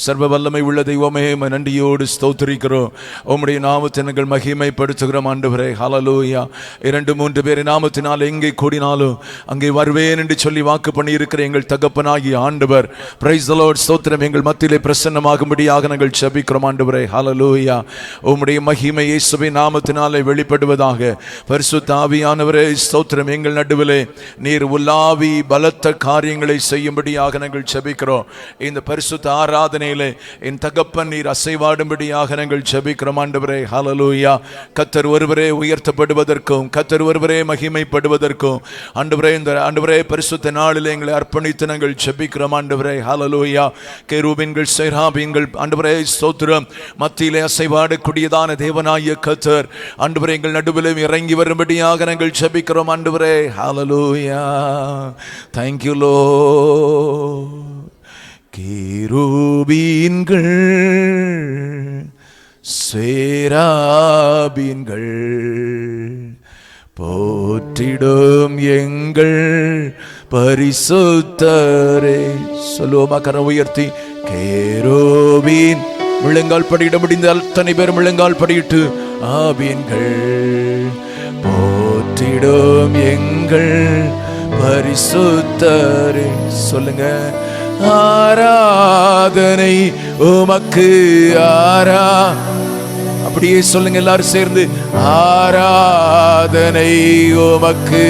சர்வ வல்லமை உள்ள தெய்வமே, நன்றியோடு ஸ்தோத்திரிக்கிறோம். உம்முடைய நாமத்தை நாங்கள் மகிமைப்படுத்துகிறோம் ஆண்டவரே. ஹல்லேலூயா. 2-3 பேர் நாமத்தினால் எங்கே கூடினாலும் அங்கே வருவேன் என்று சொல்லி வாக்கு பண்ணி இருக்கிற எங்கள் தகப்பனாகிய ஆண்டவர், பிரைஸ் தி லார்ட், ஸ்தோத்திரம், எங்கள் மத்தியிலே பிரசன்னமாகும்படியாக நாங்கள் ஜெபிக்கிறோம் ஆண்டவரே. ஹல்லேலூயா. உம்முடைய மகிமை இயேசுவின் நாமத்தினாலே வெளிப்படுவதாக. பரிசுத்த ஆவியானவரே ஸ்தோத்திரம், எங்கள் நடுவிலே நீர் உலாவி பலத்த காரியங்களை செய்யும்படியாக நாங்கள் ஜெபிக்கிறோம். இந்த பரிசுத்த ஆராதனையிலே என் தகப்பன் நீர் அசைவாடும்படியாக நாங்கள் ஜெபிக்கிறோம் ஆண்டவரே. ஹல்லேலூயா. கர்த்தர் ஒருவரே உயர்த்தப்படுவதற்கும் கர்த்தர் ஒருவரே மகிமைப்படுவதற்கும் ஆண்டவரே, இந்த ஆண்டவரே பரிசுத்த நாளிலே எங்களை அர்ப்பணித்து நாங்கள் ஜெபிக்கிறோம் ஆண்டவரே. ஹல்லேலூயா. கேருபீன்கள் சேராபீன்கள் ஆண்டவரே ஸ்தோத்திரம் மத்தியிலே அசைவாடக்கூடியதான தேவனாகிய கர்த்தர் ஆண்டவரே எங்கள் நடுவிலே இறங்கி வரும்படியாக நாங்கள் ஜெபிக்கிறோம் ஆண்டவரே. ஹல்லேலூயா. Thank you Lord. கேருபீன்கள் சேராபீன்கள் போற்றிடும் எங்கள் பரிசுத்தரே. சொல்லுவோமா கரம் உயர்த்தி? கேருபீன். முழங்கால் படியிட முடிந்த அத்தனை பேர் முழங்கால் படியிட்டு, ஆபீன்கள் போற்றிடும் எங்கள் பரிசுத்தரே. சொல்லுங்க. ஆராதனை உமக்கு அப்படியே சொல்லுங்க எல்லாரும் சேர்ந்து. ஆராதனை உமக்கு.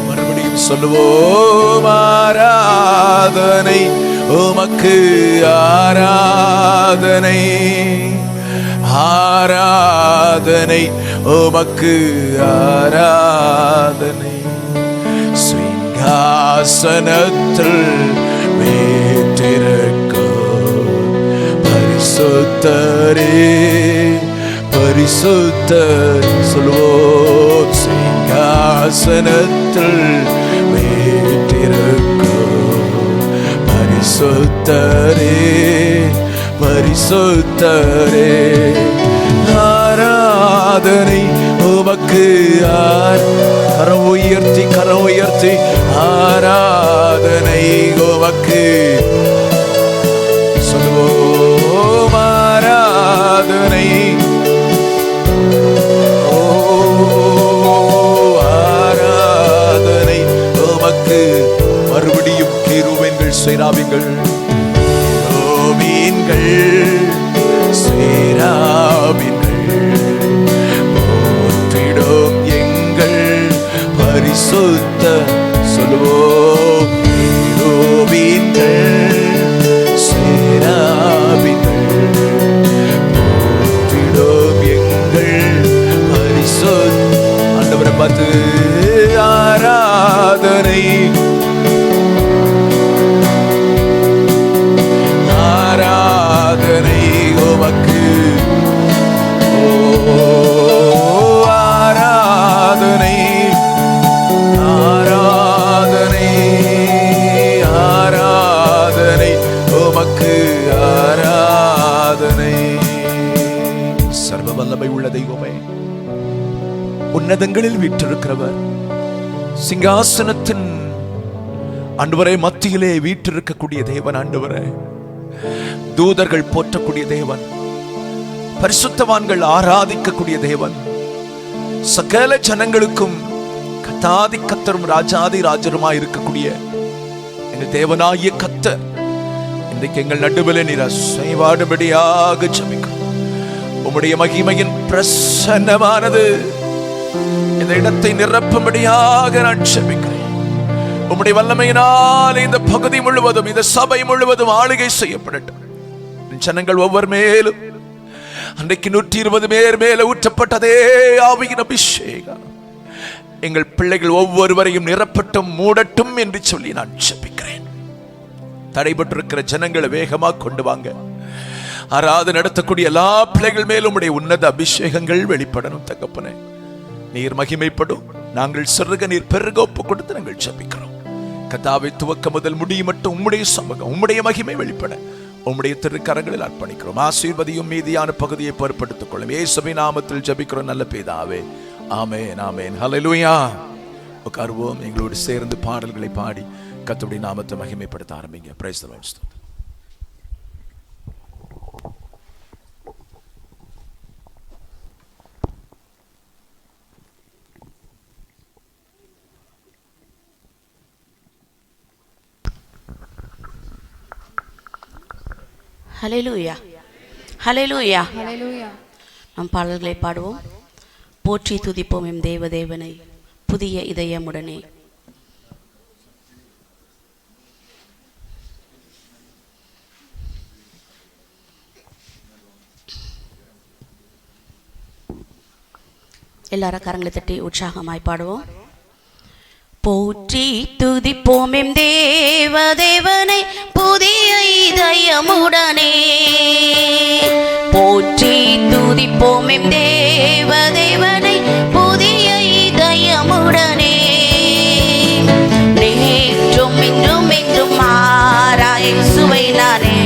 மறுபடியும் சொல்லுவோம். ஆராதனை உமக்கு. ஆராதனை ஆராதனை உமக்கு. ஆராதனை சிங்காசனத்தில் வீற்றிருக்கும் பரிசுத்தரே. பரிசுத்தர். சொல்லுவோம். சிங்காசனத்தில் வீற்றிருக்கும் பரிசுத்தரே. பரிசுத்தரே. ஆராதனை உமக்கு. கரம் உயர்த்தி கரம் உயர்த்தி. ஆராதனை உமக்கு. சொல்லுவோம். ஆராதனை. ஓ ஆராதனை உமக்கு. மறுபடியும் கேருபீன்கள் சேராபீன்கள். கேருபீன்கள் சேராபீன்கள் போற்றிடும் எங்கள் பரிசுத்த. சொல்லுவோம். கேருபீன்கள் சேராபீன்கள் போற்றிடும் எங்கள் பரிசுத்த. ஆண்டவரை பார்த்து ஆராதனை. ஆராதனை உமக்கு. ஆராதனை ஆராதனை ஆராதனை உமக்கு. ஆராதனை. சர்வ வல்லமை உள்ள தெய்வமே, உன்னதங்களில் வீற்றிருக்கிறவர், சிங்காசனத்தின் ஆண்டவரே மத்தியிலே வீற்றிருக்கக்கூடிய தேவன், ஆண்டவரே தூதர்கள் போற்றக்கூடிய தேவன், பரிசுத்தவான்கள் ஆராதிக்கக்கூடிய தேவன், சகல ஜனங்களுக்கும் கத்தாதி கத்தரும் ராஜாதி ராஜருமாய் இருக்கக்கூடிய இந்த தேவனாகிய கத்தர் இன்றைக்கு எங்கள் நடுவில் நீர் அசைவாடும்படியாக ஜெபிக்கிறோம். உம்முடைய மகிமையின் பிரசன்னமானது இந்த இடத்தை நிரப்பும்படியாக நான் ஜெபிக்கிறேன். உம்முடைய வல்லமையினால் இந்த பகுதி முழுவதும், இந்த சபை முழுவதும் ஆளுகை செய்யப்படட்டும். ஜனங்கள் ஒவ்வொரு மேலும் அன்றைக்கு 120 பேர் மேல ஊற்றப்பட்டதே ஆவியின் அபிஷேகம் எங்கள் பிள்ளைகள் ஒவ்வொருவரையும் நிரப்பட்டும் மூடட்டும் என்று சொல்லி நான் ஜெபிக்கிறேன். தடைபட்டிருக்கிற ஜனங்களை வேகமாக கொண்டு வாங்க. ஆராதனை நடத்தக்கூடிய எல்லா பிள்ளைகள் மேலும் உடைய உன்னத அபிஷேகங்கள் வெளிப்படணும். தகப்பனே நீர் மகிமைப்படும். நாங்கள் சிறுக நீர் பெருக ஒப்பு கொடுத்து நாங்கள் ஜெபிக்கிறோம். கர்த்தாவே துவக்க முதல் முடியும் மட்டும் உம்முடைய சமூகம், உம்முடைய மகிமை வெளிப்பட உம்முடைய திருக்கரங்களில் அர்ப்பணிக்கிறோம். ஆசீர்வதியும் மீதியான பகுதியை பொறுப்படுத்திக் கொள்ளும். இயேசுவின் நாமத்தில் ஜெபிக்கிறோம் நல்ல பிதாவே. ஆமென் ஆமென். ஹல்லேலூயா. உட்காருவோம். எங்களோடு சேர்ந்து பாடல்களை பாடி கர்த்தருடைய நாமத்தை மகிமைப்படுத்த ஆரம்பிங்க. Praise the Lord. Hallelujah, hallelujah, hallelujah. நம் பாடல்களை பாடுவோம். போற்றி துதிப்போம் எம் தேவதேவனை புதிய இதயமுடனே. எல்லாரும் கரங்களை தட்டி உற்சாகமாய் பாடுவோம். போற்றி துதிப்போம் எம் தேவதேவனை புதிய இதயமுடனே. போற்றி துதிப்போம் எம் தேவதேவனை புதிய இதயமுடனே. நேற்றும் இன்றும் என்றும் மாறா இயேசுவை நானே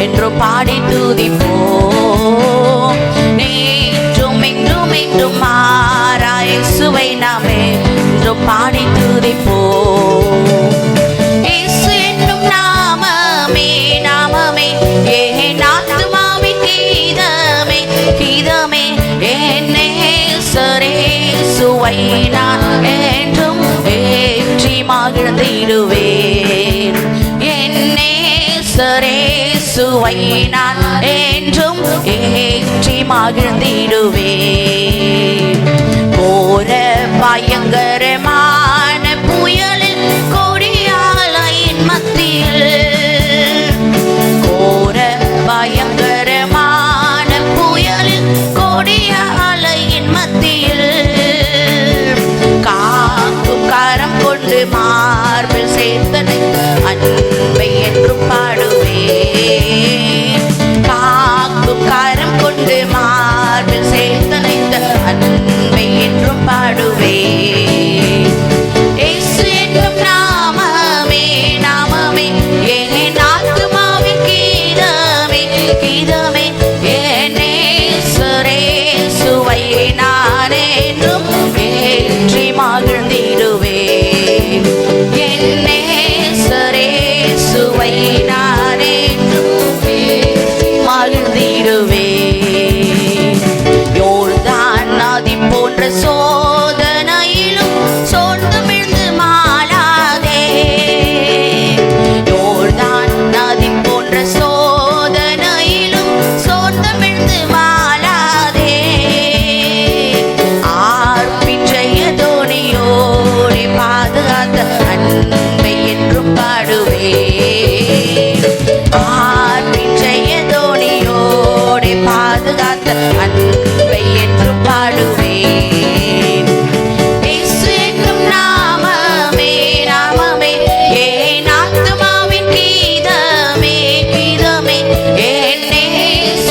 என்றும் பாடி துதிப்போம். நேற்றும் இன்றும் என்றும் மாறா இயேசுவை நாமே என்றும் பாடி துதிப்போம். இயேசு என்னும் நாமமே நாமமே என் ஆத்துமாவின் கீதமே கீதமே. என் நேசரேசுவை நான் என்றும் ஏற்றி மகிழ்ந்திடுவேன். என் நேசரேசுவை நான் என்றும் ஏற்றி மகிழ்ந்திடுவேன். கோர பயங்கரமான புயலில் கொடியாலையின் மத்தியில், கோர பயங்கரமான புயலில் கொடியாலையின் மத்தியில் காக்கும் கரம் கொண்டு மார்பில் சேர்த்தனை அன்பை என்றும் பாடுவேன். காக்கும் கரம் கொண்டு மார்பில் சேர்த்தனை அன்பை என்றும் பாடுவேன். இயேசு என்னும் நாமமே நாமமே என் ஆத்துமாவின் கீதமே கீதமே. என் நேசரேசுவை நான் என்றும் ஏற்றி மகிழ்ந்திடுவேன். என் நேசரேசுவை நான் என்றும் ஏற்றி மகிழ்ந்திடுவேன். யோர்தான் நதி போன்ற சோதனையிலும் சோர்ந்து விழுந்து மாளாதே. யோர்தான் நதி போன்ற சோதனையிலும் சோர்ந்து விழுந்து மாளாதே. ஆர்ப்பின் ஜெயதோனியோடு பாதுகாத்த அன்பை என்றும் பாடுவேன். ஆர்ப்பின் ஜெயதோனியோடு பாதுகாத்த அன்பை என்றும் பாடுவேன். இயேசு என்னும் நாமமே நாமமே என் ஆத்துமாவின் கீதமே கீதமே. என்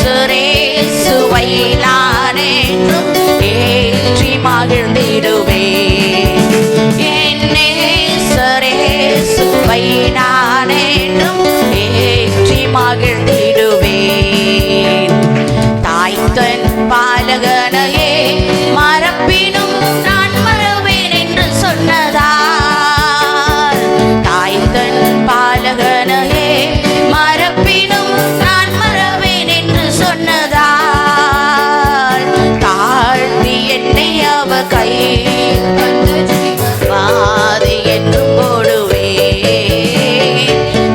நேசரேசுவை நான் என்றும் ஏற்றி மகிழ்ந்திடுவேன். என் நேசரேசுவை நான் என்றும் ஏற்றி மகிழ்ந்திடுவேன். தாய் தன் பாலகனையே மறப்பினும் நான் மறவேன் என்று சொன்னதால், தாய் தன் பாலகனையே மறப்பினும் நான் மறவேன் என்று சொன்னதால், தாழ்த்தி என்னை அவ கை பாதை என்றும் போடுவேன்.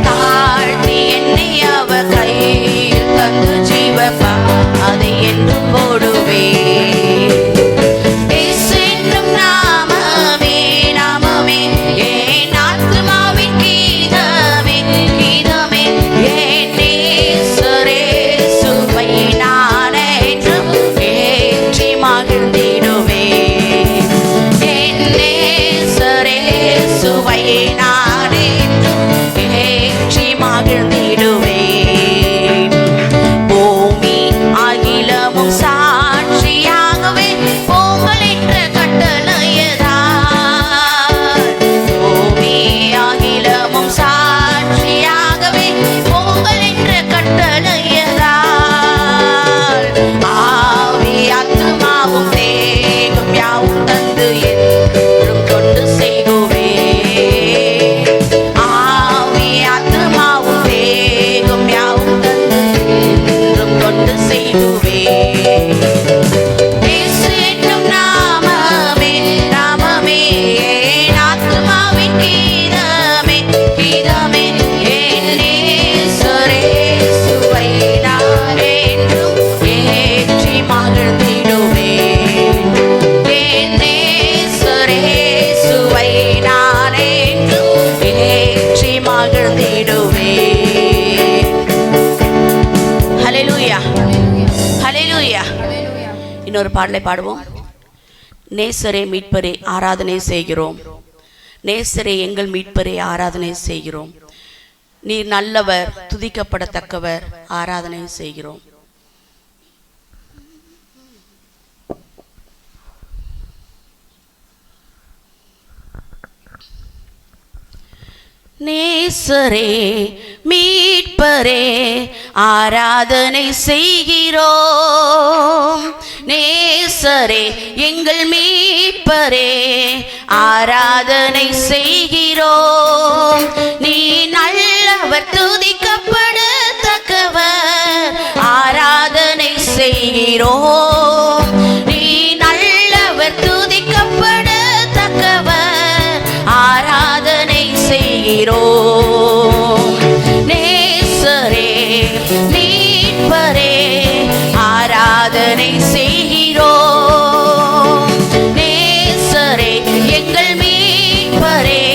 தாழ்த்தி என்னை அவ கை தந்து ஜீவ பாதை என்றும் போடுவேன். இயேசு என்னும் நாமமே நாமமே என் ஆத்துமாவின் கீதமே கீதமே. இன்னொரு பாடலை பாடுவோம். நேசரே மீட்பரே ஆராதனை செய்கிறோம். நேசரே எங்கள் மீட்பரே ஆராதனை செய்கிறோம். நீர் நல்லவர், துதிக்கப்படத்தக்கவர், ஆராதனை செய்கிறோம். நேசரே மீட்பரே ஆராதனை செய்கிறோம். நேசரே எங்கள் மீட்பரே ஆராதனை செய்கிறோம். நீ நல்லவர், துதிக்கப்படத்தக்கவர், ஆராதனை செய்கிறோம். நீ நல்லவர், துதிக்கப்படத்தக்கவர், ஆராதனை செய்கிறோம். நேசரே மீட்பரே ஆராதனை செய்கிறோம். நேசரே எங்கள் மீட்பரே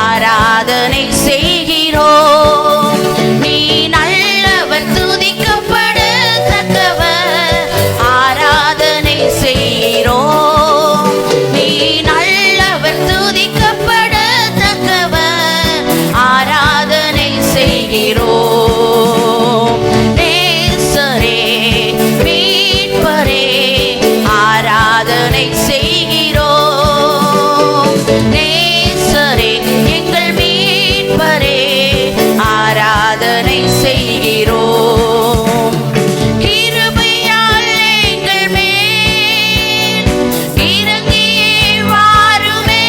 ஆராதனை செய்கிறோம். நீ நல்லவர், துதிக்கப்படத்தக்கவர், ஆராதனை செய்கிறோம். நீ நல்லவர், துதிக்கப்படத்தக்கவர், ஆராதனை செய்கிறோம். நேசரே மீட்பரே ஆராதனை செய்கிறோம். நேசரே எங்கள் மீட்பரே ஆராதனை செய்கிறோம். கிருபையால் எங்கள் மேல் இறங்கியே வாருமே.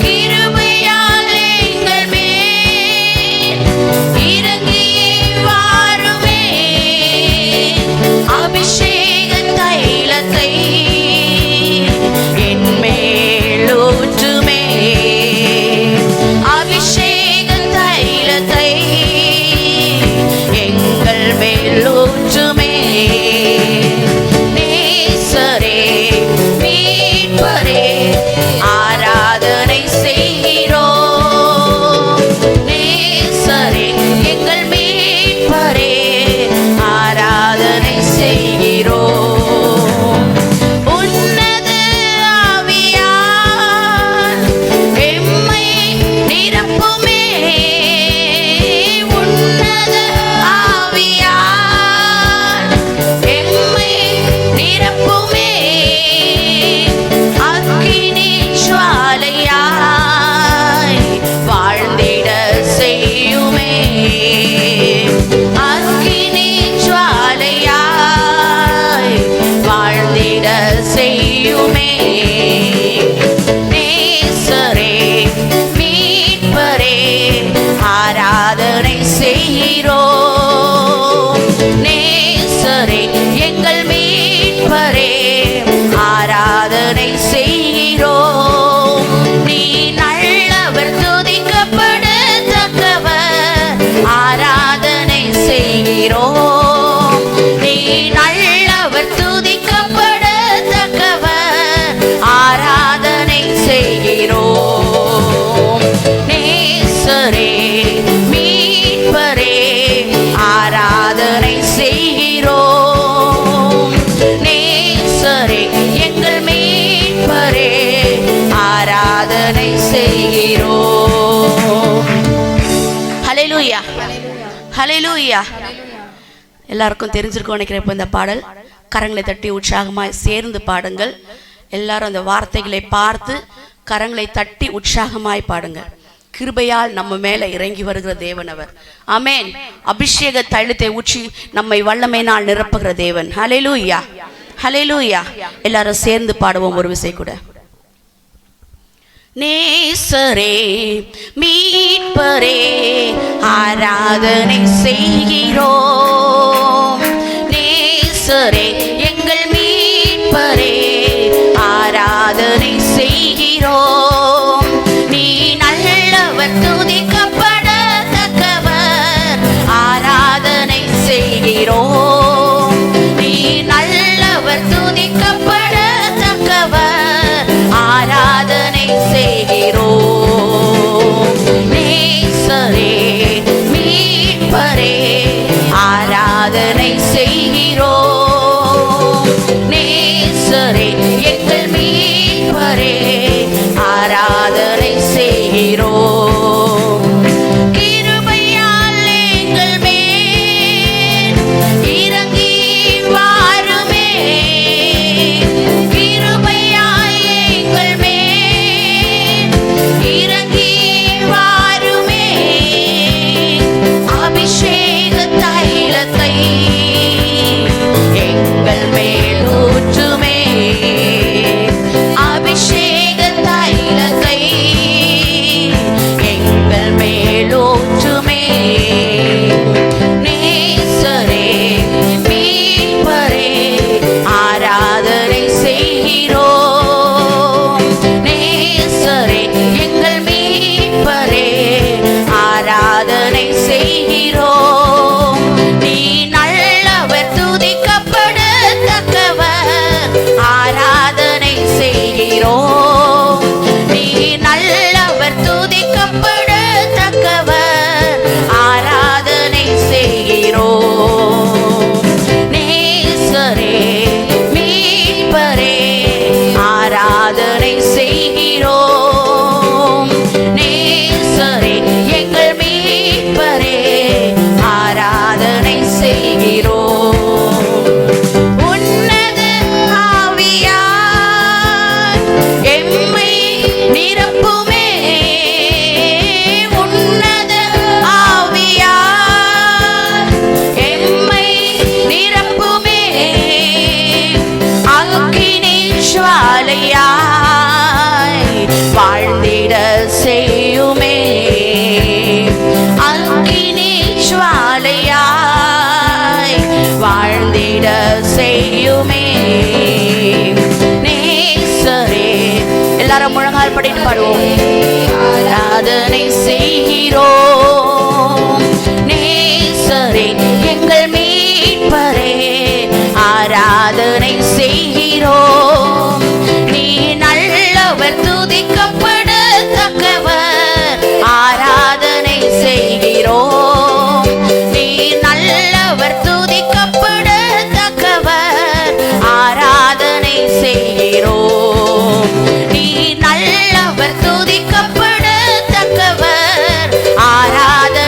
கிருபையால் எங்கள் மேல் இறங்கியே வாருமே. அபிஷேக தைலத்தை என் மேல் ஊற்றுமே. அபிஷேக தைலத்தை எங்கள் மேல் ஊற்றுமே. நேசரே மீட்பரே ஆராதனை செய்கிறோம். நேசரே எங்கள் மீட்பரே ஆராதனை செய்கிறோம். உன்னத ஆவியார் எம்மை நிரப்புமே. உன்னத ஆவியார் எம்மை நிரப்புமே. அக்கினி ஜுவாலையாய் வாழ்ந்திட செய்யுமே. அக்கினி ஜுவாலையாய் வாழ்ந்திட செய்யுமே. நேசரே மீட்பரே ஆராதனை செய்கிறோம். நேசரே எங்கள் மீட்பரே ஆராதனை செய்கிறோம். நீ நல்லவர், துதிக்கப்படத்தக்கவர், ஆராதனை செய்கிறோம். நீ நல்லவர், துதிக்கப்படத்தக்கவர், ஆராதனை செய்கிறோம். நேசரே மீட்பரே ஆராதனை செய்கிறோம். நேசரே எங்கள் மீட்பரே ஆராதனை செய்கிறோம். ஹல்லேலூயா, ஹல்லேலூயா. எல்லாருக்கும் தெரிஞ்சிருக்கும் நினைக்கிறேன். இப்போ இந்த பாடல் கரங்களை தட்டி உற்சாகமாய் சேர்ந்து பாடுங்கள். எல்லாரும் அந்த வார்த்தைகளை பார்த்து கரங்களை தட்டி உற்சாகமாய் பாடுங்கள். கிருபையால் நம்ம மேல இறங்கி வருகிற தேவன் அவர். ஆமென். அபிஷேக தைலத்தை ஊற்றி நம்மை வல்லமையினால் நிரப்புகிற தேவன். ஹல்லேலூயா, ஹல்லேலூயா. எல்லாரும் சேர்ந்து பாடுவோம் ஒரு விசை கூட. நேசரே மீட்பரே ஆராதனை செய்கிறோம். நேசரே எங்கள் மீட்பரே ஆராதனை செய்கிறோம். நீ நல்லவர், துதிக்கப்படத்தக்கவர், ஆராதனை செய்கிறோம். நீ நல்லவர், துதிக்கப்படத்தக்கவர், ஆராதனை செய்கிறோம். நேசரே மீட்பரே ஆராதனை செய்யுமே நேசரே. எல்லாரும் முழங்கால் படிட்டு பாடுவோம். ஆராதனை செய்கிறோம் நேசரே எங்கள் மீட்பரே, ஆராதனை செய்கிறோம். நீ நல்லவர் துதிக்கப்படத்தக்கவர், ஆராதனை செய்கிறோம். நீ நல்லவர் துதிக்கப்படத்தக்கவர், ஆராதனை செய்கிறோம். நீ நல்லவர் துதிக்கப்படத்தக்கவர், ஆராதனை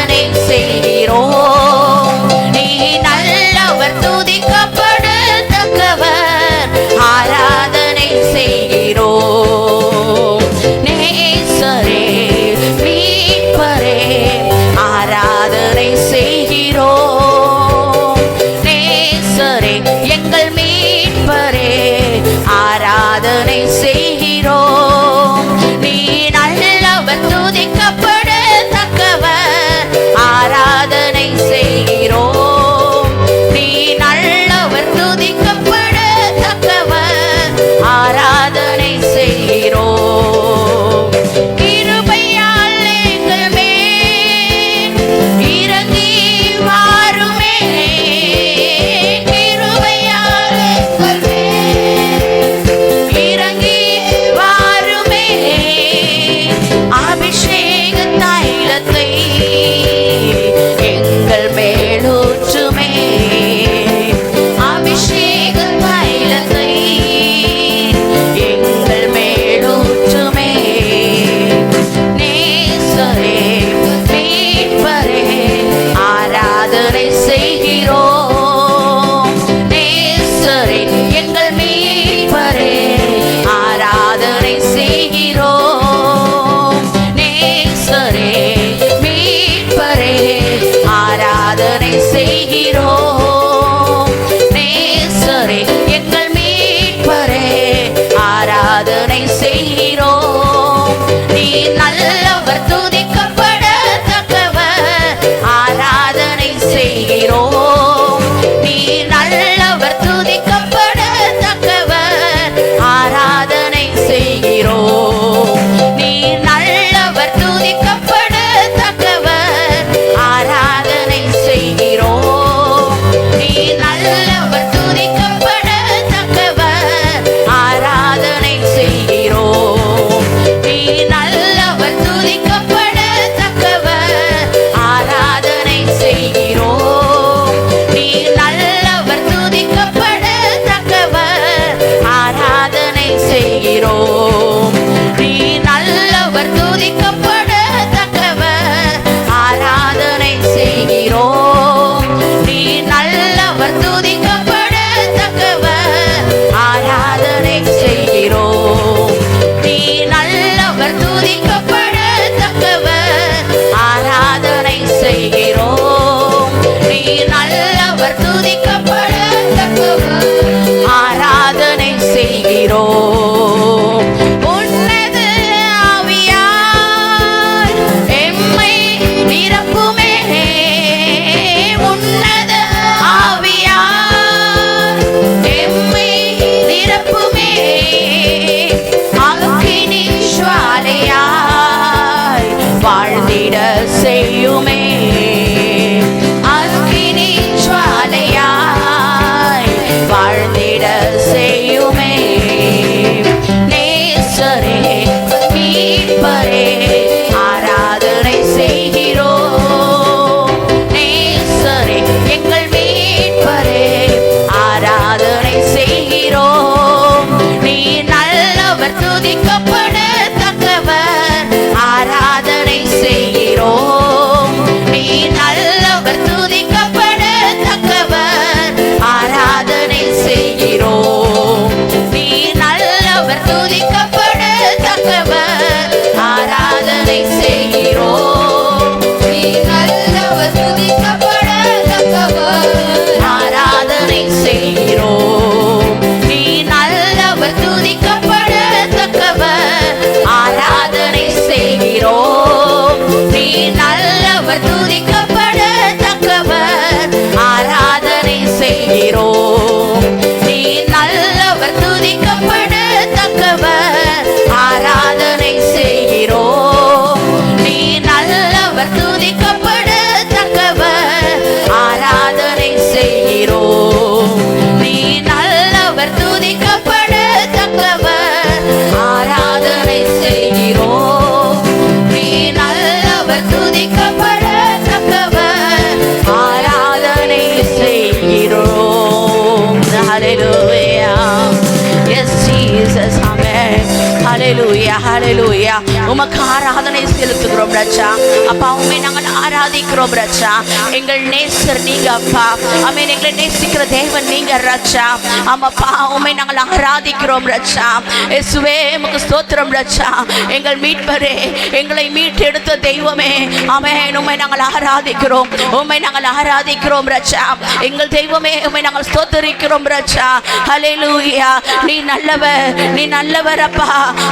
ஹalleluya ஹalleluya. உமக்கு ஆராதனை செலுத்துகிறோம் ராஜா. அப்பா உம்மை நாங்கள் ஆராதிக்கிறோம் ராஜா. எங்கள் நேசர் நீங்க அப்பா. ஆமென். எங்களை நேசிக்கிற தேவன் நீங்க ராஜா. ஆமாப்பா உம்மை நாங்கள் ஆராதிக்கிறோம் ராஜா. இயேசுவே உமக்கு ஸ்தோத்திரம் ராஜா. எங்கள் மீட்பரே, எங்களை மீட்டெடுத்த தெய்வமே, ஆமென். உம்மை நாங்கள் ஆராதிக்கிறோம், உம்மை நாங்கள் ஆராதிக்கிறோம் ராஜா. எங்கள் தெய்வமே உம்மை நாங்கள் ஸ்தோத்திரிக்கிறோம் ராஜா. ஹalleluya. நீ நல்லவர், நீ நல்லவர் அப்பா.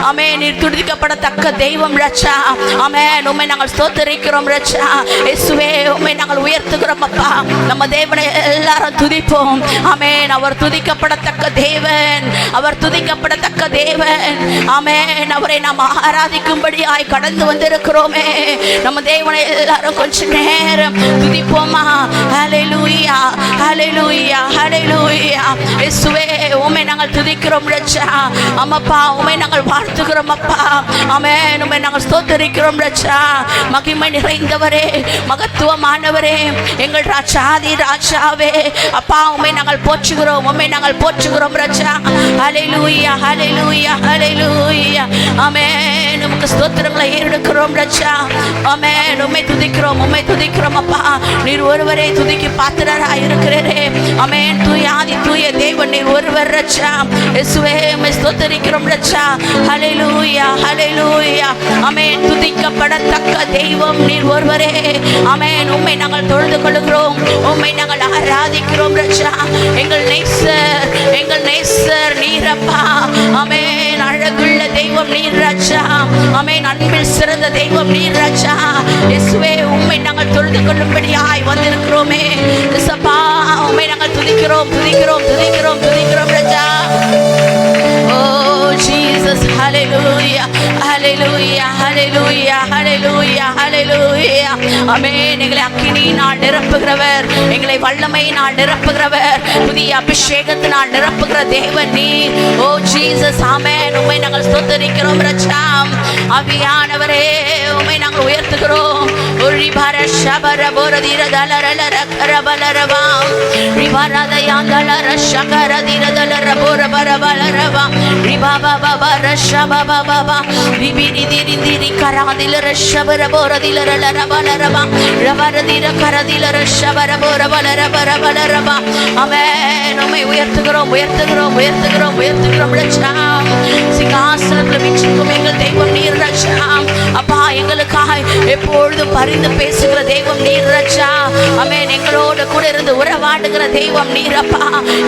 ஆமென். நீ துதிக்கப்படத்தக்க தெய்வம் ராஜா. ஆமென். உம்மை நாங்கள் ஸ்தோத்திரிக்கிறோம் ராஜா. இயேசுவே உம்மை நாங்கள் உயர்த்துகிறோம் அப்பா. நம்ம தேவனை எல்லாரும் துதிப்போம். ஆமென். அவர் துதிக்கப்படத்தக்க தேவன், அவர் துதிக்கப்படத்தக்க தேவன். ஆமென். அவரை நாம் ஆராதிக்கும்படியாய் கடந்து வந்திருக்கிறோமே. நம்ம தேவனை எல்லாரும் கொஞ்ச நேரம் துதிப்போமா? ஹalleluya ஹalleluya ஹalleluya. இயேசுவே உம்மை நாங்கள் துதிக்கிறோம் ராஜா. அம்மாப்பா உம்மை நாங்கள் வாழ்த்துகிறோம் அப்பா. ஆமென். உம்மை நாங்கள் ஸ்தோத்திரிக்கிறோம் ராஜா. மகிமை நிறைந்தவரே, மகத்துவமானவரே, எங்கள் ராஜாதி ராஜாவே, அப்பா உம்மை நாங்கள் போற்றுகிறோம், உம்மை நாங்கள் போற்றுகிறோம் ராஜா. ஹalleluya ஹalleluya ஹalleluya. ஆமென். உமக்கு ஸ்தோத்திரங்களை ஏறெடுக்கிறோம் ராஜா. ஆமென். உம்மை துதிக்கிறோம், உம்மை துதிக்கிறோம் அப்பா. நீர் ஒருவரே துதிக்கு பாத்திரராய் இருக்கிறீரே. ஆமென். தூயாதி தூய தேவன் நீர் ஒருவர் ராஜா. இயேசுவே உம்மை ஸ்தோத்திரிக்கிறோம் ராஜா. ஹalleluya ஹalleluya. ஆமென். துதிக்கப்படத்தக்க தெய்வம் நீர் ஒருவரே. ஆமென். உம்மை நாங்கள் தொழுது கொள்கிறோம், உம்மை நாங்கள் ஆராதிக்கிறோம் ராஜா. எங்கள் நேசர், எங்கள் நேசர் நீர் அப்பா. ஆமென். அழகுள்ள தெய்வம் நீர் ராஜா. ஆமென். அன்பில் சிறந்த தெய்வம் நீர் ராஜா. இயேசுவே உம்மை நாங்கள் தொழுது கொள்ளும்படியாய் வந்திருக்கிறோமே. இயேசப்பா உம்மை நாங்கள் துதிக்கிறோம் துதிக்கிறோம் துதிக்கிறோம் துதிக்கிறோம் ராஜா. ஓ ஜீசஸ். ஹalleluya ஹalleluya ஹalleluya ஹalleluya ஹalleluya. ஆமென். எங்களை அக்கினியினால் நிரப்புகிறவர், எங்களை வல்லமையினால் நிரப்புகிறவர், புதிய அபிஷேகத்தினால் நிரப்புகிற தேவன் நீர். ஓ ஜீசஸ். ஆமென். உம்மை நாங்கள் ஸ்தோத்திரிக்கிறோம் ராஜா. ஆவியானவரே உம்மை நாங்கள் உயர்த்துகிறோம். ரிபர ஷபர போரதிர தலரலர கரபலரவா ரிபரத யாந்தலர ஷகர திரதலர போரபரபலரவா ரிபாபா பர ஷபபா பபா ரிபிரி திரி திரி கராதிலர ஷபர போரதிலர லரபலரவா ரபரதிர கரதிலர ஷபர போரபலரபரபலரவா. ஆமென். உம்மை உயர்த்துகிறோம் உயர்த்துகிறோம் உயர்த்துகிறோம் உயர்த்துகிறோம் ராஜா. சிங்காசனத்தில் வீற்றிருக்கும் எங்கள் தெய்வம் நீர் ராஜா. அப்பா எங்களுக்காக எப்பொழுதும் பரிந்து பேசுகிற தெய்வம் நீர் ராஜா. ஆமென். எங்களோடு கூட இருந்து உறவாடுகிற தெய்வம் நீர் அப்பா.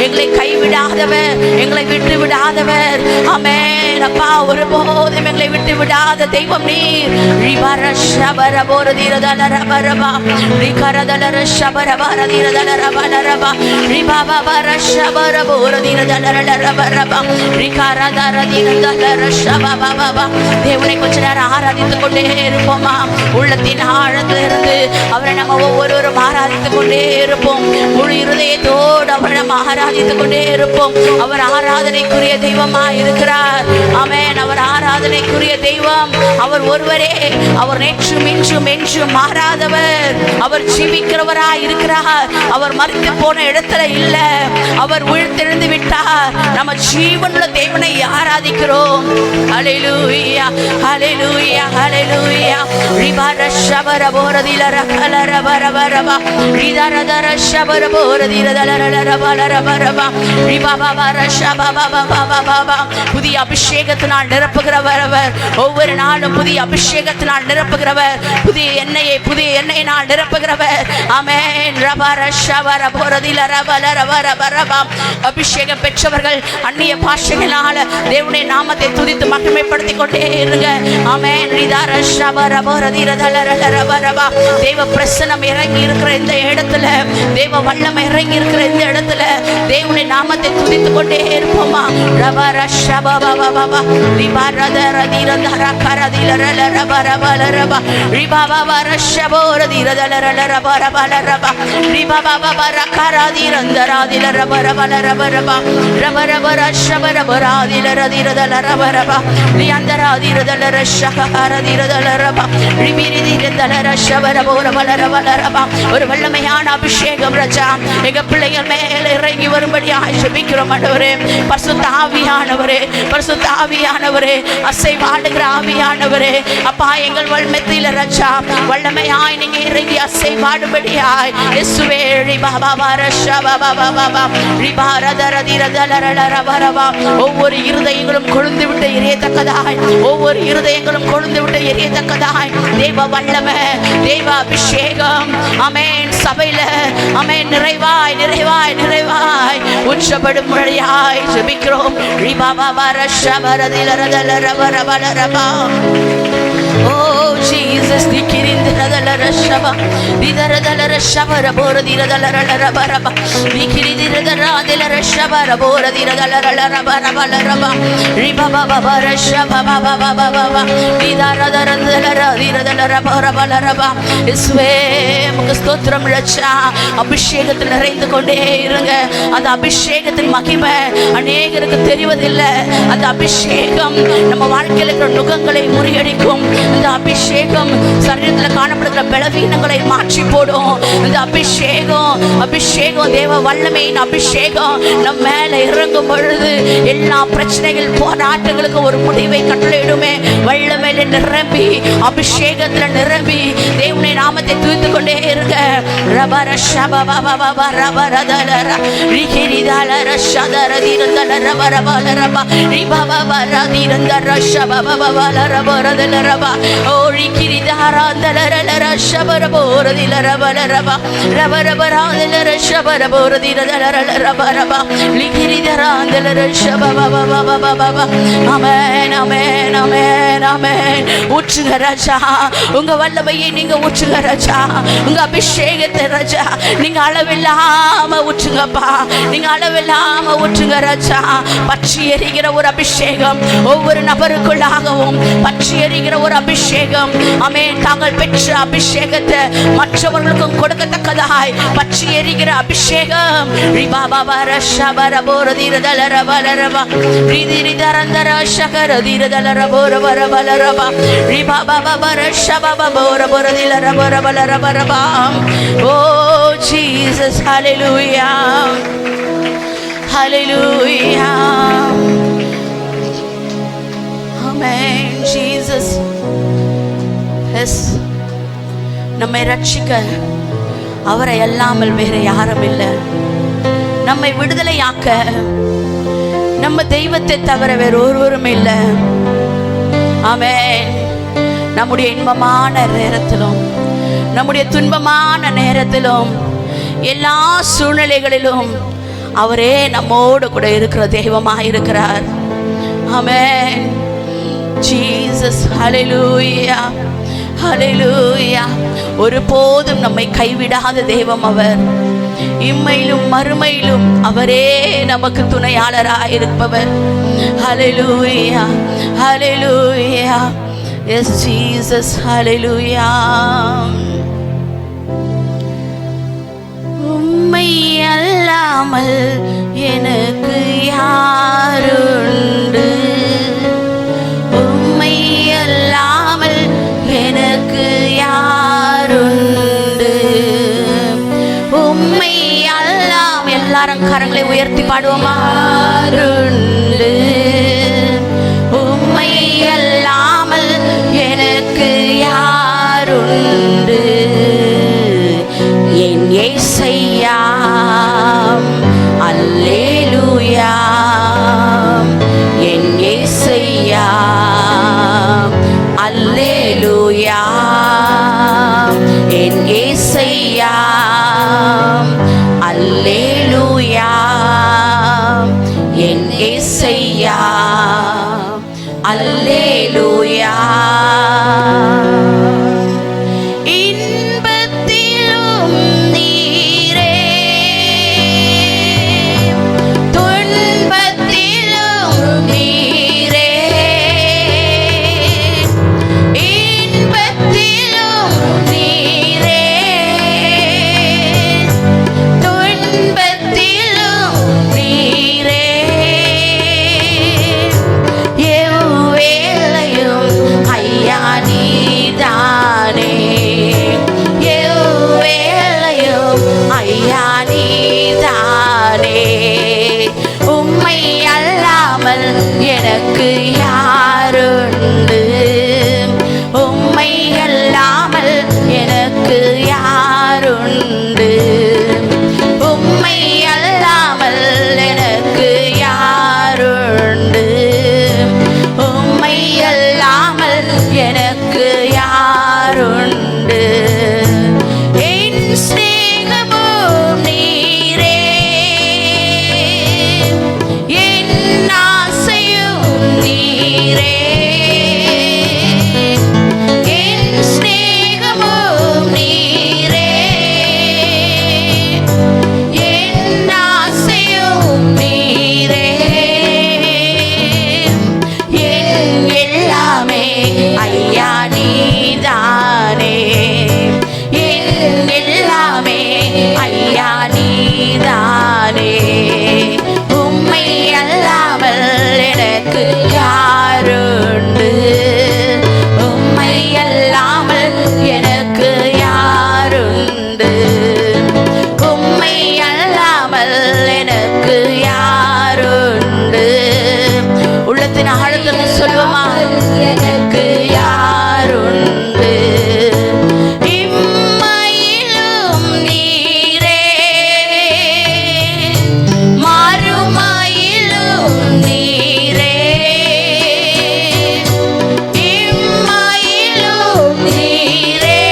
எங்களை கைவிடாதவர், எங்களை விட்டு விடாதவர். ஆமென். அப்பா ஒருபோதும் எங்களை விட்டு விடாத தெய்வம் நீர். ரிபர ஷபர போரதிரதலரபரபா ரிகரதலர ஷபர பரதிரதலரபலரபா ரிபாபா பர ஷபர போரதிரதலரபரபா ரிகரதரதிரதலர ஷபபபா. தேவனை கொஞ்ச நேரம் ஆராதித்துக் கொண்டே இருப்போமா? உள்ளத்தின் ஆழத்திலிருந்து அவரை நம்ம ஒவ்வொருவரும் ஆராதித்துக் கொண்டே இருப்போம். முழு இருதயத்தோடு அவரை நம்ம ஆராதித்துக் கொண்டே இருப்போம். அவர் ஆராதனைக்குரிய தெய்வமா இருக்கிறார். ஆமென். அவர் ஆராதனைக்குரிய தெய்வம் அவர் ஒருவரே. அவர் நேற்றும் இன்றும் என்றும் மாறாதவர். அவர் ஜீவிக்கிறவராய் இருக்கிறார். அவர் மரித்து போன இடத்துல இல்ல, அவர் உயிர்த்தெழுந்து விட்டார். நம்ம ஜீவனுள்ள தேவனை ஆராதிக்கிறோம். ஹalleluya ஹalleluya ஹalleluya. ரிபர ஷபர போரதிலர கலரபரபரபா ரிதரதர ஷபர போரதிரதலரபலரபரபா ரிபாபா பர ஷபபபபபபா. புதிய அபிஷேகத்தினால் நிரப்புகிறவர் அவர். ஒவ்வொரு நாளும் புதிய அபிஷேகத்தினால் நிரப்புகிறவர். புதிய எண்ணெயினால் நிரப்புகிறவர். ஆமென். ரபர ஷபர போரதிலரபலரபரபரபா. அபிஷேகம் பெற்றவர்கள் அந்நிய பாஷைகளால தேவனுடைய நாமத்தை துதித்து மகிமைப்படுத்திக் கொண்டே இருங்க. ஆமென். ரிதர ஷபர போரதிரதலரபரபா. தேவ பிரசன்னம் இறங்கி இருக்கிற இந்த இடத்துல, தேவ வல்லமை இறங்கி இருக்கிற இந்த இடத்துல தேவனுடைய நாமத்தை துதித்துக் கொண்டே இருப்போமா? ரபர ஷபபபபா ரிபரதரதிரதர கரதிலரலரபரபலரபா ரிபாபா பர ஷபோரதிரதலரலரபரபலரபா ரிபாபா பர கரதிரந்தராதிலரபரபலரபரபா ரபரபர ஷபரபராதிலரதிரதலரபரபா ரியந்தராதிரதலர ஷகரதிரதலரபா ரிபிரிதிரதலர ஷபரபோரபலரபலரபா ஒரு வல்லமையான அபிஷேகம் ராஜா எங்க பிள்ளைகள் மேல இறங்கி வரும்படியாக ஜெபிக்கிறோம் ஆண்டவரே. பரிசுத்த ஆவியானவரே, பரிசுத்த ஆவியானவரே, அசைவாடுகிற ஆவியானவரே அப்பா, எங்கள் வல்லமையில ராஜா வல்லமையாய் நீங்க இறங்கி அசைவாடும்படியாய் இயேசுவே. ஒவ்வொரு இருதயங்களும் கொழுந்து விட்டு எரியத்தக்கதாய், ஒவ்வொரு இருதயங்களும் கொழுந்து விட்டு எரியத்தக்கதாய் தேவ வல்லமை, தேவ அபிஷேகம் ஆமென் சபையில ஆமென் நிறைவாய் நிறைவாய் நிறைவாய் உச்சப்படும் வழியாய் ஜெபிக்கிறோம். ஓ Jesus, dikirindiradala-rashaba, didaradala-rashabara-bora-diradala-raba-raba, dikirindiradala-rashaba-ra-bora-diradala-raba-raba, ribaba-baba-rashaba-baba-baba, didaradala-diradala-raba-raba. இயேசுவே உமக்கு ஸ்தோத்திரம் ராஜா. அபிஷேகத்தில் நிறைந்து கொண்டே இருங்க. அந்த அபிஷேகத்தின் மகிமை அநேகருக்கு தெரிவதில்லை. அந்த அபிஷேகம் நம்ம வாழ்க்கையில் இருக்கிற நுகங்களை முறியடிக்கும். இந்த அபிஷேகம் சரீரத்தில் காணப்படுகிற பலவீனங்களை மாற்றி போடும். இந்த அபிஷேகம் அபிஷேகம் தேவ வல்லமையின் அபிஷேகம் நம்ம மேல இறங்கும் பொழுது எல்லா பிரச்சனைகள் போராட்டங்களுக்கு ஒரு முடிவை கட்டளையிடுமே. வல்லமையில நிரம்பி அபிஷேகத்தில் நிரம்பி தேவனுடைய நாமத்தை துதித்து கொண்டே இருங்க. ரபர ஷபபபபப ரபரதலர ரிகிரிதலர ஷதரதிரதல ரபரபலரப ரிபபபரதிரதர ஷபபபபல ரபரதலரப ஓ ரிகிரிதரதலர ஷபரபோரதிலரபலரப ரபரபரதலர ஷபரபோரதிரதலர ரபரப ரிகிரிதரதலர ஷபபபபபப. ஆமென் ஆமென் ஆமென் ஆமென். ஊற்றுங்க ராஜா உங்க வல்லமையை நீங்க ஊற்றுங்க ராஜா. உங்க அபிஷேகத்தை ராஜா நீங்க அளவில்லாம ஊற்றுங்கப்பா. நீங்க அளவில்லாம ஊற்றுங்க ராஜா. பற்றி எரிகிற ஒரு அபிஷேகம் ஒவ்வொரு நபருக்குள்ளாகவும் பற்றி எரிகிற ஒரு அபிஷேகம் ஆமென். தாங்கள் பெற்ற அபிஷேகத்தை மற்றவர்களுக்கும் கொடுக்கத்தக்கதாய் பற்றி எரிகிற அபிஷேகம். ரிபாபாபர ஷபரபோரதிரதலரபலரப ரிதிரிதரந்தர ஷகரதிரதலரபோரபரபலரப ரிபாபாபர ஷபபபோரபோரதிலரபரபலரபரப. Oh Jesus, hallelujah, hallelujah, amen. Jesus, yes, நம்மை ரட்சிக்க அவரை அல்லாமல் வேற யாரும் இல்லை. நம்மை விடுதலையாக்க நம்ம தெய்வத்தை தவிர வேற ஒருவரும் இல்லை. ஆமென். நம்முடைய இன்பமான நேரத்திலும் நம்முடைய துன்பமான நேரத்திலும் எல்லா சூழ்நிலைகளிலும் அவரே நம்மோடு கூட இருக்கிற தெய்வமாக இருக்கிறார். ஆமென். ஜீசஸ், ஹல்லேலூயா ஹல்லேலூயா. ஒருபோதும் நம்மை கைவிடாத தெய்வம் அவர். இம்மையிலும் மறுமையிலும் அவரே நமக்கு துணையாளராக இருப்பவர். ஹல்லேலூயா ஹல்லேலூயா. Yes Jesus, hallelujah. உம்மை அல்லாமல் எனக்கு யாருண்டு? உம்மை அல்லாமல் எனக்கு யாருண்டு? உம்மை அல்லாமல் எல்லாரும் கரங்களை உயர்த்தி பாடுவோமா? யாருண்டு? உம்மை அல்லாமல் எனக்கு யாருண்டு? என் இயேசையா, அல்லேலூயா. என் இயேசையா, அல்லேலூயா. என் இயேசையா, அல்லேலூயா. என் எனக்கு யாருண்டு? உம்மை அல்லாமல் எனக்கு யாருண்டு? உம்மை அல்லாமல் எனக்கு யாருண்டு? உம்மை அல்லாமல் எனக்கு யாருண்டு? என் சிநேகமும் நீரே, என் ஆசையும் நீரே. என் சிநேகமும் நீரே, என் ஆசையும் நீரே. என் எல்லாமே ஐயா நீதானே. என் எல்லாமே ஐயா நீதானே. உம்மை அல்லாமல் எனக்கு யாருண்டு? உம்மை அல்லாமல் எனக்கு யாருண்டு? உம்மை அல்லாமல் எனக்கு யாருண்டு? உள்ளத்தின் ஆழத்தில் சொல்லுவோமா? எனக்கு யாருண்டு? இம்மையிலும் நீரே, மறுமையிலும் நீரே. இம்மையிலும் நீரே,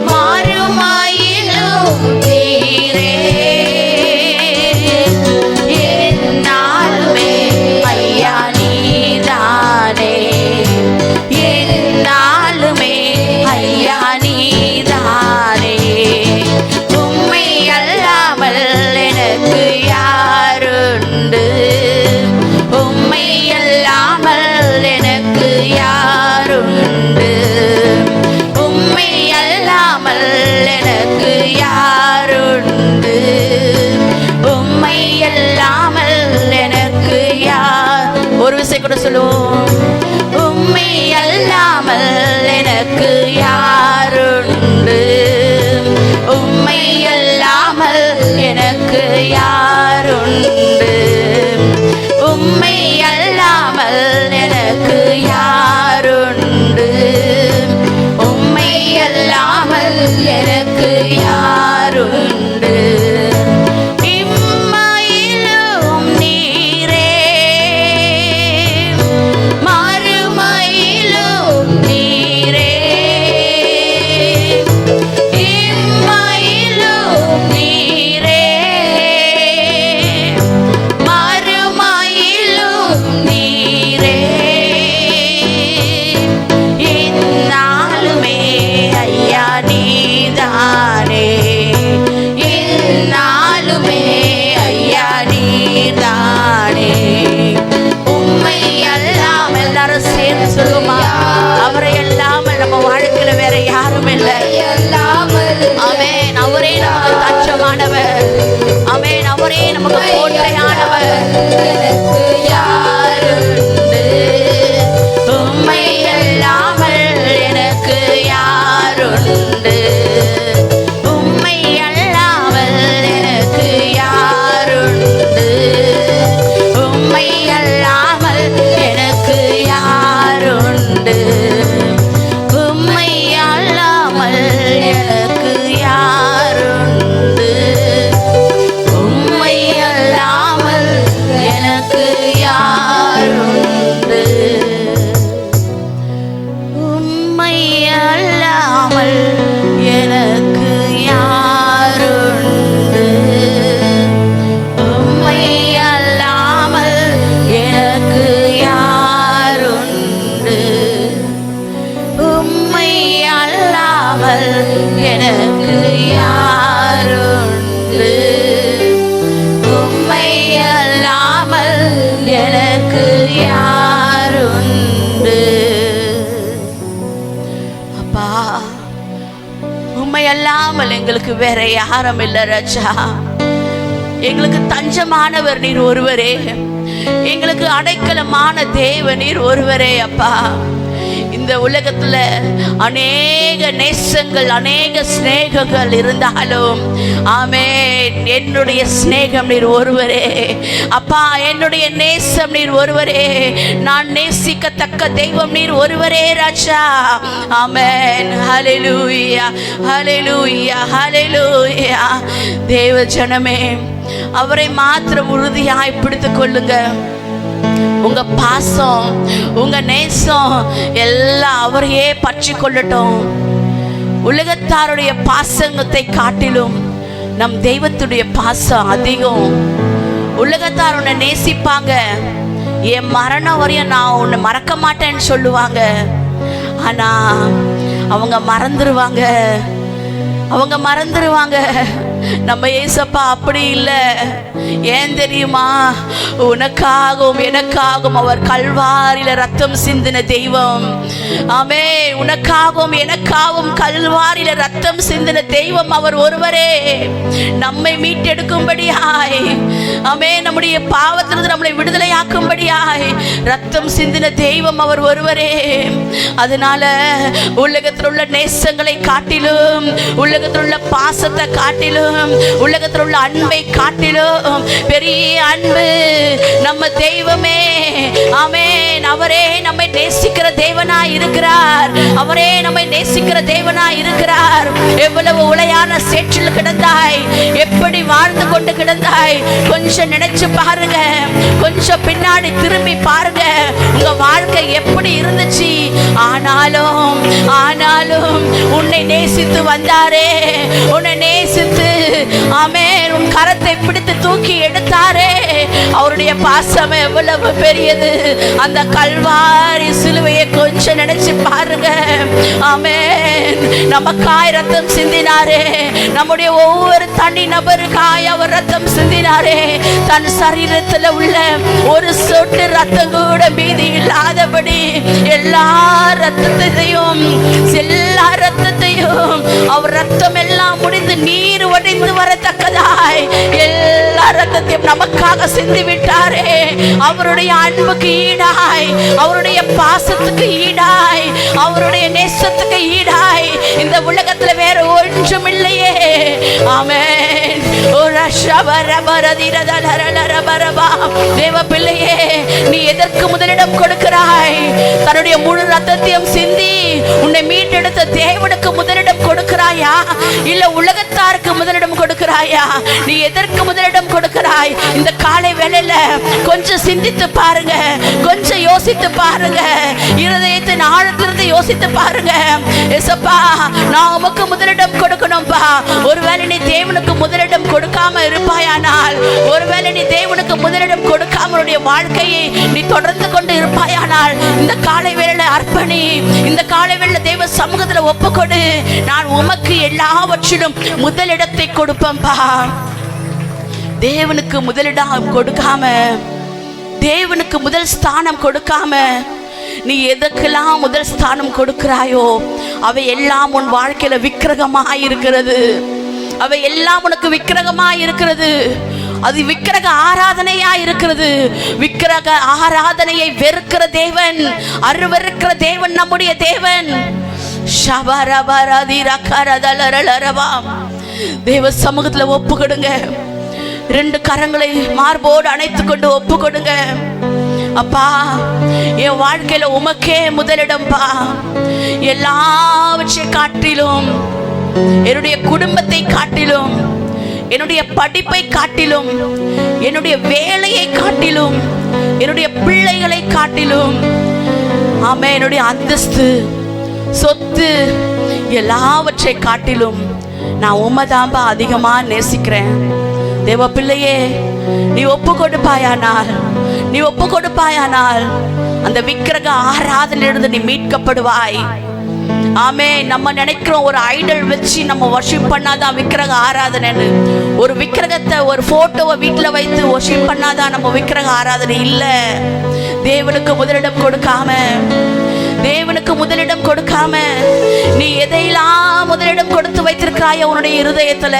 மறுமையிலும் நீரே. என்னாலுமே ஐயா நீதானே. என்னாலுமே ஐயா நீதானே. உம்மை அல்லாமல் எனக்கு யாருண்டு? உம்மை அல்லாமல் எனக்கு யாருண்டு? உம்மை அல்லாமல் எனக்கு யாருண்டு? உம்மை அல்லாமல் எனக்கு யார்? ஒரு விஷயம் கூட சொல்லுவோம். உம்மை அல்லாமல் எனக்கு யாருண்டு? உம்மை அல்லாமல் எனக்கு யாருண்டு? உம்மை அல்லாமல் எனக்கு யாருண்டு? உம்மை அல்லாமல் எனக்கு யாருண்டு? இம்மையிலும் நீரே, மறுமையிலும் நீரே. இம்மையிலும் நீரே, மறுமையிலும் நீரே. என்னாலுமே ஐயா நீதானே. என்னாலுமே ஐயா நீதானே. உம்மை அல்லாமல் எல்லாரும் சேர்ந்து சொல்லுமா? அவரை அல்லாமல் நம்ம வாழ்க்கையில வேற யாரும் இல்லை. ஆமென். அவரே நமக்கு தஞ்சமானவர். ஆமென். அவரே நமக்கு கோட்டையானவர். எனக்கு யாருண்டு? உம்மை அல்லாமல் எனக்கு யாருண்டு? உம்மை அல்லாமல் எனக்கு யாருண்டு? உம்மை அல்லாமல் எனக்கு யாருண்டு? உம்மை அல்லாமல் எனக்கு யாருண்டு? உம்மை அல்லாமல் எனக்கு யாருண்டு? உம்மை அல்லாமல் எனக்கு யாருண்டு? உம்மை அல்லாமல் எனக்கு யாருண்டு? உம்மை அல்லாமல் எனக்கு யாருண்டு? உம்மை அல்லாமல் எனக்கு யாருண்டு? அப்பா, உம்மை அல்லாமல் எங்களுக்கு வேற யாரும் இல்லை ராஜா. எங்களுக்கு தஞ்சமானவர் நீர் ஒருவரே. எங்களுக்கு அடைக்கலமான தேவ நீர் ஒருவரே அப்பா. இந்த உலகத்துல அநேக நேசங்கள், அநேக சிநேகங்கள் இருந்தாலும் ஆமென். என்னுடைய சிநேகம் நீர் ஒருவரே அப்பா, என்னுடைய நேசம் நீர் ஒருவரே, நான் நேசிக்கத்தக்க தெய்வம் நீர் ஒருவரே ராஜா. ஆமென். ஹல்லேலூயா, ஹல்லேலூயா, ஹல்லேலூயா. தேவ ஜனமே, அவரை மாத்திரம் உறுதியாய் பிடித்துக் கொள்ளுங்க. உங்க பாசம், உங்க நேசம் எல்லாம் அவரையே பற்றி கொள்ளட்டும். உலகத்தாருடைய பாசங்கத்தை காட்டிலும் நம் தெய்வத்துடைய பாசம் அதிகம். உலகத்தார் உன்னை நேசிப்பாங்க, என் மரணம் வரையும் நான் உன்னை மறக்க மாட்டேன்னு சொல்லுவாங்க. ஆனா அவங்க மறந்துடுவாங்க. நம்ம ஏசப்பா அப்படி இல்லை. ஏன் தெரியுமா? உனக்காகவும் எனக்காகவும் அவர் கல்வாரியில ரத்தம் சிந்தின தெய்வம். ஆமே, உனக்காகவும் எனக்காகவும் கல்வாரியில ரத்தம் சிந்தின தெய்வம் அவர் ஒருவரே. நம்மை மீட்டெடுக்கும்படியாய், ஆமே, நம்முடைய பாவத்திலிருந்து நம்மளை விடுதலையாக்கும்படியாய் ரத்தம் சிந்தின தெய்வம் அவர் ஒருவரே. அதனால உலகத்தில் உள்ள நேசங்களை காட்டிலும், உலகத்தில் உள்ள பாசத்தை காட்டிலும், உலகத்தில் உள்ள அன்பை காட்டிலும் பெரிய அன்பு நம்ம தெய்வமே. ஆமென். அவரே நம்மை நேசிக்கிற தேவனாய் இருக்கிறார். அவரே நம்மை நேசிக்கிற தேவனாய் இருக்கிறார். எவ்வளவு உளையான சேற்றில் கிடந்தாய், எப்படி வாழ்ந்து கொண்டு கிடந்தாய், கொஞ்சம் நினைச்சு பாருங்க. கொஞ்சம் பின்னாடி திரும்பி பாருங்க, உங்க வாழ்க்கை எப்படி இருந்துச்சு. ஆனாலும் உன்னை நேசித்து வந்தாரே, உன்னை நேசித்து ஆமென் உன் கரத்தை பிடித்து தூக்கி எடுத்தாரே. அவருடைய பாசம் எவ்வளவு பெரியது. அந்த கல்வாரி சிலுவையை கொஞ்சம் நினைச்சு பாருங்க. ஆமென். நமக்காய் ரத்தம் சிந்தினாரே. நம்முடைய ஒவ்வொரு தனி நபருக்காய் அவர் ரத்தம் சிந்தினாரே. தன் சரீரத்தில் உள்ள ஒரு சொட்டு ரத்தம் கூட மீதி இல்லாதபடி எல்லா ரத்தத்தையும் அவர் ரத்தம் எல்லாம் முடிந்து நீர் வடிந்து வரத்தக்கதாய் எல்லா ரத்தத்தையும் நமக்காக சிந்தி விட்டாரே. அவருடைய அன்புக்கு ஈடாய், அவருடைய பாசத்துக்கு ஈடாய், அவருடைய நேசத்துக்கு ஈடாய் இந்த உலகத்துல வேற ஒன்றும் இல்லையே. ஆமென். தேவ பிள்ளையே, நீ எதற்கு முதலிடம் கொடுக்கிறாய்? தன்னுடைய முழு ரத்தத்தையும் சிந்தி உன்னை மீட்டெடுத்த தேவனுக்கு முதலிடம் கொடுக்கிறாயா, இல்ல உலகத்தாருக்கு முதலிடம் கொடுக்கிறாயா? நீ எதற்கு முதலிடம் கொடுக்கிறாய்? இந்த காலை வேளையில கொஞ்சம் சிந்தித்து பாருங்க, கொஞ்சம் யோசித்து பாருங்க, இருதயத்தின் ஆழத்திலிருந்து யோசித்து பாருங்க. ஏசப்பா, நான் உமக்கு முதலிடம் கொடுக்கணும்பா. ஒருவேளை நீ தேவனுக்கு முதலிடம் கொடுக்காம இருப்பாயானால், ஒருவேளை நீ தேவனுக்கு முதலிடம் கொடுக்காம வாழ்க்கையை நீ தொடர்ந்து கொண்டு இருப்பாயானால், இந்த காலை வேளையில அர்ப்பணி. இந்த காலை வேளையில தேவ சமூகத்துல ஒப்புக்கொடு. நான் உமக்கு எல்லாவற்றிலும் முதலிடத்தை கொடுப்பேன்பா. தேவனுக்கு முதலிடம் கொடுக்காம, தேவனுக்கு முதல் ஸ்தானம் கொடுக்காம நீ எதற்கெல்லாம் முதல் ஸ்தானம் கொடுக்கிறாயோ அவை எல்லாம் உன் வாழ்க்கையில விக்கிரகமாய் இருக்கிறது. அவை எல்லாம் உனக்கு விக்கிரகமாய் இருக்கிறது. அது விக்கிரக ஆராதனையா இருக்கிறது. விக்கிரக ஆராதனையை வெறுக்கிற தேவன், அருவருக்கிற தேவன் நம்முடைய தேவன். தேவ சமூகத்துல ஒப்பு கொடுங்க. 2 கரங்களை மார்போடு அணைத்து கொண்டு ஒப்பு கொடுங்க. அப்பா, என் வாழ்க்கையில உமக்கே முதலிடம்பா. எல்லாவற்றை காட்டிலும், என்னுடைய குடும்பத்தை காட்டிலும், என்னுடைய படிப்பை காட்டிலும், என்னுடைய வேலையை காட்டிலும், என்னுடைய பிள்ளைகளை காட்டிலும், ஆமே, என்னுடைய அந்தஸ்து, சொத்து எல்லாவற்றை காட்டிலும் நான் உமதாம்பா அதிகமா நேசிக்கிறேன். தேவ பிள்ளையே, நீ ஒப்பு கொடுப்பாயானால், நீ ஒப்பு கொடுப்பாயானால் அந்த விக்கிரக ஆராதனையிலிருந்து நீ மீட்கப்படுவாய். ஆமே, நம்ம நினைக்கிறோம் ஒரு ஐடல் வச்சு நம்ம வர்ஷிப் பண்ணாதான் விக்கிரக ஆராதனைன்னு. ஒரு விக்கிரகத்தை, ஒரு போட்டோவை வீட்டில் வைத்து வர்ஷிப் பண்ணாதான் நம்ம விக்கிரக ஆராதனை இல்லை. தேவனுக்கு முதலிடம் கொடுக்காம, தேவனுக்கு முதலிடம் கொடுக்காம நீ எதையெல்லாம் முதலிடம் கொடுத்து வைத்திருக்கிறாய் உன்னுடைய இருதயத்துல,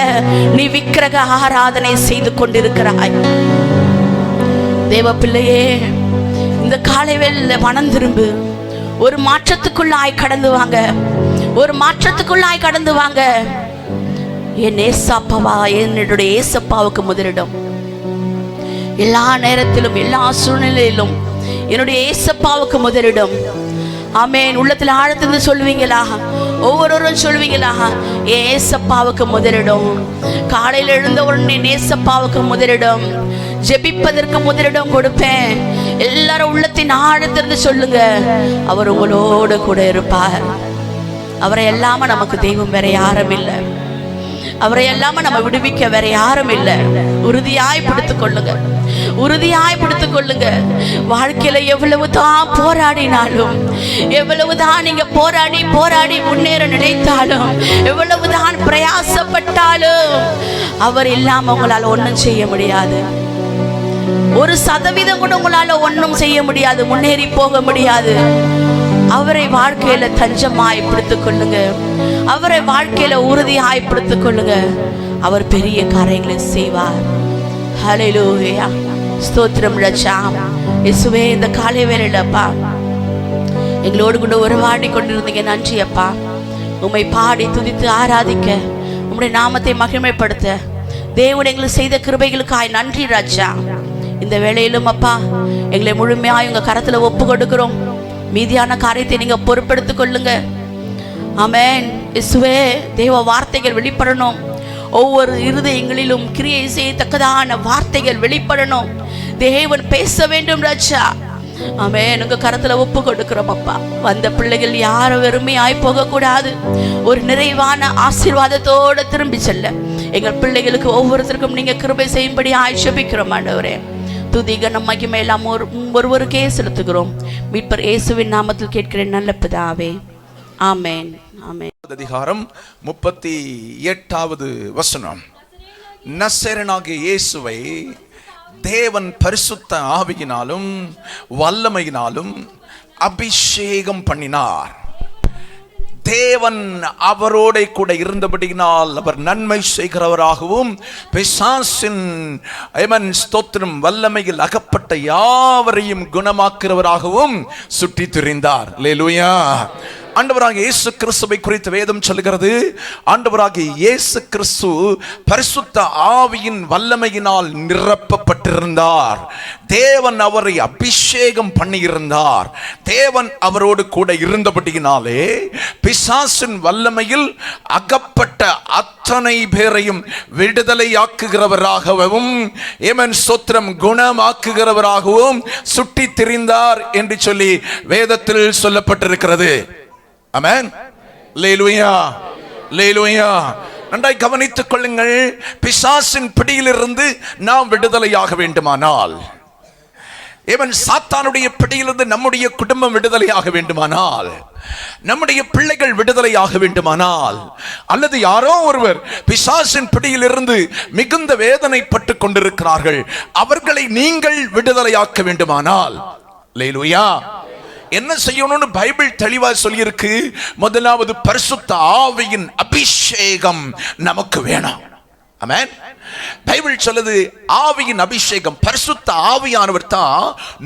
நீ விக்கிரக ஆராதனை செய்து கொண்டிருக்கிறாய். தேவ பிள்ளையே, இந்த காலை வேளையில மனம் திரும்பு. ஒரு மாற்றத்துக்குள்ளாய் கடந்து வாங்க, ஒரு மாற்றத்துக்குள்ளாய் கடந்து வாங்க. என் ஏசப்பாவா, என்னுடைய ஏசப்பாவுக்கு முதலிடம். எல்லா நேரத்திலும் எல்லா சூழ்நிலையிலும் என்னுடைய ஏசப்பாவுக்கு முதலிடம். ஆமென். உள்ளத்தில் ஆழத்திலிருந்து சொல்லுவீங்களா? ஒவ்வொருவரும் சொல்லுவீங்களா? என் ஏசப்பாவுக்கு முதலிடம். காலையில் எழுந்த உடனே ஏசப்பாவுக்கு முதலிடம். ஜெபிப்பதற்கு முதலிடம் கொடுப்பேன். எல்லாரும் உள்ளத்தின் ஆழத்திலிருந்து சொல்லுங்க. அவர் உங்களோடு கூட இருப்பார். அவரை எல்லாம நமக்கு தெய்வம் வேற யாரும் இல்லை. அவரை எல்லாம நம்ம விடுவிக்க வேற யாரும் இல்லை. உறுதியாய் பிடித்துக் கொள்ளுங்க, உறுதியாய் பிடித்துக் கொள்ளுங்க. வாழ்க்கையில எவ்வளவுதான் போராடினாலும், எவ்வளவுதான் நீங்க போராடி போராடி முன்னேற நினைத்தாலும், எவ்வளவுதான் பிரயாசப்பட்டாலும் அவர் இல்லாம உங்களால ஒன்றும் செய்ய முடியாது. 1% கூட உங்களால ஒன்றும் செய்ய முடியாது, முன்னேறி போக முடியாது. அவரை வாழ்க்கையில தஞ்சமாய் பிடித்துக் கொள்ளுங்க. அவரை வாழ்க்கையில உறுதியாய் பிடித்துக் கொள்ளுங்க. அவர் பெரிய காரியங்களை செய்வார். ஹல்லேலூயா. ஸ்தோத்திரம் ராஜா. இயேசுவே, இந்த காலை வேளையிலப்பா எங்களோடு கூட உறவாடி கொண்டிருந்தீங்க. நன்றி அப்பா. உம்மை பாடி துதித்து ஆராதிக்க, உம்முடைய நாமத்தை மகிமைப்படுத்த தேவன் எங்களுக்கு செய்த கிருபைகளுக்காய் நன்றி ராஜா. இந்த வேளையிலும் அப்பா எங்களை முழுமையாய் உங்க கரத்துல ஒப்பு கொடுக்கிறோம். மீதியான காரியத்தை நீங்க பொறுப்பெடுத்துக் கொள்ளுங்க. ஆமென். இயேசுவே, தேவ வார்த்தைகள் வெளிப்படணும். ஒவ்வொரு இருதயங்களிலும் கிரியை செய்யத்தக்கதான வார்த்தைகள் வெளிப்படணும். தேவன் பேச வேண்டும் ராஜா. ஆமென். உங்க கரத்துல ஒப்பு கொடுக்கிறோம் அப்பா. வந்த பிள்ளைகள் யாரும் வெறுமையாய் போக கூடாது. ஒரு நிறைவான ஆசீர்வாதத்தோட திரும்பி செல்ல எங்கள் பிள்ளைகளுக்கு ஒவ்வொருத்தருக்கும் நீங்க கிருபை செய்யும்படி ஆசீர்வதிக்கிறோம் ஆண்டவரே. துதி கனம் மகிமை எல்லாம் ஒருவருக்கே செலுத்துகிறோம். மீட்பர் இயேசுவின் நாமத்தில் கேட்கிறேன் நல்ல பிதாவே. ஆமென். ஆமென். அதிகாரம் 38வது வசனம். நசரேயனாகிய இயேசுவை தேவன் பரிசுத்த ஆவியினாலும் வல்லமையினாலும் அபிஷேகம் பண்ணினார். தேவன் அவரோட கூட இருந்தபடியினால் அவர் நன்மை செய்கிறவராகவும் பிசாசின் ஸ்தோத்திரம் வல்லமையில் அகப்பட்ட யாவரையும் குணமாக்குறவராகவும் சுற்றி திரிந்தார். அல்லேலூயா. ஆண்டவராகிய இயேசு கிறிஸ்துவை குறித்து வேதம் சொல்கிறது, ஆண்டவராகிய இயேசு கிறிஸ்து பரிசுத்த ஆவியின் வல்லமையினால் நிரப்பப்பட்டிருந்தார். தேவன் அவரை அபிஷேகம் பண்ணியிருந்தார். தேவன் அவரோடு கூட இருந்தபடியினாலே பிசாசின் வல்லமையில் அகப்பட்ட அத்தனை பேரையும் விடுதலையாக்குகிறவராகவும் ஸ்தோத்திரம் குணமாக்குகிறவராகவும் சுட்டி திரிந்தார் என்று சொல்லி வேதத்தில் சொல்லப்பட்டிருக்கிறது. ஆமென். அல்லேலூயா. அல்லேலூயா. நன்றாய் கவனித்துக் கொள்ளுங்கள். பிசாசின் பிடியிலிருந்து நாம் விடுதலையாக வேண்டுமானால், சாத்தானுடைய பிடியிலிருந்து நம்முடைய குடும்பம் விடுதலையாக வேண்டுமானால், நம்முடைய பிள்ளைகள் விடுதலையாக வேண்டுமானால், அல்லது யாரோ ஒருவர் பிசாசின் பிடியிலிருந்து மிகுந்த வேதனைப்பட்டு கொண்டிருக்கிறார்கள், அவர்களை நீங்கள் விடுதலையாக்க வேண்டுமானால், அல்லேலூயா, என்ன செய்யணும்னு பைபிள் தெளிவா சொல்லியிருக்கு. முதலாவது பரிசுத்த ஆவியின் அபிஷேகம் நமக்கு வேணும். ஆமென். பைபிள் சொல்லுது ஆவியின் அபிஷேகம். பரிசுத்த ஆவியானவர் தான்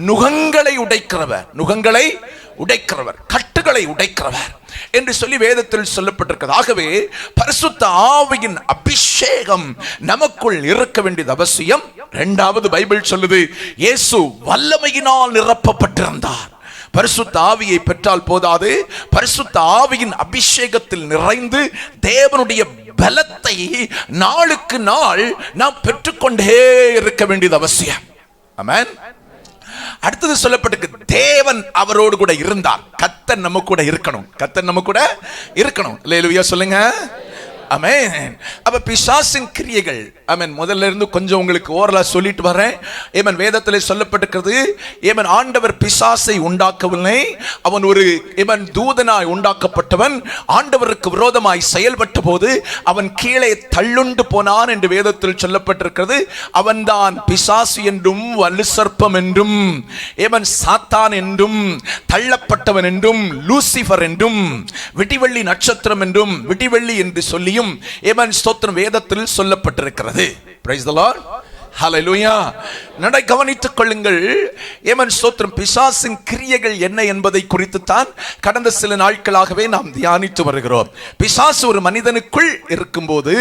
நுகங்களை உடைக்கிறவர், நுகங்களை உடைக்கிறவர், கட்டுகளை உடைக்கிறவர் என்று சொல்லி வேதத்தில் சொல்லப்பட்டிருக்கிறது. ஆகவே பரிசுத்த ஆவியின் அபிஷேகம் நமக்குள் இருக்க வேண்டியது அவசியம். இரண்டாவது பைபிள் சொல்லுது இயேசு வல்லமையினால் நிரப்பப்பட்டிருந்தார். பரிசுத்த ஆவியை பெற்றால் போதாது, பரிசுத்த ஆவியின் அபிஷேகத்தில் நிறைந்து தேவனுடைய பலத்தை நாளுக்கு நாள் நாம் பெற்றுக்கொண்டே இருக்க வேண்டியது அவசியம். ஆமென். அடுத்தது சொல்லப்பட்டிருக்கு, தேவன் அவரோடு கூட இருந்தார். கர்த்தர் நம்ம கூட இருக்கணும், கர்த்தர் நம்ம கூட இருக்கணும். அல்லேலூயா சொல்லுங்க. ஆமென். அப்ப பிசாசின் கிரியைகள், ஆமென், முதல்ல இருந்து கொஞ்சம் உங்களுக்கு ஓரலா சொல்லிட்டு வரேன். ஏமன் வேதத்திலே சொல்லப்பட்டிருக்கிறது, ஏமன் ஆண்டவர் பிசாசை உண்டாக்கவில்லை, அவன் ஒரு தூதனாய் உண்டாக்கப்பட்டவன். ஆண்டவருக்கு விரோதமாய் செயல்பட்ட போது அவன் கீழே தள்ளுண்டு போனான் என்று வேதத்தில் சொல்லப்பட்டிருக்கிறது. அவன்தான் பிசாசு என்றும் வலு சர்ப்பம் என்றும் ஏமன் சாத்தான் என்றும் தள்ளப்பட்டவன் என்றும் லூசிபர் என்றும் விடிவெள்ளி நட்சத்திரம் என்றும் விடிவெள்ளி என்று சொல்லி ஸ்தோத்திரம் வேதத்தில் சொல்லப்பட்டிருக்கிறது. Praise the Lord. ஹல்லேலூயா. நடை கவனித்துக் கொள்ளுங்கள். ஏமன் ஸ்தோத்திரம். பிசாசின் கிரியைகள் என்ன என்பதை குறித்து தான் கடந்த சில நாட்களாகவே நாம் தியானித்து வருகிறோம். பிசாசு ஒரு மனிதனுக்குள் இருக்கும்போது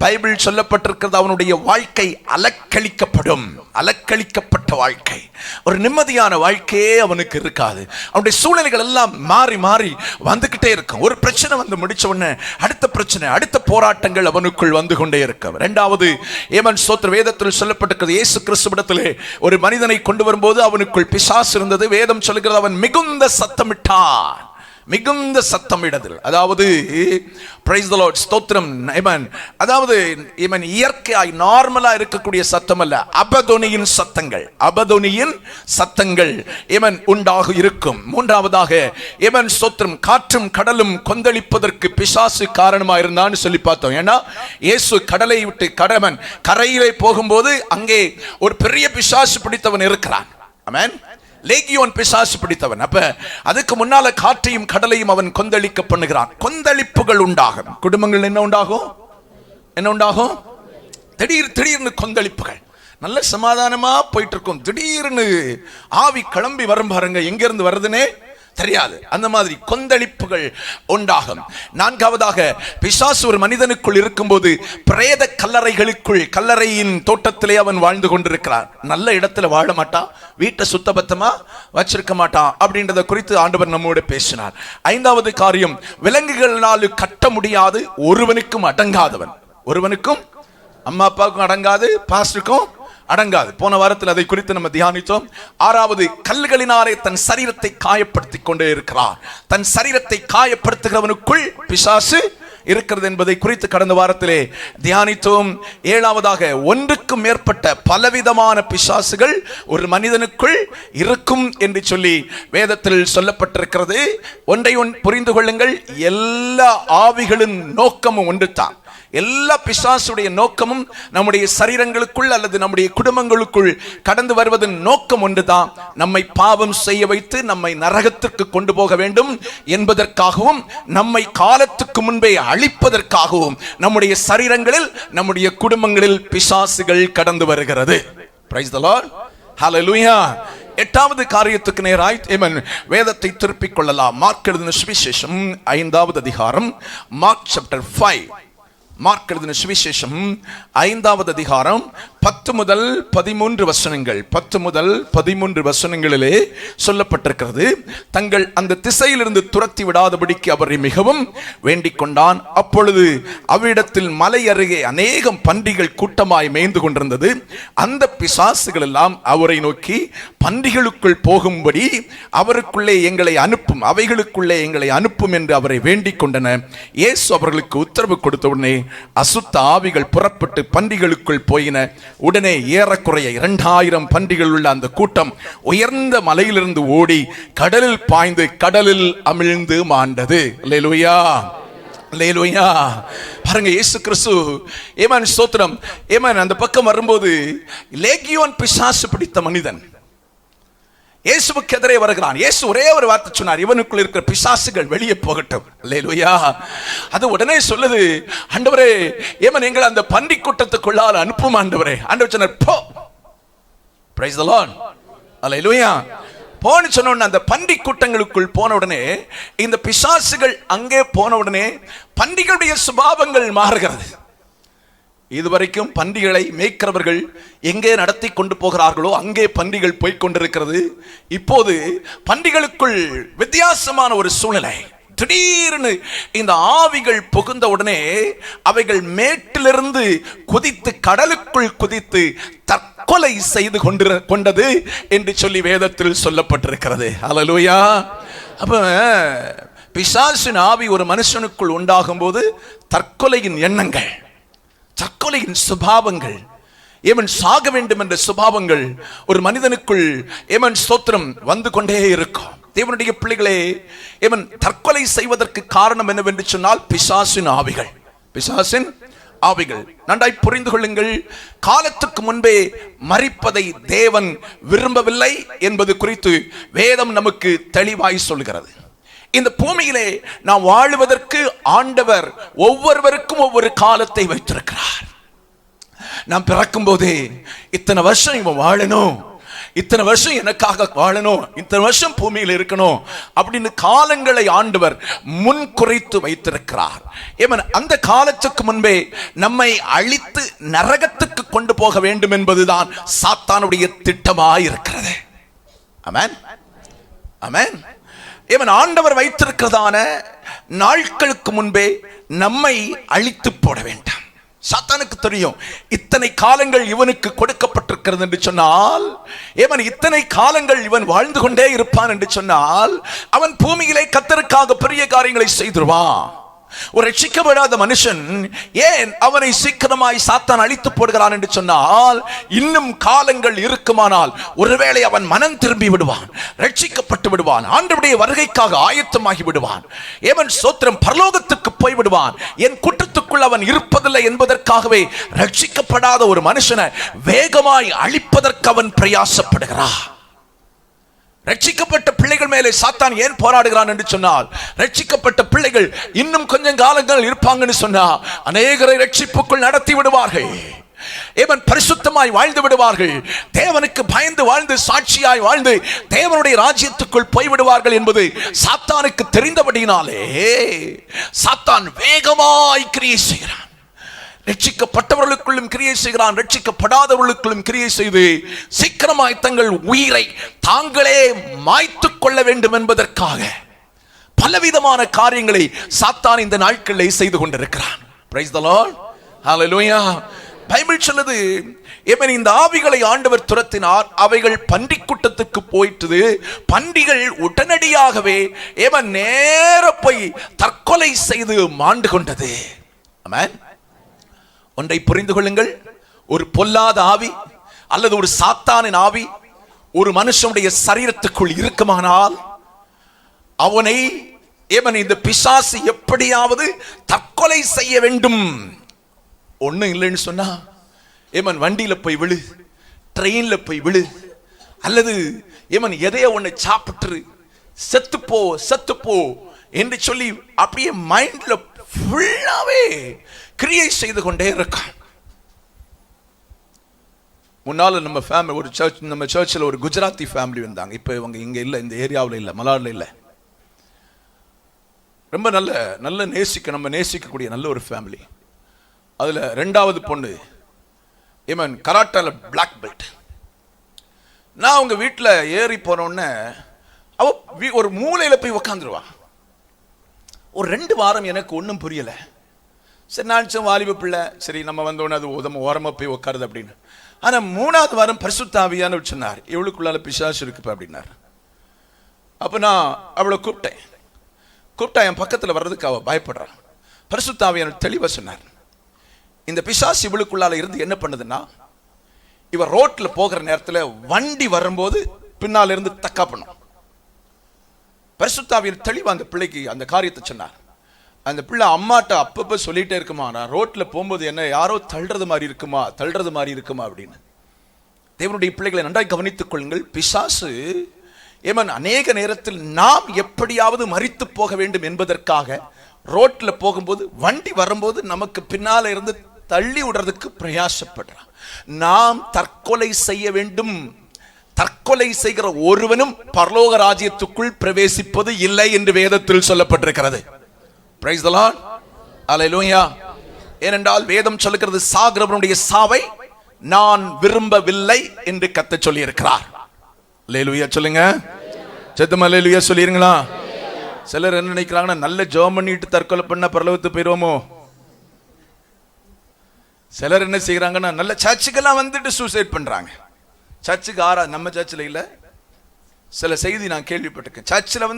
பைபிள் சொல்லப்பட்டிருக்கிறது, அவனுடைய வாழ்க்கை அலக்களிக்கப்படும். அலக்களிக்கப்பட்ட வாழ்க்கை, ஒரு நிம்மதியான வாழ்க்கையே அவனுக்கு இருக்காது. அவனுடைய சூழ்நிலைகள் எல்லாம் மாறி மாறி வந்துகிட்டே இருக்கும். ஒரு பிரச்சனை வந்து முடிச்ச உடனே அடுத்த பிரச்சனை, அடுத்த போராட்டங்கள் அவனுக்குள் வந்து கொண்டே இருக்கும். இரண்டாவது, ஏமன் ஸ்தோத்திர வேதத்தில் சொல்லப்பட்டிருக்கிறது, இயேசு கிறிஸ்துவிடத்திலே ஒரு மனிதனை கொண்டு வரும்போது அவனுக்குள் பிசாசு இருந்தது. வேதம் சொல்லுகிறது, அவன் மிகுந்த சத்தமிட்டான். மிகுந்த சத்தமிடுதல், அதாவது பிரைஸ் தி லார்ட், ஸ்தோத்திரம். அதாவது இயற்கையாய் நார்மலா இருக்கக்கூடிய சத்தம் அல்ல, அபதொனியின் சத்தங்கள். அபதொனியின் சத்தங்கள் உண்டாக இருக்கும். மூன்றாவதாக ஸ்தோத்திரம், காற்றும் கடலும் கொந்தளிப்பதற்கு பிசாசு காரணமா இருந்தான்னு சொல்லி பார்த்தோம். ஏன்னா இயேசு கடலை விட்டு கரையிலே போகும்போது அங்கே ஒரு பெரிய பிசாசு பிடித்தவன் இருக்கிறான். ஆமென். லேகியோன் பிசாசு பிடித்தவன். அப்ப அதுக்கு முன்னால காற்றையும் கடலையும் அவன் கொந்தளிக்க பண்ணுகிறான். கொந்தளிப்புகள் உண்டாகும். குடும்பங்கள் என்ன உண்டாகும்? என்ன உண்டாகும்? திடீர்னு கொந்தளிப்புகள். நல்ல சமாதானமா போயிட்டு இருக்கும், திடீர்னு ஆவி கிளம்பி வரும் பாருங்க, எங்க இருந்து வருதுன்னே தெரியாது. அந்த மாதிரி கொந்தளிப்புகள் உண்டாகும். நான்காவதாக, பிசாசு ஒரு மனிதனுக்குள் இருக்கும்போது பிரேத கல்லறைகளுக்குள், கல்லறையின் தோட்டத்திலே அவன் வாழ்ந்து கொண்டிருக்கிறான். நல்ல இடத்துல வாழ மாட்டான், வீட்டை சுத்தபத்தமா வச்சிருக்க மாட்டான். அப்படின்றத குறித்து ஆண்டவர் நம்மோடு பேசினார். ஐந்தாவது காரியம், விலங்குகளால் கட்ட முடியாது, ஒருவனுக்கும் அடங்காதவன். ஒருவனுக்கும், அம்மா அப்பாவுக்கும் அடங்காது, பாஸ்டருக்கும் அடங்காது. போன வாரத்தில் அதை குறித்து நம்ம தியானித்தோம். ஆறாவது, கல்லுகளினாலே தன் சரீரத்தை காயப்படுத்திக் கொண்டே இருக்கிறார். தன் சரீரத்தை காயப்படுத்துகிறவனுக்குள் பிசாசு இருக்கிறது என்பதை குறித்து கடந்த வாரத்திலே தியானித்தோம். ஏழாவதாக, ஒன்றுக்கும் மேற்பட்ட பலவிதமான பிசாசுகள் ஒரு மனிதனுக்குள் இருக்கும் என்று சொல்லி வேதத்தில் சொல்லப்பட்டிருக்கிறது. ஒன்றை புரிந்து கொள்ளுங்கள், எல்லா ஆவிகளின் நோக்கமும் ஒன்றுதான். எல்லா பிசாசுடைய நோக்கமும் நம்முடைய சரீரங்களுக்குள் அல்லது நம்முடைய குடும்பங்களுக்குள் கடந்து வருவதன் நோக்கம் ஒன்றுதான், நம்மை பாவம் செய்ய வைத்து நம்மை நரகத்திற்கு கொண்டு போக வேண்டும் என்பதற்காகவும், நம்மை காலத்துக்கு முன்பே அழிப்பதற்காகவும் நம்முடைய சரீரங்களில், நம்முடைய குடும்பங்களில் பிசாசுகள் கடந்து வருகிறது. Praise the Lord. ஹல்லேலூயா. எட்டாவது காரியத்துக்கு நேராய் வேதத்தை திருப்பிக் கொள்ளலாம். மார்க் எழுதின சுவிசேஷம் 5வது அதிகாரம், மார்க் சாப்டர் 5. மார்க் எழுதின சுவிசேஷம் 5வது அதிகாரம் 10 முதல் 13 வசனங்கள். 10 முதல் 13 வசனங்களிலே சொல்லப்பட்டிருக்கிறது, தங்கள் அந்த திசையிலிருந்து துரத்தி விடாதபடிக்கு அவரை மிகவும் வேண்டிக் கொண்டான். அப்பொழுது அவ்விடத்தில் மலை அருகே அநேகம் பன்றிகள் கூட்டமாய் மேய்ந்து கொண்டிருந்தது. அந்த பிசாசுகள் எல்லாம் அவரை நோக்கி, பன்றிகளுக்குள் போகும்படி அவருக்குள்ளே எங்களை அனுப்பும், அவைகளுக்குள்ளே எங்களை அனுப்பும் என்று அவரை வேண்டிக் கொண்டன. இயேசு அவர்களுக்கு உத்தரவு கொடுத்த உடனே அசுத்த ஆவிகள் புறப்பட்டு பன்றிகளுக்குள் போயின. உடனே ஏறக்குறைய 2000 பன்றிகள் உள்ள அந்த கூட்டம் உயர்ந்த மலையிலிருந்து ஓடி கடலில் பாய்ந்து கடலில் அமிழ்ந்து மாண்டது. அல்லேலூயா, அல்லேலூயா. பாருங்க, இயேசு கிறிஸ்து ஸ்தோத்திரம் அந்த பக்கம் வரும்போது லேகியோன் பிசாசு பிடித்த மனிதன் இயேசுவுக்கு எதிரே வருகிறான். இயேசு ஒரே ஒரு வார்த்தை சொன்னார், இவனுக்குள் இருக்கிற பிசாசுகள் வெளியே போகட்டும். அல்லேலூயா. அது உடனே சொல்லுது, ஆண்டவரே, எங்களை அந்த பன்றி கூட்டத்துக்குள்ளால் அனுப்பும் ஆண்டவரே. ஆண்டவர் சொன்னார், போ. Praise the Lord. அல்லேலூயா. போன்னு சொன்ன உடனே அந்த பன்றி கூட்டங்களுக்குள் போன உடனே, இந்த பிசாசுகள் அங்கே போன உடனே பன்றிகளுடைய சுபாவங்கள் மாறுகிறது. இதுவரைக்கும் பன்றிகளை மேய்க்கிறவர்கள் எங்கே நடத்தி கொண்டு போகிறார்களோ அங்கே பன்றிகள் போய்கொண்டிருக்கிறது. இப்போது பன்றிகளுக்குள் வித்தியாசமான ஒரு சூழ்நிலை. திடீர்னு இந்த ஆவிகள் புகுந்த உடனே அவைகள் மேட்டிலிருந்து குதித்து கடலுக்குள் குதித்து தற்கொலை செய்து கொண்டது என்று சொல்லி வேதத்தில் சொல்லப்பட்டிருக்கிறது. ஹல்லேலூயா. அப்ப பிசாசின் ஆவி ஒரு மனுஷனுக்குள் உண்டாகும் போது தற்கொலையின் எண்ணங்கள், தற்கொலையின் சுபாவங்கள், சாக வேண்டும் என்ற சுபாவங்கள் ஒரு மனிதனுக்குள் ஸ்தோத்திரம் வந்து கொண்டே இருக்கும். தேவனுடைய பிள்ளைகளே, தற்கொலை செய்வதற்கு காரணம் என்னவென்று சொன்னால் பிசாசின் ஆவிகள். பிசாசின் ஆவிகள். நன்றாய் புரிந்து கொள்ளுங்கள், காலத்துக்கு முன்பே மரிப்பதை தேவன் விரும்பவில்லை என்பது குறித்து வேதம் நமக்கு தெளிவாய் சொல்கிறது. இந்த பூமியிலே நாம் வாழுவதற்கு ஆண்டவர் ஒவ்வொருவருக்கும் ஒவ்வொரு காலத்தை வைத்திருக்கிறார். நான் பிறக்கும் போதே இத்தனை வருஷம் இவன் வாழணும், இத்தனை வருஷம் எனக்காக வாழணும், இத்தனை வருஷம் பூமியில் இருக்கணும் அப்படின்னு காலங்களை ஆண்டவர் முன் குறைத்து வைத்திருக்கிறார். அந்த காலத்துக்கு முன்பே நம்மை அழித்து நரகத்துக்கு கொண்டு போக வேண்டும் என்பதுதான் சாத்தானுடைய திட்டமாய் இருக்கிறது. ஆமென், ஆமென். ஆண்டவர் வைத்திருக்கிறதான நாட்களுக்கு முன்பே நம்மை அழித்து போட வேண்டாம். சாத்தானுக்கு தெரியும் இத்தனை காலங்கள் இவனுக்கு கொடுக்கப்பட்டிருக்கிறது என்று சொன்னால், இத்தனை காலங்கள் இவன் வாழ்ந்து கொண்டே இருப்பான் என்று சொன்னால், அவன் பூமியிலே கர்த்தருக்காக பெரிய காரியங்களை செய்திருவான். ஒரு ரட்சிக்கப்படாத மனுஷன் ஏன் அவனை சீக்கிரமாய் சாத்தான் அழித்து போடுகிறான் என்று சொன்னால், இன்னும் காலங்கள் இருக்குமானால் ஒருவேளை அவன் மனம் திரும்பி விடுவான், ரட்சிக்கப்பட்டு விடுவான், ஆண்டவருடைய வருகைக்காக ஆயத்தமாகி விடுவான். சோத்திரம், பரலோகத்துக்கு போய் விடுவான். என் குற்றத்துக்குள் அவன் இருப்பதில்லை என்பதற்காகவே ரட்சிக்கப்படாத ஒரு மனுஷனை வேகமாய் அழிப்பதற்கு அவன் பிரயாசப்படுகிறான். ரட்சிக்கப்பட்ட பிள்ளைகள் மேலே சாத்தான் ஏன் போராடுகிறான் என்று சொன்னால், ரட்சிக்கப்பட்ட பிள்ளைகள் இன்னும் கொஞ்சம் காலங்கள் இருப்பாங்கன்னு சொன்னா அநேகரை ரட்சிப்புக்குள் நடத்தி விடுவார்கள். பரிசுத்தமாய் வாழ்ந்து விடுவார்கள். தேவனுக்கு பயந்து வாழ்ந்து சாட்சியாய் வாழ்ந்து தேவனுடைய ராஜ்யத்துக்குள் போய்விடுவார்கள் என்பது சாத்தானுக்கு தெரிந்தபடியினாலே சாத்தான் வேகமாய் கிரியை செய்கிறான். ரட்சிக்கப்பட்டவர்களுக்குள்ளும் கிரியை செய்கிறான், ரட்சிக்கப்படாதவர்களுக்குள்ளும் கிரியை செய்து சீக்கிரமாய் தங்கள் உயிரை தாங்களே மாய்த்துக் கொள்ள வேண்டும் என்பதற்காக பலவிதமான காரியங்களை சாத்தான் இந்த நாட்களில் செய்து கொண்டிருக்கிறான். Price the Lord, hallelujah. Bible சொல்லுது, இந்த ஆவிகளை ஆண்டவர் துரத்தினார், அவைகள் பன்றி கூட்டத்துக்கு போயிட்டு பன்றிகள் உடனடியாகவே நேர போய் தற்கொலை செய்து மாண்டு கொண்டது. ஆமென். ஒன்றை புரிந்து கொள்ளுங்கள், ஒரு பொல்லாத ஆவி அல்லது ஒரு சாத்தானின் ஆவி ஒரு மனுஷனுடைய சரீரத்துக்குள் இருக்குமானால் அவனை இந்த பிசாசு எப்படியாவது தற்கொலை செய்ய வேண்டும். ஒண்ணும் இல்லைன்னு சொன்னா வண்டியில போய் விழு, ட்ரெயின்ல போய் விழு, அல்லது எதையோ ஒண்ணு சாப்பிட்டு செத்துப்போ செத்துப்போ என்று சொல்லி அப்படியே மைண்ட்ல ஃபுல்லாவே கிரியை செய்து கொண்டே இருக்கான். முன்னால நம்ம ஃபேமிலி ஒரு சர்ச், நம்ம சர்ச்சில் ஒரு குஜராத்தி ஃபேமிலி வந்தாங்க. இப்போ இவங்க இங்க இல்லை, இந்த ஏரியாவில் இல்லை, மலாரில் இல்லை. ரொம்ப நல்ல நல்ல நம்ம நேசிக்கக்கூடிய நல்ல ஒரு ஃபேமிலி. அதுல ரெண்டாவது பொண்ணு கராட்டால பிளாக் பெல்ட். நான் அவங்க வீட்டில் ஏறி போனோடனே அவ ஒரு மூலையில போய் உக்காந்துருவான். ஒரு 2 வாரம் எனக்கு ஒன்றும் புரியல. சரி, நான் வாலிப பிள்ளை, சரி நம்ம வந்தோடனே அது ஓரமா போய் உட்காருது அப்படின்னு. ஆனா 3வது வாரம் பரிசுத்த ஆவியானவர் சொன்னார், இவளுக்குள்ளால பிசாசு இருக்குப்பா அப்படின்னார். அப்ப நான் அவளை கூப்பிட்டா என் பக்கத்துல வர்றதுக்கு அவ பயப்படுறான். பரிசுத்த ஆவியானவர் தெளிவா சொன்னார், இந்த பிசாசு இவளுக்குள்ளால இருந்து என்ன பண்ணுதுன்னா, இவ ரோட்ல போகிற நேரத்துல வண்டி வரும்போது பின்னால இருந்து தக்கா பண்ணும். பரிசுத்த ஆவியானவர் தெளிவா அந்த பிள்ளைக்கு அந்த காரியத்தை சொன்னார். அந்த பிள்ளை அம்மாட்ட அப்பப்ப சொல்லிட்டே இருக்குமா, நான் ரோட்ல போகும்போது என்ன யாரோ தள்ளுறது மாதிரி இருக்குமா அப்படின்னு. தேவனுடைய பிள்ளைகளை நன்றாய் கவனித்துக் கொள்ளுங்கள். பிசாசு அநேக நேரத்தில் நாம் எப்படியாவது மரித்து போக வேண்டும் என்பதற்காக ரோட்ல போகும்போது வண்டி வரும்போது நமக்கு பின்னால இருந்து தள்ளி விடுறதுக்கு பிரயாசப்படுறான். நாம் தற்கொலை செய்ய வேண்டும். தற்கொலை செய்கிற ஒருவனும் பரலோக ராஜ்யத்துக்குள் பிரவேசிப்பது இல்லை என்று வேதத்தில் சொல்லப்பட்டிருக்கிறது. Praise the Lord. Hallelujah. ஏனென்றால் வேதம் சொல்லுகிறது, சாகிறவனுடைய சாவை நான் விரும்பவில்லை என்று கர்த்தர் சொல்லி இருக்கிறார். அல்லேலூயா சொல்லுங்க. சத்தமா அல்லேலூயா சொல்லிருங்களா. சிலர் என்ன நினைக்கிறாங்கன்னா, நல்ல ஜெபம் பண்ணிட்டு தற்கொலை பண்ண பரலோகத்துக்கு போயிடுவோமோ. சிலர் என்ன செய்யறாங்கன்னா, நல்ல சர்ச்சுக்கெல்லாம் வந்துட்டு சூசைட் பண்றாங்க. சர்ச்சுக்கு நம்ம சர்ச்சில் இல்ல, சில செய்தி நான் கேள்விப்பட்டிருக்கேன். சர்ச்சில்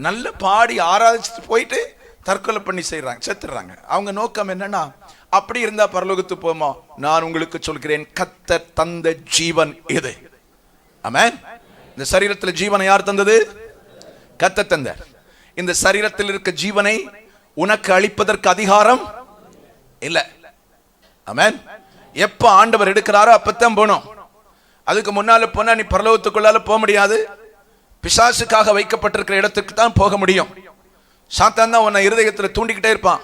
நல்ல பாடி ஆராதிச்சுட்டு போயிட்டு தற்கொலை பண்ணி செய்யறாங்க, செத்துறாங்க. அவங்க நோக்கம் என்னன்னா, அப்படி இருந்தா பரலோகத்துக்கு போமா. நான் உங்களுக்கு சொல்கிறேன், கர்த்தர் தந்த ஜீவன் இது. ஆமென். இந்த சரீரத்தில் ஜீவனை யார் தந்தது? கர்த்தர் தந்தார். இந்த சரீரத்தில் இருக்க ஜீவனை உனக்கு அளிப்பதற்கு அதிகாரம் இல்ல. ஆமென். எப்ப ஆண்டவர் எடுக்கிறாரோ அப்பத்தான் போனோம். அதுக்கு முன்னால போனா நீ பரலோகத்துக்குள்ளால போக முடியாது. பிசாசுக்காக வைக்கப்பட்டிருக்கிற இடத்துக்கு தான் போக முடியும். சாத்தான் தான் உன்னை இருதயத்தில் தூண்டிக்கிட்டே இருப்பான்.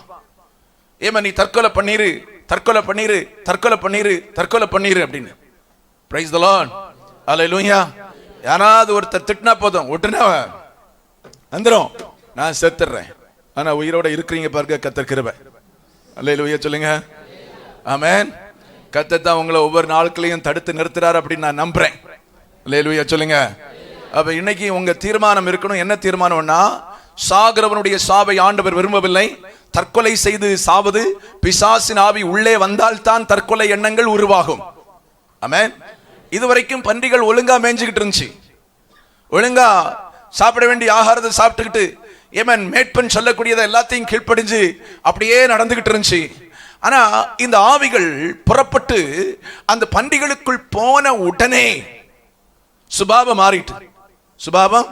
நீ தற்கொலை பண்ணிரு, தற்கொலை பண்ணிரு, தற்கொலை பண்ணிரு, தற்கொலை பண்ணிரு அப்படின்னு. பிரைஸ் தி லார்ட், அல்லேலூயா. யாராவது ஒருத்தர் திட்டினா போதும், உடனே வந்துரும், நான் செத்துறேன். ஆனா உயிரோட இருக்கிறீங்க பாருங்க, கர்த்தர் கிருபை. அல்லேலூயா சொல்லுங்க. ஆமென். கர்த்தர் தான் உங்களை ஒவ்வொரு நாட்களையும் தடுத்து நிறுத்துறாரு அப்படின்னு நான் நம்புறேன். அல்லேலூயா சொல்லுங்க. அப்ப இன்னைக்கு உங்க தீர்மானம் இருக்கணும். என்ன தீர்மானம்னா, சாகிறவனுடைய சாவை ஆண்டவர் விரும்பவில்லை. தற்கொலை செய்து சாவது, பிசாசின் ஆவி உள்ளே வந்தால் தான் தற்கொலை எண்ணங்கள் உருவாகும். ஆமென். இதுவரைக்கும் பன்றிகள் ஒழுங்கா மேய்ஞ்சுக்கிட்டு இருந்துச்சு, ஒழுங்கா சாப்பிட வேண்டிய ஆகாரத்தை சாப்பிட்டுக்கிட்டு, ஏமன் மேட்பன் சொல்லக்கூடியதை எல்லாத்தையும் கீழ்ப்படிஞ்சு அப்படியே நடந்துகிட்டு இருந்துச்சு. ஆனா இந்த ஆவிகள் புறப்பட்டு அந்த பன்றிகளுக்குள் போன உடனே சுபாவம் மாறிட்டு. சுபாவம்,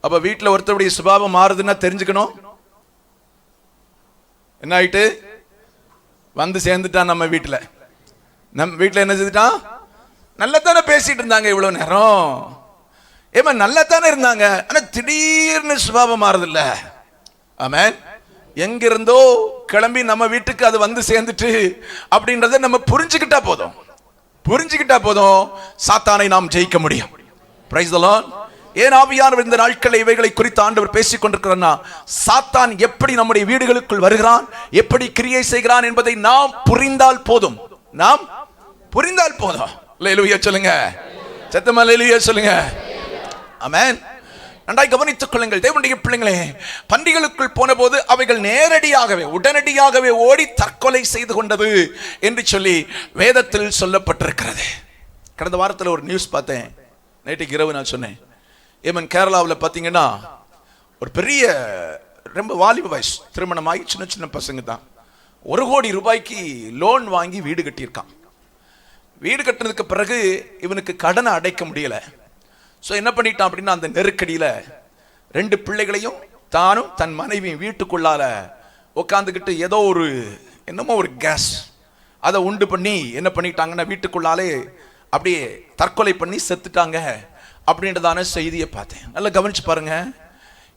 அப்ப வீட்டுல ஒருத்தருடைய சுபாவம் மாறுதுன்னா தெரிஞ்சுக்கணும். என்ன ஆயிட்டு? வந்து சேர்ந்துட்டான் நம்ம வீட்டுல. நம்ம வீட்டுல என்ன செஞ்சுட்டான்? நல்லா தானே பேசிட்டு இருந்தாங்க இவ்வளவு நேரம், ஏமா நல்லா தானே இருந்தாங்க, ஆனா திடீர்னு சுபாவம் மாறுது இல்ல. ஆமென். எங்கிருந்தோ கிளம்பி நம்ம வீட்டுக்கு அது வந்து சேர்ந்துட்டு அப்படின்றத நம்ம புரிஞ்சுக்கிட்டா போதும். புரிஞ்சுக்கிட்டா போதும், சாத்தானை நாம் ஜெயிக்க முடியும். Price the Lord. ஏன் ஆவியானவர் இந்த நாட்களை இவைகளை குறித்து ஆண்டவர் பேசிக் கொண்டிருக்கிறார்னா, சாத்தான் எப்படி நம்முடைய வீடுகளுக்குள் வருகிறான், எப்படி கிரியை செய்கிறான் என்பதை நாம் புரிந்தால் போதும். நாம் புரிந்தால் போதும். அல்லேலூயா சொல்லுங்க. சத்தமா அல்லேலூயா சொல்லுங்க. ஆமென். நன்றாய் கவனித்துக் கொள்ளுங்கள் தேவனுடைய பிள்ளைகளே. பன்றிகளுக்குள் போன போது அவைகள் நேரடியாகவே உடனடியாகவே ஓடி தற்கொலை செய்து கொண்டது என்று சொல்லி வேதத்தில் சொல்லப்பட்டிருக்கிறது. கடந்த வாரத்தில் ஒரு நியூஸ் பார்த்தேன், நேற்றுக்கு இரவு நான் சொன்னேன். ஏமன் கேரளாவில் பார்த்தீங்கன்னா ஒரு பெரிய ரொம்ப வாலிப வயசு, திருமணமாகி சின்ன சின்ன பசங்க தான், 1 கோடி ரூபாய்க்கு லோன் வாங்கி வீடு கட்டியிருக்கான். வீடு கட்டினதுக்கு பிறகு இவனுக்கு கடனை அடைக்க முடியல. ஸோ என்ன பண்ணிட்டான் அப்படின்னா, அந்த நெருக்கடியில் 2 பிள்ளைகளையும் தானும் தன் மனைவியும் வீட்டுக்குள்ளால உட்காந்துக்கிட்டு ஏதோ ஒரு என்னமோ ஒரு கேஸ் அதை உண்டு பண்ணி என்ன பண்ணிட்டாங்கன்னா வீட்டுக்குள்ளாலே அப்படியே தற்கொலை பண்ணி செத்துட்டாங்க அப்படின்றதான செய்தியை பார்த்தேன். நல்லா கவனிச்சு பாருங்க.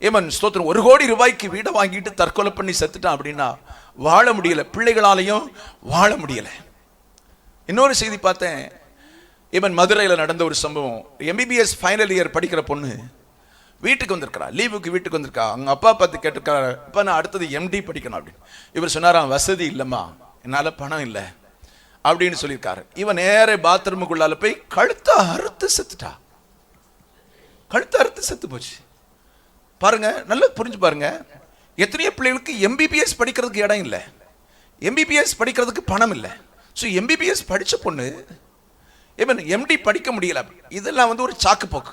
ஏமன் ஸ்தோத்திரம். 1 கோடி ரூபாய்க்கு வீடை வாங்கிட்டு தற்கொலை பண்ணி செத்துட்டான் அப்படின்னா வாழ முடியல, பிள்ளைகளாலையும் வாழ முடியல. இன்னொரு செய்தி பார்த்தேன். இவன் மதுரையில் நடந்த ஒரு சம்பவம். MBBS ஃபைனல் இயர் படிக்கிற பொண்ணு வீட்டுக்கு வந்திருக்கிறா, லீவுக்கு வீட்டுக்கு வந்திருக்கா. அவங்க அப்பா பார்த்து கேட்டிருக்காரு, அப்பா நான் அடுத்தது MD படிக்கணும் அப்படின்னு. இவர் சொன்னாராம், வசதி இல்லைம்மா, என்னால் பணம் இல்லை அப்படின்னு சொல்லியிருக்காரு. இவன் நேர பாத்ரூமுக்குள்ளால போய் கழுத்தை அறுத்து செத்துட்டா. கழுத்தை அறுத்து செத்து போச்சு. பாருங்க, நல்லா புரிஞ்சு பாருங்க. எத்தனையோ பிள்ளைகளுக்கு MBBS படிக்கிறதுக்கு இடம் இல்லை, MBBS படிக்கிறதுக்கு பணம் இல்லை. ஸோ MBBS படித்த பொண்ணு இவன் MD படிக்க முடியல. இதெல்லாம் வந்து ஒரு சாக்கு போக்கு,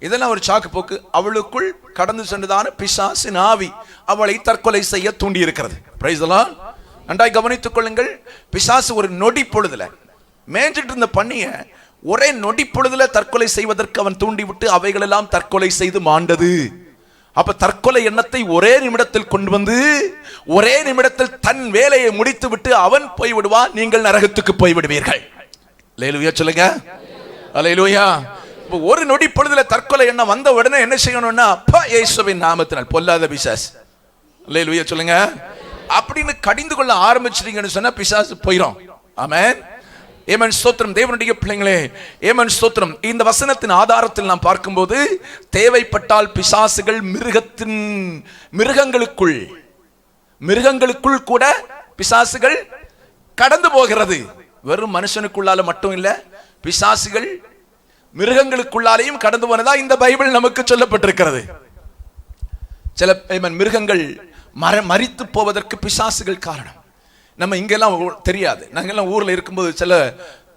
இதெல்லாம் ஒரு சாக்கு போக்கு. அவளுக்குள் கடந்து சென்றதான பிசாசின் ஆவி அவளை தற்கொலை செய்ய தூண்டி இருக்கிறது. Price the Lord. நன்றாய் கவனித்துக் கொள்ளுங்கள். பிசாசு ஒரு நொடி பொழுதுல மேய்ஞ்சிட்டு இருந்த பண்ணிய ஒரே நொடி பொழுதுல தற்கொலை செய்வதற்கு அவன் தூண்டி விட்டு அவைகளெல்லாம் தற்கொலை செய்து மாண்டது. அப்ப தற்கொலை எண்ணத்தை ஒரே நிமிடத்தில் கொண்டு வந்து ஒரே நிமிடத்தில் தன் வேலையை முடித்து விட்டு அவன் போய் விடுவான், நீங்கள் நரகத்துக்கு போய் விடுவீர்கள். அல்லேலூயா சொல்லுங்க. அல்லேலூயா. இப்போ ஒரு நொடி பொழுதுல தற்கொலை எண்ணம் வந்த உடனே என்ன செய்யணும்னா, இயேசுவின் நாமத்தினால் பொல்லாத பிசாசு, அல்லேலூயா சொல்லுங்க, அப்படின்னு கடிந்து கொள்ள ஆரம்பிச்சிட்டீங்கன்னு சொன்னா பிசாசு போயிடும். ஆமென். ஏமன் ஸ்தோத்திரம். தேவனுடைய பிள்ளைங்களே, ஏமன் ஸ்தோத்திரம். இந்த வசனத்தின் ஆதாரத்தில் நாம் பார்க்கும்போது தேவைப்பட்டால் பிசாசுகள் மிருகங்களுக்குள் கூட பிசாசுகள் கடந்து போகிறது. வெறும் மனுஷனுக்குள்ளால மட்டும் இல்ல, பிசாசுகள் மிருகங்களுக்குள்ளாலையும் கடந்து போனதா இந்த பைபிள் நமக்கு சொல்லப்பட்டிருக்கிறது. சில மிருகங்கள் மரித்து போவதற்கு பிசாசுகள் காரணம். நம்ம இங்கெல்லாம் தெரியாது. நாங்கெல்லாம் ஊர்ல இருக்கும்போது சில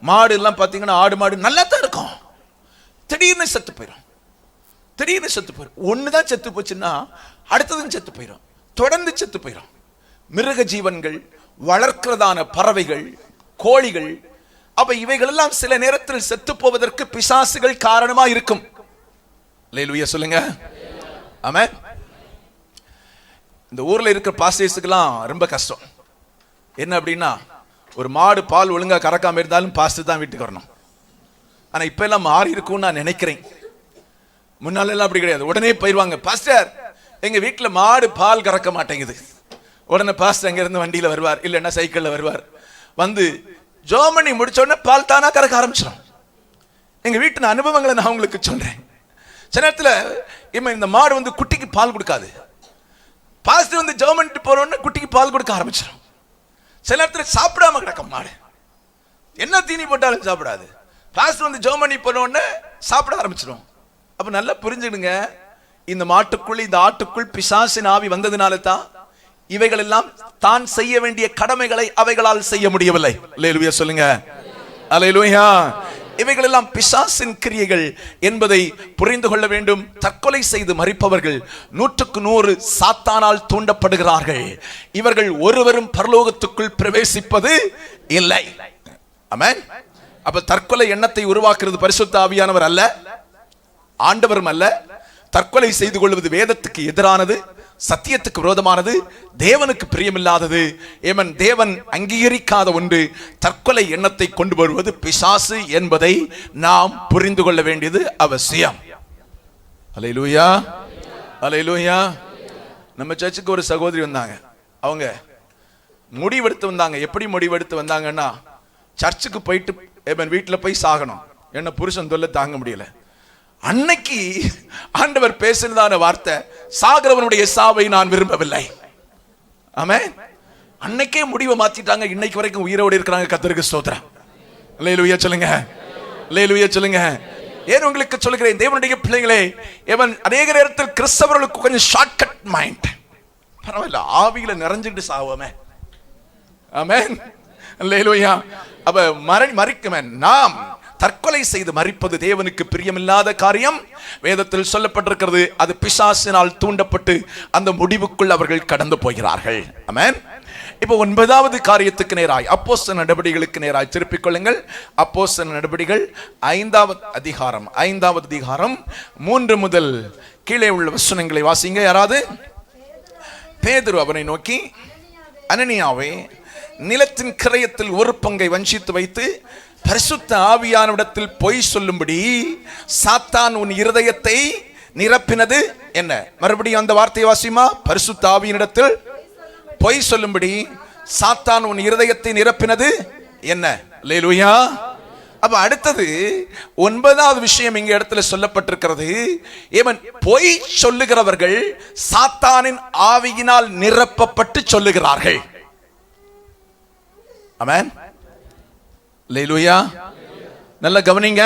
மாடு எல்லாம் பார்த்தீங்கன்னா, ஆடு மாடு நல்லா தான் இருக்கும், திடீர்னு செத்து போயிடும். திடீர்னு செத்து போயிடும். ஒண்ணுதான் செத்து போச்சுன்னா அடுத்ததும் செத்து போயிடும், தொடர்ந்து செத்து போயிடும். மிருக ஜீவன்கள், வளர்க்கிறதான பறவைகள், கோழிகள், அப்ப இவைகள் எல்லாம் சில நேரத்தில் செத்து போவதற்கு பிசாசுகள் காரணமா இருக்கும். அல்லேலூயா சொல்லுங்க. ஆமென். இந்த ஊர்ல இருக்கிற பாஸ்டர்ஸ்க்குலாம் ரொம்ப கஷ்டம். என்ன அப்படின்னா, ஒரு மாடு பால் ஒழுங்கா கறக்காம இருந்தாலும் பாஸ்டர் தான் வீட்டுக்கு வரணும். ஆனா இப்ப எல்லாம் மாறி இருக்கும்னு நான் நினைக்கிறேன். முன்னால எல்லாம் அப்படி கிடையாது. உடனே போயிருவாங்க, பாஸ்டர் எங்க வீட்டுல மாடு பால் கறக்க மாட்டேங்குது, உடனே பாஸ்டர் அங்க இருந்து வண்டியில வருவார், இல்லைன்னா சைக்கிள்ல வருவார். வந்து ஜோமணி முடிச்ச உடனே பால் தானா கறக்க ஆரம்பிச்சிடும். எங்க வீட்டு அனுபவங்களை நான் உங்களுக்கு சொல்றேன். சில நேரத்தில் இந்த மாடு வந்து குட்டிக்கு பால் கொடுக்காது. பாஸ்டர் வந்து ஜோமனிட்டு போற உடனே குட்டிக்கு பால் கொடுக்க ஆரம்பிச்சிடும். சில நேரத்தில் சாப்பிடாம கிடக்கும் மாடு, என்ன தீனி போட்டாலும் சாப்பிடாது. பாஸ்டர் வந்து ஜோமனி போன உடனே சாப்பிட ஆரம்பிச்சிடும். அப்ப நல்லா புரிஞ்சுடுங்க, இந்த மாட்டுக்குள் இந்த ஆட்டுக்குள் பிசாசின் ஆவி வந்ததுனால தான் இவைகள் எல்லாம் தான் செய்ய வேண்டிய கடமைகளை அவைகளால் செய்ய முடியவில்லை. அல்லேலூயா சொல்லுங்க, அல்லேலூயா. இவைகள் எல்லாம் பிசாசின் கிரியைகள் என்பதை புரிந்து கொள்ள வேண்டும். தற்கொலை செய்து மரிப்பவர்கள் 100% சாத்தானால் தூண்டப்படுகிறார்கள். இவர்கள் ஒருவரும் பரலோகத்துக்குள் பிரவேசிப்பது இல்லை. ஆமென். அப்ப தற்கொலை எண்ணத்தை உருவாக்குறது பரிசுத்த ஆவியானவர் அல்ல, ஆண்டவரும் அல்ல. தற்கொலை செய்து கொள்வது வேதத்துக்கு எதிரானது, சத்தியத்துக்கு விரோதமானது, தேவனுக்கு பிரியமில்லாதது. தேவன் அங்கீகரிக்காத ஒன்று. தற்கொலை எண்ணத்தை கொண்டு வருவது பிசாசு என்பதை நாம் புரிந்து கொள்ள வேண்டியது அவசியம். அல்லேலூயா, அல்லேலூயா. நம்ம சர்ச்சுக்கு ஒரு சகோதரி வந்தாங்க. அவங்க முடிவெடுத்து வந்தாங்க. எப்படி முடிவெடுத்து வந்தாங்கன்னா, சர்ச்சுக்கு போயிட்டு வீட்டுல போய் சாகணும், என்ன புருஷன் தொல்லை தாங்க முடியல. அன்னைக்கு ஆண்டவர் பேசினதான வார்த்தை, சாகிறவனுடைய சாவை நான் விரும்பவில்லை. ஆமென். அன்னைக்கே முடிவை மாத்திட்டாங்க. இன்னைக்கு வரைக்கும் உயிரோடு இருக்கிறாங்க. கர்த்தருக்கு ஸ்தோத்திரம். அல்லேலூயா சொல்லுங்க, அல்லேலூயா சொல்லுங்க. ஏன் உங்களுக்கு சொல்லுகிறேன், தேவனுடைய பிள்ளைகளே, அநேக நேரத்தில் கிறிஸ்தவர்களுக்கு கொஞ்சம் ஷார்ட்கட் மைண்ட். பரவாயில்ல, ஆவியில நிறைஞ்சிட்டு சாவோமே. ஆமென், அல்லேலூயா. அப்ப மறிக்குமே. நாம் தற்கொலை செய்து மரிப்பது தேவனுக்கு பிரியமில்லாத காரியம். வேதத்தில் சொல்லப்பட்டிருக்கிறது, அது பிசாசினால் தூண்டப்பட்டு அந்த முடிவுக்குள் அவர்கள் கடந்து போகிறார்கள். ஆமென். இப்போ 9வது காரியத்துக்கு நேராய், அப்போஸ்தலர் நடபடிகளுக்கு நேராய் திருப்பிக் கொள்ளுங்கள். அப்போஸ்தலர் நடபடிகள் 5வது அதிகாரம் 3 முதல் கீழே உள்ள வசனங்களை வாசிங்க யாராவது. பேதுரு அவனை நோக்கி, அனனியாவே, நிலத்தின் கிரயத்தில் ஒரு பங்கை வஞ்சித்து வைத்து பரிசுத்த ஆவியானவிடத்தில் பொய் சொல்லும்படி சாத்தான் உன் இருதயத்தை நிரப்பினது என்ன? மறுபடியும் அந்த வார்த்தையை வாசிமா. பரிசுத்த ஆவியினிடத்தில் பொய் சொல்லும்படி சாத்தான் உன் இருதயத்தை நிரப்பினது என்ன? அல்லேலூயா. அப்ப அடுத்தது 9வது விஷயம் இங்க இடத்துல சொல்லப்பட்டிருக்கிறது. பொய் சொல்லுகிறவர்கள் சாத்தானின் ஆவியினால் நிரப்பப்பட்டு சொல்லுகிறார்கள். ஆமென், அல்லேலூயா. நல்ல கவனிங்க.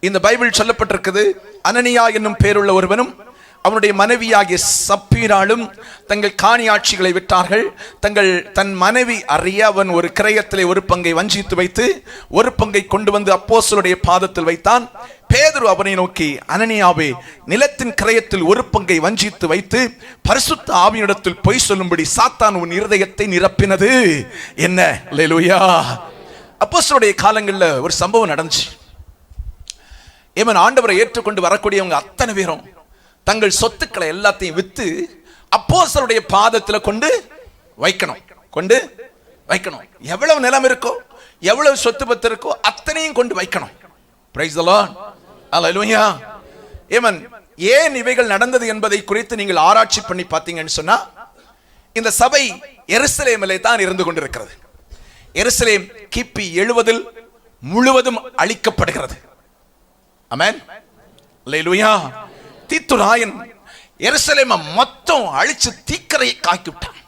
இந்த பைபிள் சொல்லப்பட்டிருக்குது, அனனியா என்னும் பேருள்ள ஒருவனும் அவனுடைய மனைவியாகிய சப்பீராளும் தங்கள் காணியாட்சிகளை விட்டார்கள். தன் மனைவி அறிய அவன் ஒரு கிரயத்திலே ஒரு பங்கை வஞ்சித்து வைத்து ஒரு பங்கை கொண்டு வந்து அப்போஸ்தலருடைய பாதத்தில் வைத்தான். பேதுரு அவனை நோக்கி, அனனியாவே, நிலத்தின் கிரயத்தில் ஒரு பங்கை வஞ்சித்து வைத்து பரிசுத்த ஆவியினிடத்தில் பொய் சொல்லும்படி சாத்தான் உன் இருதயத்தை நிரப்பினது என்ன? அல்லேலூயா. அப்போஸ்தலருடைய காலங்களில் ஒரு சம்பவம் நடந்துச்சு. ஆண்டவரை ஏற்றுக்கொண்டு வரக்கூடியவங்க அத்தனை பேரும் தங்கள் சொத்துக்களை எல்லாத்தையும் வித்து அப்போஸ்தலருடைய பாதத்தில் கொண்டு வைக்கணும். எவ்வளவு நிலம் இருக்கோ, எவ்வளவு சொத்து பத்து இருக்கோ அத்தனையும் கொண்டு வைக்கணும். பிரைஸ் தி லார்ட், அல்லேலூயா. ஏன் இவைகள் நடந்தது என்பதை குறித்து நீங்கள் ஆராய்ச்சி பண்ணி பார்த்தீங்கன்னு சொன்னா, இந்த சபை எருசலேமிலே தான் இருந்து கொண்டிருக்கிறது. எருசலேம் கிபி 70 முழுவதும் அழிக்கப்படுகிறது. ஆமென், அல்லேலூயா. தீத்துராயன் எருசலேமை மொத்தம் அழிச்சு தீக்கரையை காக்கி விட்டான்.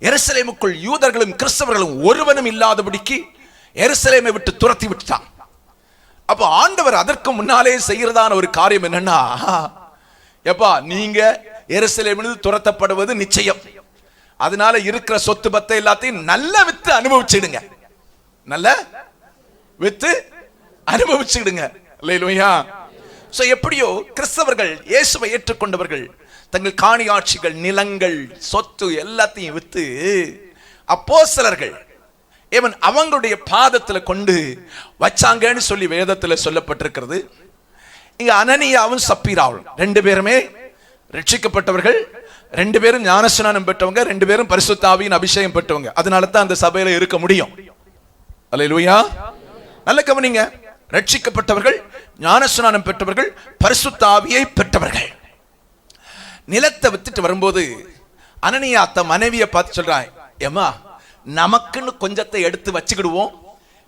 எருசலேமுக்குள் யூதர்களும் கிறிஸ்தவர்களும் ஒருவனும் இல்லாதபடிக்கு எருசலேமை விட்டு துரத்தி விட்டான். அப்ப ஆண்டவர் அதற்கு முன்னாலே செய்கிறதான ஒரு காரியம் என்னன்னா, எப்பா நீங்க எருசலேமிலிருந்து துரத்தப்படுவது நிச்சயம். அதனால இருக்கிற சொத்து பத்தை எல்லாத்தையும் நல்லா வித்து அனுபவிச்சிடுங்க. நல்ல வித்து அனுபவிச்சிடுங்க. அல்லேலூயா. சோ எப்படியோ கிறிஸ்தவர்கள், இயேசுவை ஏற்றுக்கொண்டவர்கள் தங்கள் காணியாட்சிகள், நிலங்கள், சொத்து எல்லாத்தையும் வித்து அப்போஸ்தலர்கள் அவங்களுடைய பாதத்துல கொண்டு வச்சாங்கன்னு சொல்லி வேதத்துல சொல்லப்பட்டிருக்கிறது. இங்க அனனியாவும் சப்பீராவும் 2 பேருமே ரட்சிக்கப்பட்டவர்கள், 2 பேரும் ஞானஸ்நானம் பெற்றவங்க, 2 பேரும் பரிசுத்த ஆவியின் அபிஷேகம் பெற்றவங்க. அதனால தான் அந்த சபையில இருக்க முடியும். அல்லேலூயா. நல்ல கவனிங்க. ரட்சிக்கப்பட்டவர்கள், ஞானஸ்நானம் பெற்றவர்கள், பரிசுத்த ஆவியை பெற்றவர்கள். நிலத்தை வித்துட்டு வரும்போது அனனியா தன் மனைவியை பார்த்து சொல்றான், ஏமா நமக்குன்னு கொஞ்சத்தை எடுத்து வச்சுக்கிடுவோம்,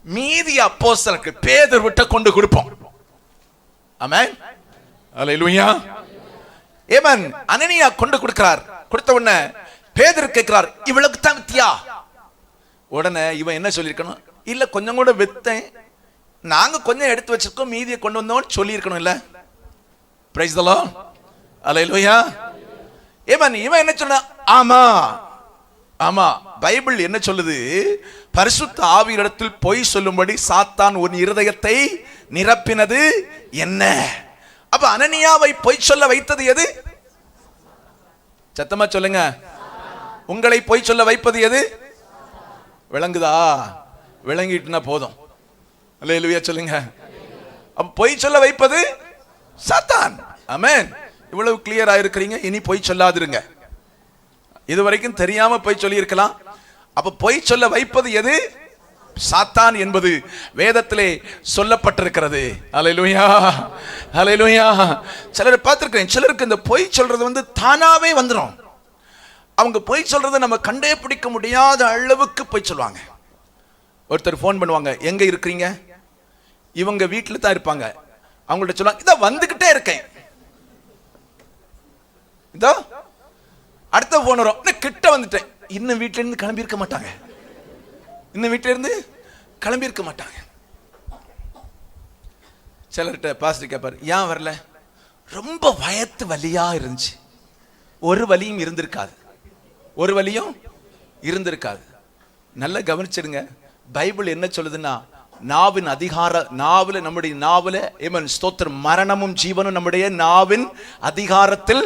மீதி அப்போஸ்தலருக்கு பேதுரு விட்ட கொண்டு கொடுப்போம். ஆமென், அல்லேலூயா. ஏமன் அனனியா கொண்டு கொடுக்கிறார். கொடுத்த உடனே பேதுரு கேட்கிறார், இவளுக்கு தான் வித்தியா? உடனே இவன் என்ன சொல்லியிருக்கணும், இல்ல கொஞ்சம் கூட வித்தேன், நாங்க கொஞ்சம் எடுத்து வச்சிருக்கோம், மீதியை கொண்டு வந்தோம்னு சொல்லி இருக்கணும். இல்ல, price the Lord, hallelujah. Yemen இவன் என்ன சொன்னா, ஆமா ஆமா, பைபிள் என்ன சொல்லுது, பரிசுத்த ஆவியிடத்தில் பொய் சொல்லும்படி சாத்தான் உன் இருதயத்தை நிரப்பினது என்ன? அப்ப அனனியாவை பொய் சொல்ல வைத்தது எது? சத்தமா சொல்லுங்க, உங்களை பொய் சொல்ல வைப்பது எது? விளங்குதா? விளங்கிட்டுனா போதும். அல்லேலூயா சொல்லுங்க. அப்ப பொய் சொல்ல வைப்பது சாத்தான். ஆமென். இவ்வளவு கிளியரா இருக்கிறீங்க, இனி பொய் சொல்லாதிருங்க. இதுவரைக்கும் தெரியாம பொய் சொல்லி இருக்கலாம். அப்ப பொய் சொல்ல வைப்பது எது? சாத்தான் என்பது வேதத்திலே சொல்லப்பட்டிருக்கிறது. அல்லேலூயா, அல்லேலூயா. சிலரை பார்த்திருக்கிறேன், சிலருக்கு இந்த பொய் சொல்றது தானாவே வந்துடும். அவங்க பொய் சொல்றதை நம்ம கண்டே பிடிக்க முடியாத அளவுக்கு பொய் சொல்லுவாங்க. ஒருத்தர் ஃபோன் பண்ணுவாங்க, எங்க இருக்கிறீங்க? இவங்க வீட்டில் தான் இருப்பாங்க. அவங்கள்ட்ட சொல்லுவாங்க, இதை வந்துகிட்டே இருக்கேன். இதோ அடுத்த போன் வரும், கிட்ட வந்துட்டேன். இன்னும் வீட்டில இருந்து கிளம்பி இருக்க மாட்டாங்க. இன்னும் வீட்டில இருந்து கிளம்பி இருக்க மாட்டாங்க. சிலர்கிட்ட பாஸ்டர் கேட்பாரு, ஏன் வரல? ரொம்ப வயத்து வலியா இருந்துச்சு. ஒரு வலியும் இருந்திருக்காது, ஒரு வலியும் இருந்திருக்காது. நல்லா கவனிச்சிடுங்க, பைபிள் என்ன சொல்லுதுன்னா, நாவின் அதிகார நாவில, நம்முடைய நாவில ஸ்தோத்திரம், மரணமும் ஜீவனும் நம்முடைய நாவின் அதிகாரத்தில்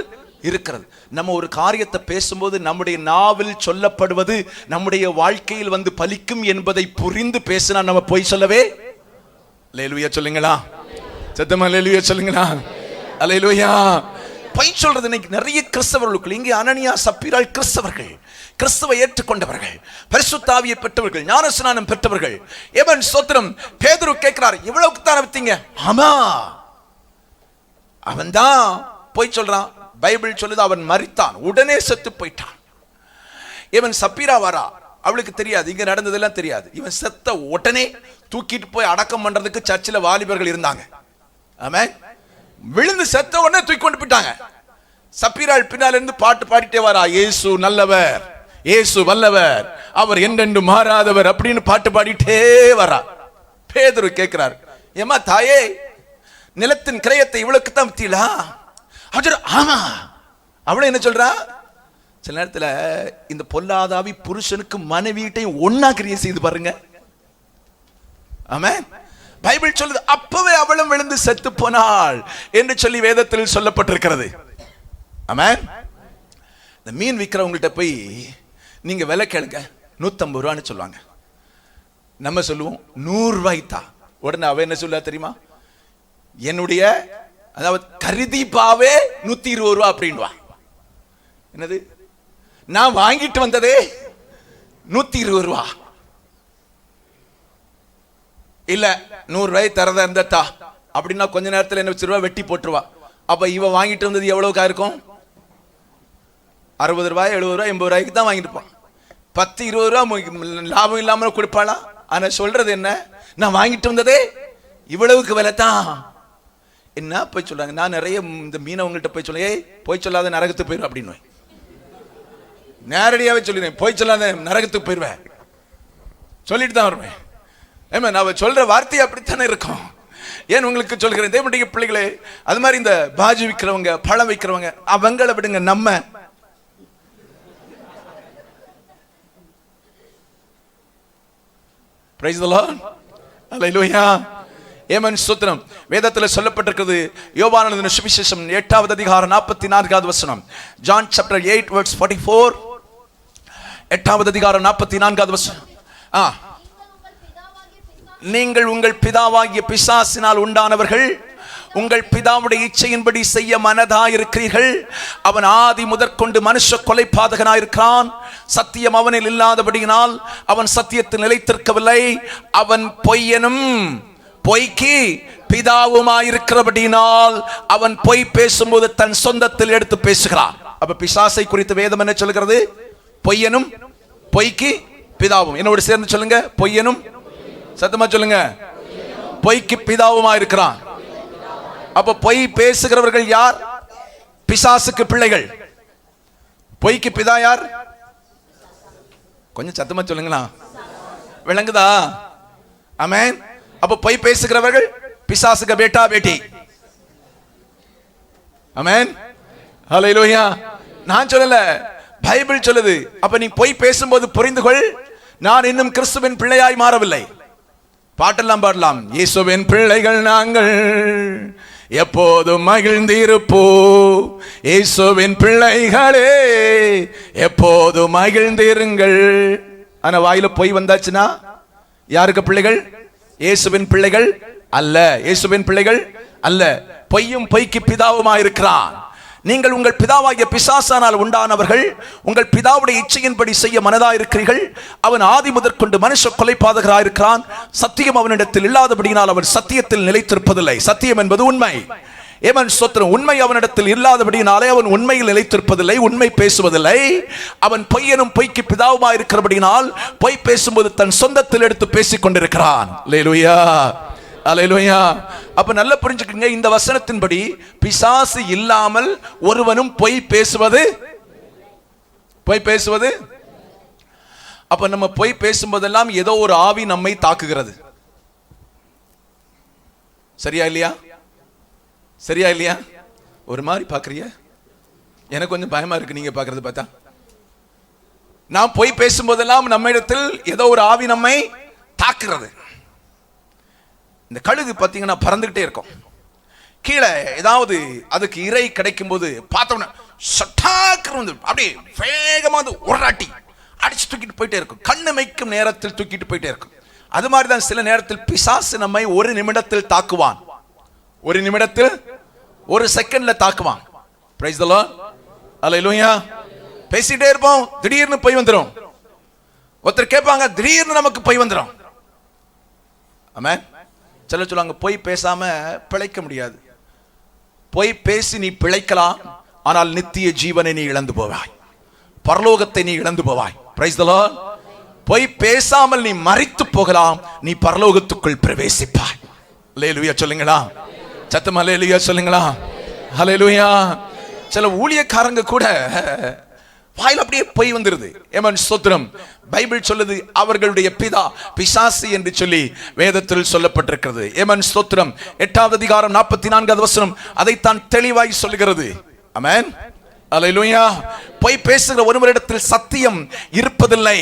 இருக்கிறது. நம்ம ஒரு காரியத்தை பேசும்போது நம்முடைய நாவில் சொல்லப்படுவது நம்முடைய வாழ்க்கையில் பலிக்கும் என்பதை புரிந்து பேசினா நம்ம பொய் சொல்லவே. அல்லேலூயா சொல்லுங்களா, சத்தமா அல்லேலூயா சொல்லுங்களா, அல்லேலூயா. பொய் சொல்றது இன்னைக்கு நிறைய கிறிஸ்தவர்களுக்குள்ள, இங்கே அனனியா சப்பீராள் கிறிஸ்தவர்கள், கிறிஸ்துவை ஏற்றுக்கொண்டவர்கள், பரிசுத்த ஆவியை பெற்றவர்கள், ஞானஸ்நானம் பெற்றவர்கள். ஏமன் ஸ்தோத்திரம். பேதுரு கேட்கிறார், இவ்வளவுக்கு தான் வித்தீங்க? ஆமா, அவன் தான் பொய் சொல்றான். பைபிள் சொல்லுது, அவன் மரித்தான், உடனே செத்து போயிட்டான். இவன் சப்பீரா வரா, அவளுக்கு தெரியாது, இங்க நடந்ததெல்லாம் தெரியாது. இவன் செத்த உடனே தூக்கிட்டு போய் அடக்கம் பண்றதுக்கு சர்ச்சில் வாலிபர்கள் இருந்தாங்க. ஆமென். விழுந்து செத்த உடனே தூக்கி கொண்டு போயிட்டாங்க. சப்பீராள் பின்னால இருந்து பாட்டு பாடிட்டே வரா, இயேசு நல்லவர், இயேசு வல்லவர், அவர் என்றென்று மாறாதவர் அப்படின்னு பாட்டு பாடிட்டே வரா. பேதுரு கேட்கிறார், ஏமா தாயே, நிலத்தின் கிரயத்தை இவளுக்கு தான் வித்தீங்களா? ஆமா. அவளை என்ன சொல்றா? சில நேரத்தில் இந்த பொல்லாதாவி புருஷனுக்கு மனைவியையும் ஒன்னா கிரியை செய்து பாருங்க. ஆமென். பைபிள் சொல்லுது, அப்பவே அவளும் விழுந்து செத்து போனாள் என்று சொல்லி வேதத்தில் சொல்லப்பட்டிருக்கிறது. ஆமென். இந்த மீன் விற்கிறவங்கள்ட்ட போய் நீங்க விலை கேளுங்க, 150 ரூபான்னு சொல்லுவாங்க. நம்ம சொல்லுவோம் 100 ரூபாய் தான். உடனே அவ என்ன சொல்ல தெரியுமா? என்னுடைய அதாவது கருதிப்பாவே 120 ரூபா அப்படின்வா. என்னது? நான் வாங்கிட்டு வந்ததே 120 ரூபா. இல்ல 100 ரூபாய் தரதா இருந்தா அப்படின்னா கொஞ்ச நேரத்தில் என்ன வச்சிருவா, வெட்டி போட்டுருவா. அப்ப இவ வாங்கிட்டு வந்தது எவ்வளவுக்கா இருக்கும்? 60 ரூபாய், 70 ரூபாய், 80 ரூபாய்க்கு தான் வாங்கிட்டு இருப்பான். 10-20 ரூபா லாபம் இல்லாம கொடுப்பாளா? ஆனா சொல்றது என்ன? நான் வாங்கிட்டு வந்ததே இவ்வளவுக்கு விலை தான். என்ன போய் சொல்றாங்க? நான் நிறைய இந்த மீனவங்கள்ட்ட போய் சொல்ல, போய் சொல்லாத நரகத்துக்கு போயிடும் அப்படின்னு நேரடியாவே சொல்லிடுவேன். போய் சொல்லாத நரகத்துக்கு போயிடுவேன் சொல்லிட்டு தான் வருவேன். ஏமா நான் சொல்ற வார்த்தை அப்படித்தானே இருக்கும். ஏன் உங்களுக்கு சொல்கிறேன், தேவனுடைய பிள்ளைகளே, அது மாதிரி இந்த பாஜி விற்கிறவங்க, பழம் விற்கிறவங்க, அவங்கள விடுங்க. நம்ம price the Lord, hallelujah. Yemen ஸ்தோத்திரம். வேதத்தில் சொல்லப்பட்டிருக்கிறது, யோவான் எழுதின சுவிசேஷம் 8வது அதிகாரம் 44வது வசனம். John chapter 8 verse 44. 8வது அதிகாரம் 44வது வசனம். நீங்கள் உங்கள் பிதாவாகிய பிசாசினால் உண்டானவர்கள், உங்கள் பிதாவுடைய இச்சையின்படி செய்ய மனதாயிருக்கிறீர்கள். அவன் ஆதி முதற்கொண்டு மனுஷ கொலைபாதகனாயிருக்கிறான். சத்தியம் அவனில் இல்லாதபடியினால் அவன் சத்தியத்தில் நிலைத்திருக்கவில்லை. அவன் பொய்யனும் பொய்க்கு பிதாவுமாயிருக்கிறபடியினால் அவன் பொய் பேசும்போது தன் சொந்தத்தில் எடுத்து பேசுகிறான். அப்ப பிசாசை குறித்து வேதம் என்ன சொல்கிறது? பொய்யனும் பொய்க்கு பிதாவும். என்னோட சேர்ந்து சொல்லுங்க, பொய்யனும், சத்தமா சொல்லுங்க, பொய்க்கு பிதாவுமா இருக்கிறான். அப்ப பொய் பேசுகிறவர்கள் யார்? பிசாசுக்கு பிள்ளைகள். பொய்க்கு பிதா யார்? கொஞ்சம் சத்தமா சொல்லுங்களா, விளங்குதா? ஆமென். அப்ப பொய் பேசுகிறவர்கள் பிசாசுக்கு பேட்டா பேட்டி. ஆமென், ஹல்லேலூயா. நான் சொல்லல, பைபிள் சொல்லுது. அப்ப நீ பொய் பேசும்போது புரிந்து கொள், நான் இன்னும் கிறிஸ்துவின் பிள்ளையாய் மாறவில்லை. பாட்டெல்லாம் பாடலாம், இயேசுவின் பிள்ளைகள் நாங்கள் எப்போதும் மகிழ்ந்திருப்போ, இயேசுவின் பிள்ளைகளே எப்போதும் மகிழ்ந்திருங்கள். ஆனா வாயில பொய் வந்தாச்சுன்னா யாருக்கு பிள்ளைகள்? இயேசுவின் பிள்ளைகள் அல்ல, இயேசுவின் பிள்ளைகள் அல்ல. பொய்யும் பொய்க்கு பிதாவுமா இருக்கிறான். நீங்கள் உங்கள் பிதாவாகிய பிசாசானால் உண்டானவர்கள், உங்கள் பிதாவுடைய இச்சையின்படி செய்ய மனதாயிருக்கிறீர்கள். அவன் ஆதி முதற்கொண்டு மனுஷ கொலைபாதகராயிருக்கிறான். சத்தியம் அவனிடத்தில் இல்லாதபடியினால் அவன் சத்தியத்தில் நிலைத்திருப்பதில்லை. சத்தியம் என்பது உண்மை. ஏமன் ஸ்தோத்திரம். உண்மை அவனிடத்தில் இல்லாதபடியினாலே அவன் உண்மையில் நிலைத்திருப்பதில்லை, உண்மை பேசுவதில்லை. அவன் பொய்யனும் பொய்க்கு பிதாவுமா இருக்கிறபடியினால் பொய் பேசும்போது தன் சொந்தத்தில் எடுத்து பேசிக் கொண்டிருக்கிறான். அல்லேலூயா, அல்லேலூயா. அப்ப நல்லா புரிஞ்சுக்கங்க, இந்த வசனத்தின்படி பிசாசு இல்லாமல் ஒருவனும் பொய் பேசுவது அப்ப நம்ம பொய் பேசும்போதெல்லாம் ஏதோ ஒரு ஆவி நம்மை தாக்குகிறது. சரியா இல்லையா? சரியா இல்லையா? ஒரு மாதிரி பாக்குறிய, எனக்கு கொஞ்சம் பயமா இருக்கு நீங்க பாக்குறது பார்த்தா. நாம் பொய் பேசும்போதெல்லாம் நம்ம இடத்தில் ஏதோ ஒரு ஆவி நம்மை தாக்குகிறது. இந்த கழுகு பார்த்தீங்கன்னா பறந்துகிட்டே இருக்கும். கீழே ஏதாவது அதுக்கு இறை கிடைக்கும் போது பார்த்தோம்னா சட்டாக்கு வந்து அப்படியே வேகமா உருளாட்டி அடிச்சு தூக்கிட்டு போயிட்டே இருக்கும். கண்ணு மைக்கும் நேரத்தில் தூக்கிட்டு போயிட்டே இருக்கும். அது மாதிரி தான் சில நேரத்தில் பிசாசு நம்மை ஒரு நிமிடத்தில் தாக்குவான். ஒரு நிமிடத்தில், ஒரு செகண்ட்ல தாக்குவான். பிரைஸ் தி லார்ட், அல்லேலூயா. பேசிட்டே இருப்போம், திடீர்னு போய் வந்துடும். ஒருத்தர் கேட்பாங்க, திடீர்னு நமக்கு போய் வந்துடும். ஆமென். சில சொல்லுவாங்க, பொய் பேசாம பிழைக்க முடியாது. பொய் பேசி நீ பிழைக்கலாம், ஆனால் நித்திய ஜீவனை நீ இழந்து போவாய், பரலோகத்தை நீ இழந்து போவாய். Praise the Lord. பொய் பேசாமல் நீ மரித்து போகலாம், நீ பரலோகத்துக்குள் பிரவேசிப்பாய். அல்லேலூயா சொல்லுங்களா, சத்தமா அல்லேலூயா சொல்லுங்களா, அல்லேலூயா. சில ஊழியக்காரங்க கூட வாயில் அப்படியே பொய் வந்துருது. ஏமன் ஸ்தோத்திரம். பைபிள் சொல்லுது அவர்களுடைய பிதா பிசாசு என்று சொல்லி வேதத்தில் சொல்லப்பட்டிருக்கிறது. ஏமன் ஸ்தோத்திரம். 8வது அதிகாரம் 44வது வசனம் அதைத்தான் தெளிவாய் சொல்லுகிறது. ஆமென், அல்லேலூயா. பொய் பேசுகிற ஒருவரிடத்தில் சத்தியம் இருப்பதில்லை.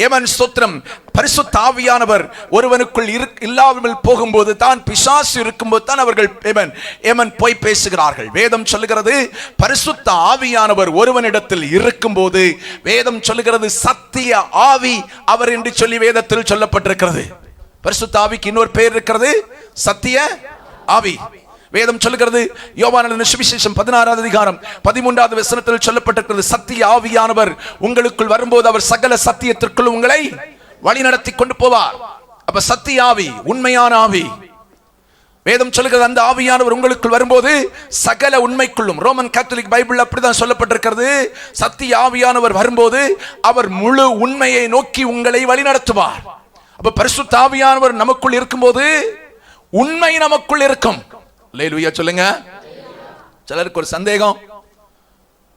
ஏமன் ஸ்தோத்திரம். பரிசுத்த ஆவியானவர் ஒருவனுக்குள் இல்லாமல் போகும்போது தான், பிசாசு இருக்கும்போது தான் அவர்கள் ஏமன் பொய் பேசுகிறார்கள். வேதம் சொல்லுகிறது பரிசுத்த ஆவியானவர் ஒருவனிடத்தில் இருக்கும்போது, வேதம் சொல்லுகிறது சத்திய ஆவி அவர் என்று சொல்லி வேதத்தில் சொல்லப்பட்டிருக்கிறது. பரிசுத்த ஆவிக்கு இன்னொரு பெயர் இருக்கிறது, சத்திய ஆவி. வேதம் சொல்லுகிறது யோவான் சுவிசேஷம் 16வது அதிகாரம் 13வது வசனத்தில் சொல்லப்பட்டிருக்கிறது, சத்திய ஆவியானவர் உங்களுக்குள் வரும்போது அவர் சகல சத்தியத்திற்குள் உங்களை வழி நடத்தி கொண்டு போவார். அப்ப சத்திய ஆவி உண்மையான ஆவி. வேதம் சொல்லுகிறது அந்த ஆவியானவர் உங்களுக்குள் வரும்போது சகல உண்மைக்குள்ளும். ரோமன் கத்தோலிக் பைபிள் அப்படிதான் சொல்லப்பட்டிருக்கிறது. சத்திய ஆவியானவர் வரும்போது அவர் முழு உண்மையை நோக்கி உங்களை வழி நடத்துவார். அப்ப பரிசுத்த ஆவியானவர் நமக்குள் இருக்கும்போது உண்மை நமக்குள் இருக்கும். அல்லேலூயா சொல்லுங்க. சிலருக்கு ஒரு சந்தேகம்,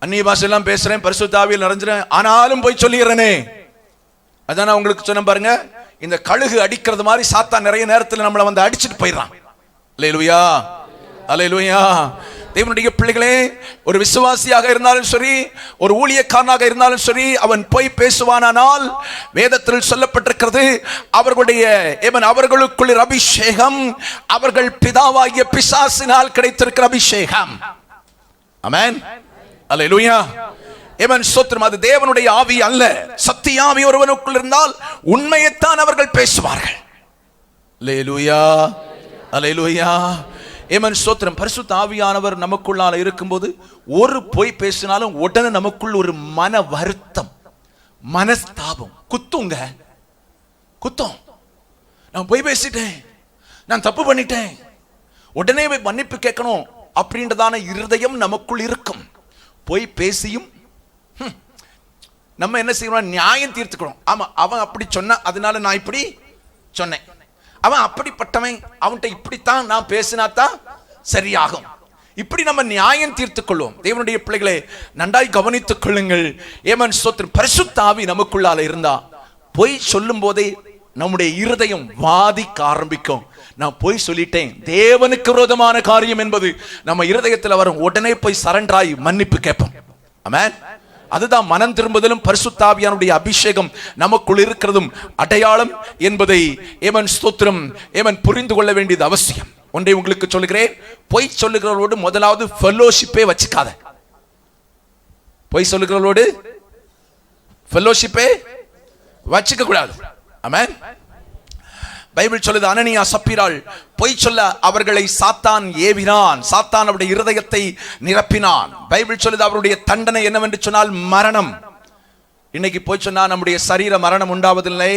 அந்நிய பாஷையெல்லாம் பேசுறேன், பரிசுத்த ஆவியில் நிறைஞ்சிறேன், ஆனாலும் போய் சொல்லிடுறேனே. அதான் நான் உங்களுக்கு சொன்ன பாருங்க, இந்த கழுகு அடிக்கிறது மாதிரி சாத்தான் நிறைய நேரத்தில் நம்மளை வந்து அடிச்சுட்டு போயிடறான். அல்லேலூயா, அல்லேலூயா. தேவனுடைய பிள்ளைகளே, ஒரு விசுவாசியாக இருந்தாலும் சரி, ஒரு ஊழியக்காரனாக இருந்தாலும் சரி, அவன் போய் பேசுவானால் வேதத்தில் சொல்லப்பட்டிருக்கிறது அவர்களுக்குள்ள அபிஷேகம் அவர்கள் பிதாவாகிய பிசாசினால் கிடைத்திருக்கிற அபிஷேகம். ஆமென், அல்லேலூயா. ஏமன் ஸ்தோத்திரம். அது தேவனுடைய ஆவி அல்ல, சத்திய ஆவி ஒருவனுக்குள் இருந்தால் உண்மையைத்தான் அவர்கள் பேசுவார்கள். அல்லேலூயா, அல்லேலூயா. ஏமன் ஸ்தோத்திரம். பரிசுத்த ஆவியானவர் நமக்குள்ளால இருக்கும்போது ஒரு பொய் பேசினாலும் உடனே நமக்குள் ஒரு மன வருத்தம், மனஸ்தாபம் குத்துங்க, குத்தம். நான் பொய் பேசிட்டேன், நான் தப்பு பண்ணிட்டேன், உடனே மன்னிப்பு கேட்கணும் அப்படின்றதான இருதயம் நமக்குள் இருக்கும். போய் பேசியும் நம்ம என்ன செய்யணும், நியாயம் தீர்த்துக்கணும். ஆமா, அவன் அப்படி சொன்னா அதனால நான் இப்படி சொன்னேன், அவன் அப்படிப்பட்டவன், அவன்கிட்ட இப்படித்தான் நான் பேசினாத்தான் சரியாகும். இப்படி நம்ம நியாயம் தீர்த்துக் கொள்வோம். தேவனுடைய பிள்ளைகளை நன்றாய் கவனித்துக் கொள்ளுங்கள். ஏமன் ஸ்தோத்திரம். பரிசுத்த ஆவி நமக்குள்ளால இருந்தா பொய் சொல்லும் போதே நம்முடைய இருதயம் வாதிக்க ஆரம்பிக்கும். நான் போய் சொல்லிட்டேன், தேவனுக்கு விரோதமான காரியம் என்பது நம்ம இருதயத்தில் வரும். உடனே போய் சரண்டராய் மன்னிப்பு கேட்போம். ஆமென். அதுதான் மனம் திரும்புதலும் பரிசுத்த ஆவியானுடைய அபிஷேகம் நமக்குள் இருக்கிறதும் அடையாளம் என்பதை ஏமன் ஸ்தோத்திரம் ஏமன் புரிந்து கொள்ள வேண்டியது அவசியம். ஒன்றை உங்களுக்கு சொல்லுகிறேன், பொய் சொல்லுகிறவரோடு முதலாவது ஃபெல்லோஷிப்பே வச்சுக்காத. பொய் சொல்லுகிறவரோடு ஃபெல்லோஷிப்பே வச்சுக்க கூடாது. ஆமென். பைபிள் சொல்லுது, அனனியா சப்பீராள் பொய் சொல்ல அவர்களை சாத்தான் ஏவினான். சாத்தான் அவருடைய இருதயத்தை நிரப்பினான். பைபிள் சொல்லுது அவருடைய தண்டனை என்னவென்று சொன்னால் மரணம். இன்னைக்கு போய் சொன்னா நம்முடைய சரீர மரணம் உண்டாவதில்லை,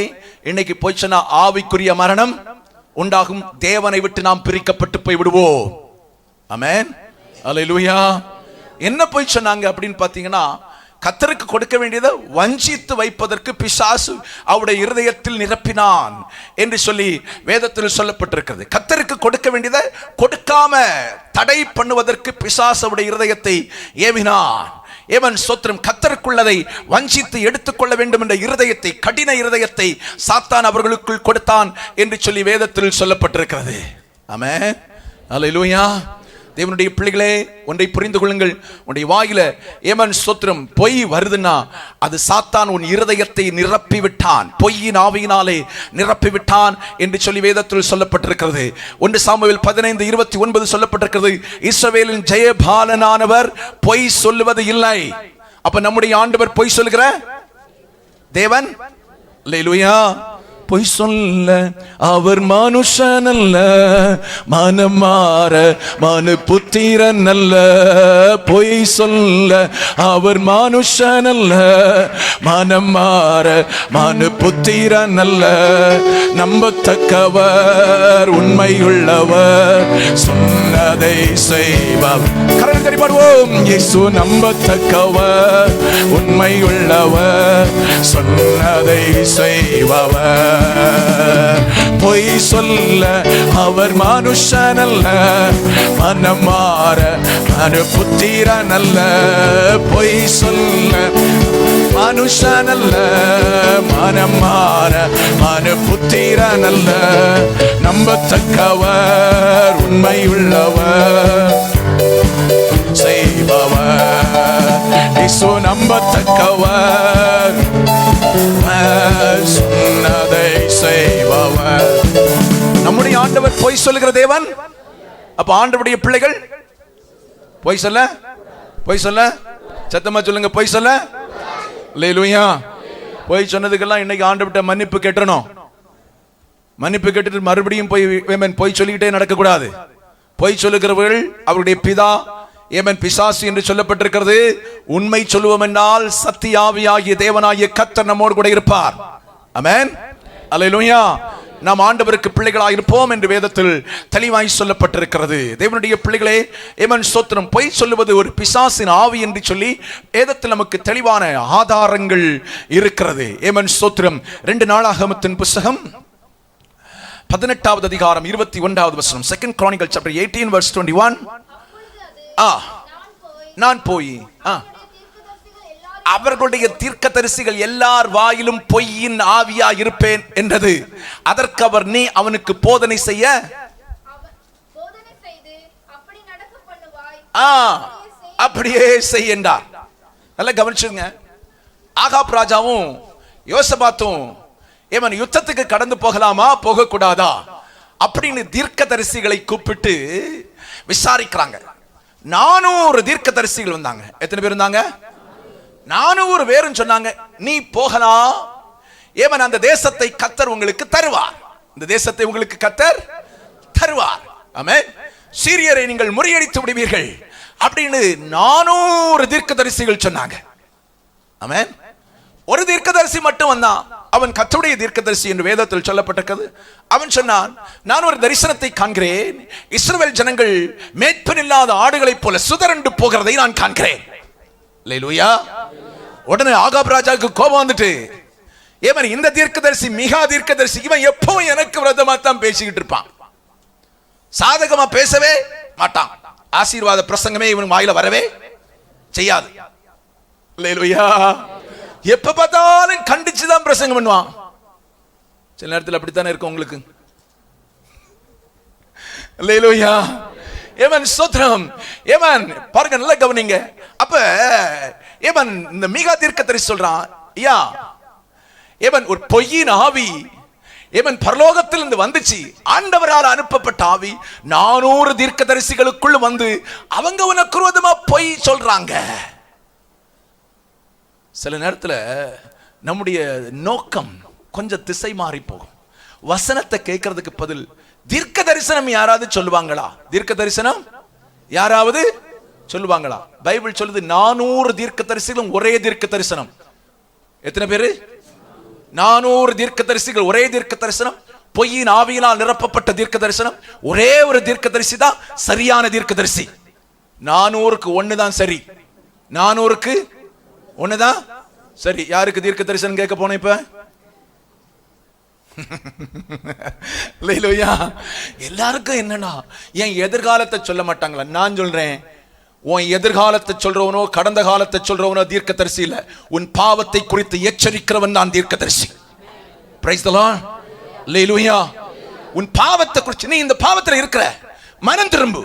இன்னைக்கு போய் சொன்னா ஆவிக்குரிய மரணம் உண்டாகும். தேவனை விட்டு நாம் பிரிக்கப்பட்டு போய் விடுவோம். ஆமென். அல்லேலூயா. என்ன போய் சொன்னாங்க அப்படின்னு பாத்தீங்கன்னா, கர்த்தருக்கு கொடுக்க வேண்டியதை வஞ்சித்து வைப்பதற்கு பிசாசு அவருடைய இருதயத்தில் நிரப்பினான் என்று சொல்லி வேதத்தில் சொல்லப்பட்டிருக்கிறது. கர்த்தருக்கு கொடுக்க வேண்டியதை கொடுக்காம தடை பண்ணுவதற்கு பிசாசு அவருடைய இருதயத்தை ஏவினான். ஏவன் ஸ்தோத்திரம். கர்த்தருக்குள்ளதை வஞ்சித்து எடுத்துக்கொள்ள வேண்டும் என்ற இருதயத்தை, கடின இருதயத்தை சாத்தான் அவர்களுக்குள் கொடுத்தான் என்று சொல்லி வேதத்தில் சொல்லப்பட்டிருக்கிறது. ஆமென். அல்லேலூயா. தேவனுடைய பிள்ளைகளே, ஒன்றை புரிந்து கொள்ளுங்கள். உன்னுடைய வாயில ஏமன் ஸ்தோத்திரம் பொய் வருதுன்னா அது சாத்தான் உன் இருதயத்தை நிரப்பி விட்டான், பொய்யின் ஆவியினாலே நிரப்பி விட்டான் என்று சொல்லி வேதத்தில் சொல்லப்பட்டிருக்கிறது. 1 சாமுவேல் 15:29 சொல்லப்பட்டிருக்கிறது, இஸ்ரவேலின் ஜெயபாலனானவர் பொய் சொல்லுவது இல்லை. அப்ப நம்முடைய ஆண்டவர் பொய் சொல்லுகிற தேவன். அல்லேலூயா. பொய் சொல்ல அவர் மனுஷன் அல்ல, மனம் மாற மனு புத்திரன் அல்ல. பொய் சொல்ல அவர் மனுஷன் அல்ல, மனம் மாற மனு புத்திரன் அல்ல. நம்பத்தக்கவர், உண்மையுள்ளவர், சொன்னதை செய்வார். கரங்களை தட்டி பாடுவோம். இயேசு நம்பத்தக்கவர், உண்மையுள்ளவர், சொன்னதை செய்பவர். பொய் சொல்ல அவர் மனுஷன் அல்ல, மனம் மாற மனு புத்திரன் அல்ல. பொய் சொல்ல மனுஷன் அல்ல, மனம் மாற மனு புத்திரன் அல்ல. நம்பத்தக்கவர், உண்மையுள்ளவர், செய்பவர். இயேசு நம்பத்தக்கவர், சொன்னதை செய்பவர். நம்முடைய ஆண்டவர் பொய் சொல்லுகிற தேவன். அப்ப ஆண்டவருடைய பிள்ளைகள் பொய் சொல்ல, பொய் சொல்ல, சத்தமா சொல்லுங்க, பொய் சொல்ல. அல்லேலூயா. பொய் சொன்னதுக்கெல்லாம் இன்னைக்கு ஆண்டவர்கிட்ட மன்னிப்பு கேட்டணும். மன்னிப்பு கேட்டுட்டு மறுபடியும் பொய் சொல்லிக்கிட்டே நடக்க கூடாது. பொய் சொல்லுகிறவர்கள் அவருடைய பிதா ஏமன் பிசாசு என்று சொல்லப்பட்டிருக்கிறது. உண்மை சொல்லுவோம் என்றால் சத்தியாவியாகிய தேவனாகிய கர்த்தர் நம்மோடு கூட இருப்பார். ஆமென். அல்லேலூயா. நாம் ஆண்டவருக்கு பிள்ளைகளாக இருப்போம் என்று வேதத்தில் தெளிவாய் சொல்லப்பட்டிருக்கிறது. தேவனுடைய பிள்ளைகளே, ஏமன் ஸ்தோத்திரம். பொய் சொல்லுவது ஒரு பிசாசின் ஆவி என்று சொல்லி வேதத்தில் நமக்கு தெளிவான ஆதாரங்கள் இருக்கிறது. ஏமன் ஸ்தோத்திரம். 2 நாளாகமத்தின் புத்தகம் 18வது அதிகாரம் 21வது வசனம். 2 Chronicles chapter 18 verse 21. நான் போய் அவர்களுடைய தீர்க்கதரிசிகள் எல்லார் வாயிலும் பொய்யின் ஆவியா இருப்பேன் என்றது. அதற்கு அவர், நீ அவனுக்கு போதனை செய்ய அப்படியே செய் என்றார். நல்லா கவனிச்சுங்க. ஆகாப் ராஜாவும் யோசபாத்தும் ஏமன் யுத்தத்துக்கு கடந்து போகலாமா போகக்கூடாதா அப்படின்னு தீர்க்கதரிசிகளை கூப்பிட்டு விசாரிக்கிறாங்க. 400 தீர்க்கதரிசிகள் வந்தாங்க. எத்தனை பேர் இருந்தாங்க? 400 பேரும் சொன்னாங்க, நீ போகலாம், ஏமன் அந்த தேசத்தை கர்த்தர் உங்களுக்கு தருவார். இந்த தேசத்தை உங்களுக்கு கர்த்தர் தருவார். ஆமென். சீரியரை நீங்கள் முறியடித்து விடுவீர்கள் அப்படின்னு 400 தீர்க்கதரிசிகள் சொன்னாங்க. ஆமென். ஒரு தீர்க்கதரிசி மட்டும் வந்தான். அவன் கர்த்தருடைய தீர்க்கதரிசி என்று வேதத்தில் சொல்லப்பட்டிருக்கிறது. அவன் சொன்னான், நான் ஒரு தரிசனத்தை காண்கிறேன். இஸ்ரவேல் ஜனங்கள் மேய்ப்பன் இல்லாத ஆடுகளைப் போல சுதரண்டு போகிறதை நான் காண்கிறேன். அல்லேலூயா. உடனே ஆகாப் ராஜாவுக்கு கோபம் வந்துட்டு, ஏமன் இந்த தீர்க்கதரிசி மிகா தீர்க்கதரிசி, இவன் எப்பவும் எனக்கு விரோதமா தான் பேசிக்கிட்டு இருப்பான், சாதகமா பேசவே மாட்டான், ஆசீர்வாத பிரசங்கமே இவன் வாயில வரவே செய்யாது. அல்லேலூயா. எப்ப பார்த்தாலும் கண்டிச்சுதான் பிரசங்கம் பண்ணுவான். சில நேரத்தில் அப்படித்தானே இருக்கும் உங்களுக்கு. அல்லேலூயா. ஏமன் ஸ்தோத்திரம். ஏமன் பாருங்க, நல்லா கவனிங்க. அப்ப ஏமன் இந்த மீகா தீர்க்கதரிசி சொல்றான், ஐயா ஏமன் ஒரு பொய்யின் ஆவி ஏமன் பரலோகத்திலிருந்து வந்துச்சு, ஆண்டவரால் அனுப்பப்பட்ட ஆவி 400 தீர்க்கதரிசிகளுக்குள்ள வந்து அவங்க உனக்கு விரோதமா பொய் சொல்றாங்க. சில நேரத்தில் நம்முடைய நோக்கம் கொஞ்சம் திசை மாறி போகும். வசனத்தை கேட்கறதுக்கு பதில் தீர்க்க தரிசனம் யாராவது சொல்லுவாங்களா? தீர்க்க தரிசனம் யாராவது சொல்லுவாங்களா? பைபிள் சொல்லுது 400 தீர்க்க தரிசிகளும் ஒரே தீர்க்க தரிசனம். எத்தனை பேரு? 400 தீர்க்க தரிசிகள் ஒரே தீர்க்க தரிசனம். பொய்யின் ஆவியினால் நிரப்பப்பட்ட தீர்க்க தரிசனம். ஒரே ஒரு தீர்க்க தரிசி தான் சரியான தீர்க்க தரிசி. 400க்கு 1 தான் சரி. 400க்கு 1 தான் சரி. யாருக்கு தீர்க்க தரிசனம் கேட்க போன இப்ப? எல்லாருக்கும் என்னன்னா, என் எதிர்காலத்தை சொல்ல மாட்டாங்களா? நான் சொல்றேன், உன் எதிர்காலத்தை சொல்றவனோ கடந்த காலத்தை சொல்றவனோ தீர்க்க தரிசி இல்ல, உன் பாவத்தை குறித்து எச்சரிக்கிறவன் நான் தீர்க்க தரிசி. Praise the Lord. அல்லேலூயா. உன் பாவத்தை குறித்து, நீ இந்த பாவத்தில் இருக்கிற, மனம் திரும்பு.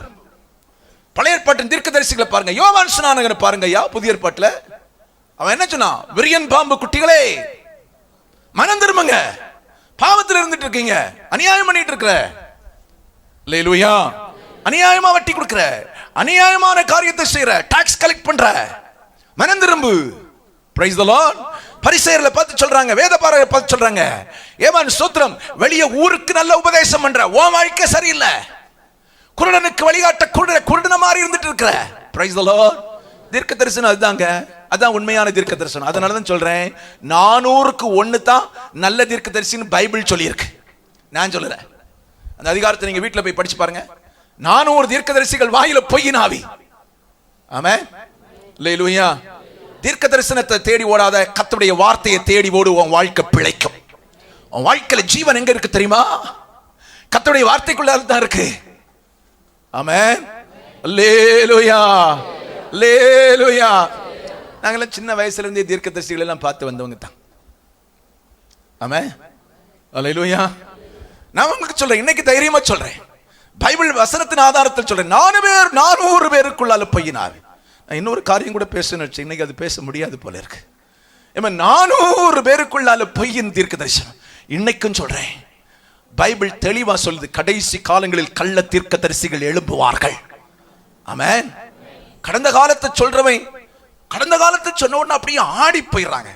பழைய ஏற்பாட்டின் தீர்க்க தரிசிகளை பாருங்க. யோவான் ஸ்நானகனை பாருங்க ஐயா. புதிய ஏற்பாட்டில் அவன் என்ன சொன்னான்? விரியன் பாம்பு குட்டிகளே மனம் திரும்புங்க, பாவத்தில் இருந்துட்டு இருக்கீங்க, அநியாயம் பண்ணிட்டு இருக்கிற, அல்லேலூயா, அநியாயமா வட்டி கொடுக்கிற, அநியாயமான காரியத்தை செய்யற, டாக்ஸ் கலெக்ட் பண்ற, மனம் திரும்பு. Price the Lord. பரிசேயர்களை பார்த்து சொல்றாங்க, வேதபாரகரை பார்த்து சொல்றாங்க, ஏமான் ஸ்தோத்திரம், வெளிய ஊருக்கு நல்ல உபதேசம் பண்ற, உன் வாழ்க்கை சரியில்லை, குருடனுக்கு வழிகாட்ட குருடன மாதிரி இருந்துட்டு இருக்கிற. Price the Lord. தீர்க்க தரிசனம் அதுதாங்க, அதான் உண்மையான தீர்க்க தரிசனம். அதனால தான் சொல்றேன், 400க்கு 1 தான் நல்ல தீர்க்க தரிசனம் பைபிள் சொல்லி இருக்கு, நான் சொல்லல. அந்த அதிகாரத்தை நீங்க வீட்டுல போய் படிச்சு பாருங்க. 400 தீர்க்க தரிசிகள் வாயில பொய்யின் ஆவி. ஆமென். அல்லேலூயா. தீர்க்க தரிசனத்தை தேடி ஓடாத, கர்த்தருடைய வார்த்தையை தேடி ஓடு, உன் வாழ்க்கை பிழைக்கும். உன் வாழ்க்கையில ஜீவன் எங்க இருக்கு தெரியுமா? கர்த்தருடைய வார்த்தைக்குள்ள தான் இருக்கு. ஆமென். அல்லேலூயா. அல்லேலூயா. நாங்களாம் சின்ன வயசுல இருந்தே தீர்க்க தரிசிகள் எல்லாம் பார்த்து வந்தவங்க தான். ஆமென். அல்லேலூயா. நான் உங்களுக்கு சொல்றேன், இன்னைக்கு தைரியமா சொல்றேன், பைபிள் வசனத்தின் ஆதாரத்தில் சொல்றேன், 400 பேருக்குள்ளால பொய்யினார். நான் இன்னொரு காரியம் கூட பேசணும், இன்னைக்கு அது பேச முடியாது போல இருக்கு. 400 பேருக்குள்ளால பொய்யின் தீர்க்க தரிசனம். இன்னைக்கும் சொல்றேன், பைபிள் தெளிவா சொல்லுது, கடைசி காலங்களில் கள்ள தீர்க்க தரிசிகள் எழும்புவார்கள். ஆமென். கடந்த காலத்தை சொல்றவன் கடந்த காலத்தை சொன்ன உடனே அப்படியே ஆடி போயிடுறாங்க,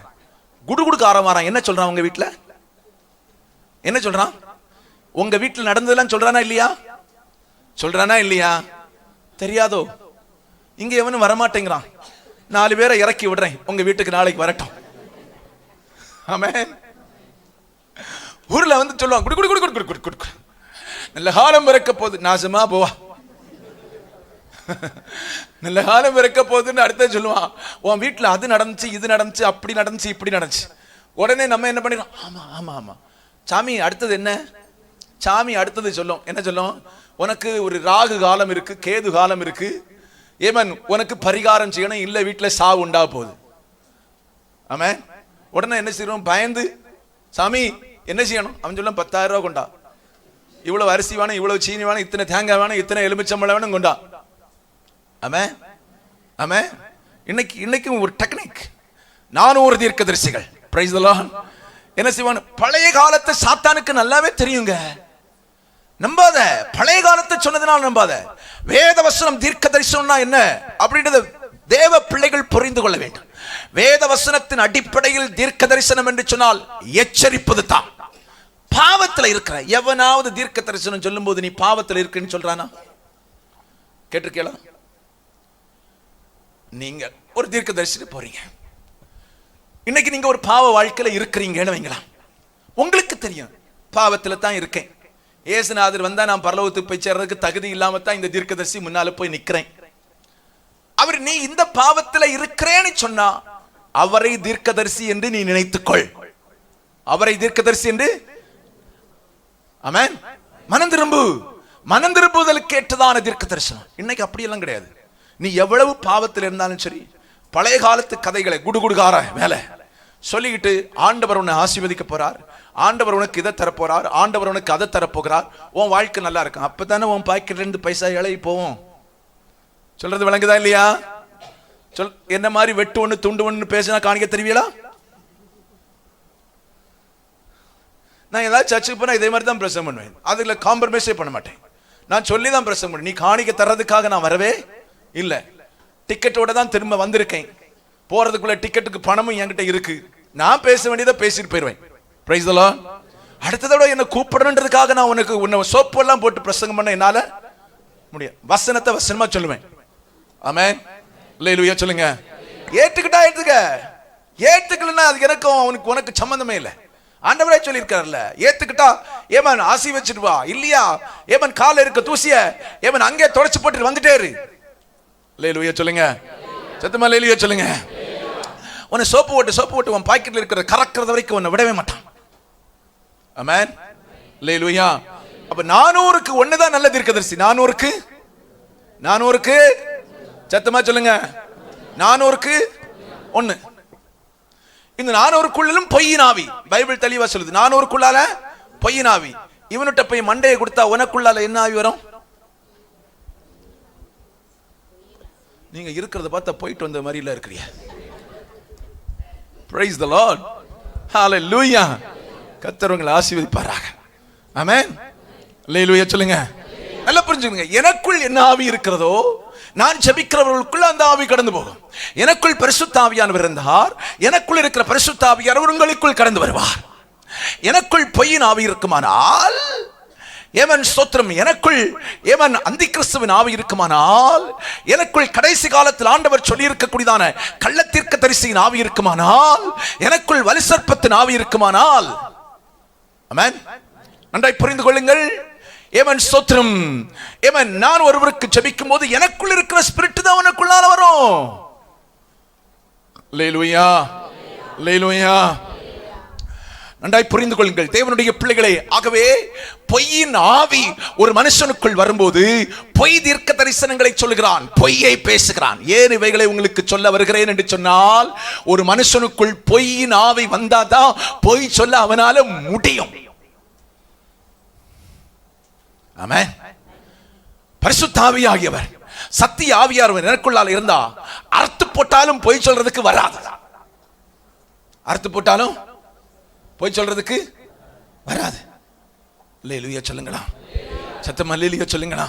குடுகுடுக்க ஆரம்பிறான். என்ன சொல்றான்? உங்க வீட்டுல என்ன சொல்றான்? உங்க வீட்டில் நடந்ததெல்லாம் சொல்றானா இல்லையா? சொல்றானா இல்லையா? தெரியாதோ? இங்க எவனும் வரமாட்டேங்கிறான், 4 பேரை இறக்கி விடுறேன், உங்க வீட்டுக்கு நாளைக்கு வரட்டும். ஆமென். ஊர்ல வந்து சொல்லுவான், குடு குடு குடு குடு குடு குடு, நல்ல காலம் பிறக்க போகுது, நாசமா போவா, நல்ல காலம் பிறக்க போகுதுன்னு அடுத்த சொல்லுவான். உன் வீட்டுல அது நடந்துச்சு, இது நடந்துச்சு, அப்படி நடந்துச்சு, இப்படி நடந்துச்சு. உடனே நம்ம என்ன பண்ணிடுறோம்? ஆமா ஆமா ஆமா, சாமி அடுத்தது என்ன? சாமி அடுத்தது சொல்லும். என்ன சொல்லும்? உனக்கு ஒரு ராகு காலம் இருக்கு, கேது காலம் இருக்கு, ஏமன் உனக்கு பரிகாரம் செய்யணும், இல்ல வீட்டுல சாவு உண்டா போகுது. ஆமா. உடனே என்ன செய்யணும்? பயந்து, சாமி என்ன செய்யணும்? அவன் சொல்ல 10,000 ரூபாய் கொண்டா, இவ்வளவு அரிசி வேணும், இவ்வளவு சீனி வேணும், இத்தனை தேங்காய் வேணும், இத்தனை எலுமிச்சம்பழம் வேணும் கொண்டா. ஆமா ஆமா. இன்னைக்கும் ஒரு டெக்னிக். 400 தீர்க்கதரிசிகள், பிரைஸ் தி லார்ட், என்ன செய்வான்? பழைய காலத்தை சாத்தானுக்கு நல்லாவே தெரியுங்க, நம்பாத. பழைய காலத்தை சொன்னதுனால நம்பாத. வேத வசனம் தீர்க்க தரிசனம்னா என்ன அப்படின்றத தேவ பிள்ளைகள் புரிந்து கொள்ள வேண்டும். வேத வசனத்தின் அடிப்படையில் தீர்க்க தரிசனம் என்று சொன்னால் எச்சரிப்பது தான். பாவத்தில் இருக்கிற எவனாவது தீர்க்க தரிசனம் சொல்லும் போது நீ பாவத்தில் இருக்குன்னு சொல்றானா? கேட்டிருக்கீங்களா? நீங்க ஒரு தீர்க்க தரிசனம் போறீங்க, இன்னைக்கு நீங்க ஒரு பாவ வாழ்க்கையில இருக்கிறீங்கன்னு வைங்களாம், உங்களுக்கு தெரியும் பாவத்துல தான் இருக்கேன், இயேசுநாதர் வந்தா நான் பரலோகத்துக்கு போய் சேர்றதுக்கு தகுதி இல்லாம தான் இந்த தீர்க்கதரிசி முன்னால போய் நிக்கிறேன் அவர் நீ இந்த பாவத்துல இருக்கிறேன்னு சொன்னா அவரை தீர்க்கதரிசி என்று நீ நினைத்துக்கொள். அவரை தீர்க்கதரிசி என்று ஆமென். மனம் திரும்பு. மனம் திரும்புதலுக்கு ஏற்றதான தீர்க்க தரிசனம். இன்னைக்கு அப்படியெல்லாம் கிடையாது. நீ எவ்வளவு பாவத்தில் இருந்தாலும் சரி, பழைய காலத்து கதைகளை குடுகுடுகார வேலை சொல்லிக்கிட்டு ஆண்டவர் உன்னை ஆசீர்வதிக்க போறார், ஆண்டவர் உனக்கு இதை தரப்போறார், ஆண்டவர் உனக்கு அதை தரப்போகிறார், உன் வாழ்க்கை நல்லா இருக்கும், அப்பதானே உன் பாக்கெட்ல இருந்து பைசா இழகி போவோம். சொல்றது விளங்குதா இல்லையா? சொல். என்ன மாதிரி வெட்டு ஒண்ணு துண்டு ஒண்ணு பேசினா காணிக்க தெரிவியலா? நான் ஏதாவது சர்ச்சுக்கு போனா இதே மாதிரி தான் பிரசங்கம் பண்ணுவேன். அதுல காம்ப்ரமைஸே பண்ண மாட்டேன். நான் சொல்லி தான் பிரசங்கம் பண்ணுவேன். நீ காணிக்க தர்றதுக்காக நான் வரவே இல்லை. டிக்கெட்டோட தான் திரும்ப வந்திருக்கேன். போறதுக்குள்ள டிக்கெட்டுக்கு பணமும் என்கிட்ட இருக்கு. நான் பேச வேண்டியதை பேசிட்டு போயிடுவேன். Price the Lord. அடுத்ததோட என்ன கூப்பிடணுன்றதுக்காக நான் உன்னை சோப்பு எல்லாம் போட்டு பிரசங்கம் பண்ண என்னால முடியாது. வசனத்தை வசனமா சொல்லுவேன். ஆமென். அல்லேலூயா சொல்லுங்க. ஏத்துக்கிட்டா ஏத்துக்க, ஏத்துக்கலன்னா அது எனக்கும் உனக்கு சம்பந்தமே இல்லை. ஆண்டவரே சொல்லி இருக்காருல்ல, ஏத்துக்கிட்டா ஏமன் ஆசி வச்சுட்டு வா, இல்லையா ஏமன் கால இருக்க தூசிய ஏமன் அங்கே தொடச்சு போட்டு வந்துட்டே இரு. அல்லேலூயா சொல்லுங்க. சத்தமா அல்லேலூயா சொல்லுங்க. உன்னை சோப்பு போட்டு உன் பாக்கெட்ல இருக்கிற கறக்கிறது வரைக்கும் உன்னை விடவே மாட்டான். ஆமென். அல்லேலூயா. அப்ப 400க்கு ஒண்ணுதான் நல்ல தீர்க்கதரிசி. 400க்கு சத்தமா சொல்லுங்க. 400க்கு ஒண்ணு. இந்த 400க்குள்ளும் பொய்யின் ஆவி. பைபிள் தெளிவா சொல்லுது. 400க்குள்ளால பொய்யின் ஆவி. இவனுட்ட போய் மண்டையை கொடுத்தா உனக்குள்ளால என்ன ஆவி வரும்? நீங்க இருக்கிறத பார்த்தா போயிட்டு வந்த மாதிரி இல்ல இருக்கிறீங்க. Praise the Lord. Hallelujah. கர்த்தர் உங்களை ஆசீர்வதிப்பாராக. ஆமென். அல்லேலூயா சொல்லுங்க. நல்லா புரிஞ்சுக்கங்க. எனக்குள் என்ன ஆவி இருக்கிறதோ நான் ஜெபிக்கிறவர்களுக்குள்ள அந்த ஆவி கடந்து போகும். எனக்குள் பரிசுத்த ஆவியானவர் இருந்தார், எனக்குள் இருக்கிற பரிசுத்த ஆவியானவர் உங்களுக்குள் கடந்து வருவார். எனக்குள் பொய்யின் ஆவி இருக்குமானால், ஏமன் ஸ்தோத்திரம், எனக்குள் ஏமன் அந்தி கிறிஸ்துவின் ஆவி இருக்குமானால், எனக்குள் கடைசி காலத்தில் ஆண்டவர் சொல்லி இருக்கக்கூடியதான கள்ளத்தீர்க்க தரிசியின் ஆவி இருக்குமானால், எனக்குள் வலுசற்பத்தின் ஆவி இருக்குமானால், ஆமென், நன்றாய் புரிந்து கொள்ளுங்கள். ஏமன் ஸ்தோத்திரம், ஏமன் நான் ஒருவருக்கு ஜெபிக்கும் போது எனக்குள் இருக்கிற ஸ்பிரிட் தான் உனக்குள்ளால வரும். அல்லேலூயா, அல்லேலூயா. நன்றாய் புரிந்து கொள்ளுங்கள் தேவனுடைய பிள்ளைகளே. ஆகவே பொய்யின் ஆவி ஒரு மனுஷனுக்குள் வரும்போது பொய் தீர்க்க தரிசனங்களை சொல்லுகிறான், பொய்யை பேசுகிறான். ஏன் இவைகளை உங்களுக்கு சொல்ல வருகிறேன் என்று சொன்னால், ஒரு மனுஷனுக்குள் பொய்யின் ஆவி வந்தாதான் பொய் சொல்ல அவனால முடியும். ஆமென். பரிசுத்த ஆவியாகியவர், சத்திய ஆவியானவர் எனக்குள்ளால இருந்தா அறுத்து போட்டாலும் பொய் சொல்றதுக்கு வராது. அறுத்து போட்டாலும் பொய் சொல்றதுக்கு வராது. அல்லேலூயா சொல்லுங்களா. சத்தமா அல்லேலூயா சொல்லுங்களா.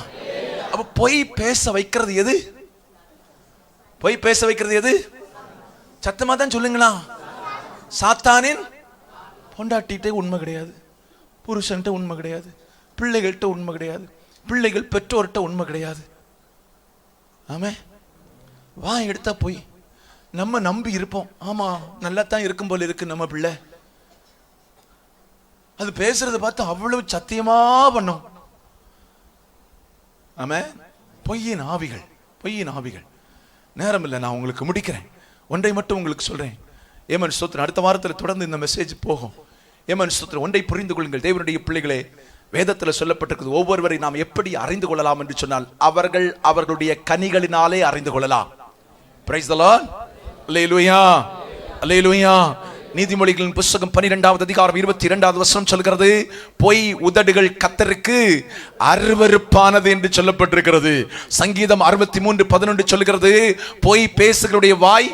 அப்ப பொய் பேச வைக்கிறது எது? பொய் பேச வைக்கிறது எது? சத்தமா தான் சொல்லுங்களா. சாத்தானின் பொண்டாட்டிகிட்ட உண்மை கிடையாது, புருஷன்ட்ட உண்மை கிடையாது, பிள்ளைகள்கிட்ட உண்மை கிடையாது, பிள்ளைகள் பெற்றோர்கிட்ட உண்மை கிடையாது. ஆமே, வா எடுத்தா போய் நம்ம நம்பி இருப்போம். ஆமா நல்லா தான் இருக்கும் போல இருக்கு நம்ம பிள்ளை, அது பேசுறத பார்த்து அவ்வளவு சத்தியமா பண்ணும். ஆமே, பொய்யின் ஆவிகள், பொய்யின் ஆவிகள். நேரம் இல்லை, நான் உங்களுக்கு முடிக்கிறேன். ஒன்றை மட்டும் உங்களுக்கு சொல்றேன். ஏமன் ஸ்தோத்திரம். அடுத்த வாரத்தில் தொடர்ந்து இந்த மெசேஜ் போகும். ஏமன் ஸ்தோத்திரம். ஒன்றை புரிந்து கொள்ளுங்கள் தேவனுடைய பிள்ளைகளே. வேதத்தில் சொல்லப்பட்டிருக்கிறது, ஒவ்வொருவரை நாம் எப்படி அறிந்து கொள்ளலாம் என்று சொன்னால், அவர்கள் அவர்களுடைய கனிகளினாலே அறிந்து கொள்ளலாம். Price the Lord. அல்லேலூயா, அல்லேலூயா. நீதிமொழிகளின் புத்தகம் 12வது அதிகாரம் 22வது வசனம் சொல்கிறது, பொய் உதடுகள் கர்த்தருக்கு அருவருப்பானது என்று சொல்லப்பட்டிருக்கிறது. சங்கீதம் 63:11 சொல்கிறது, பொய் பேசுகிறவருடைய வாய்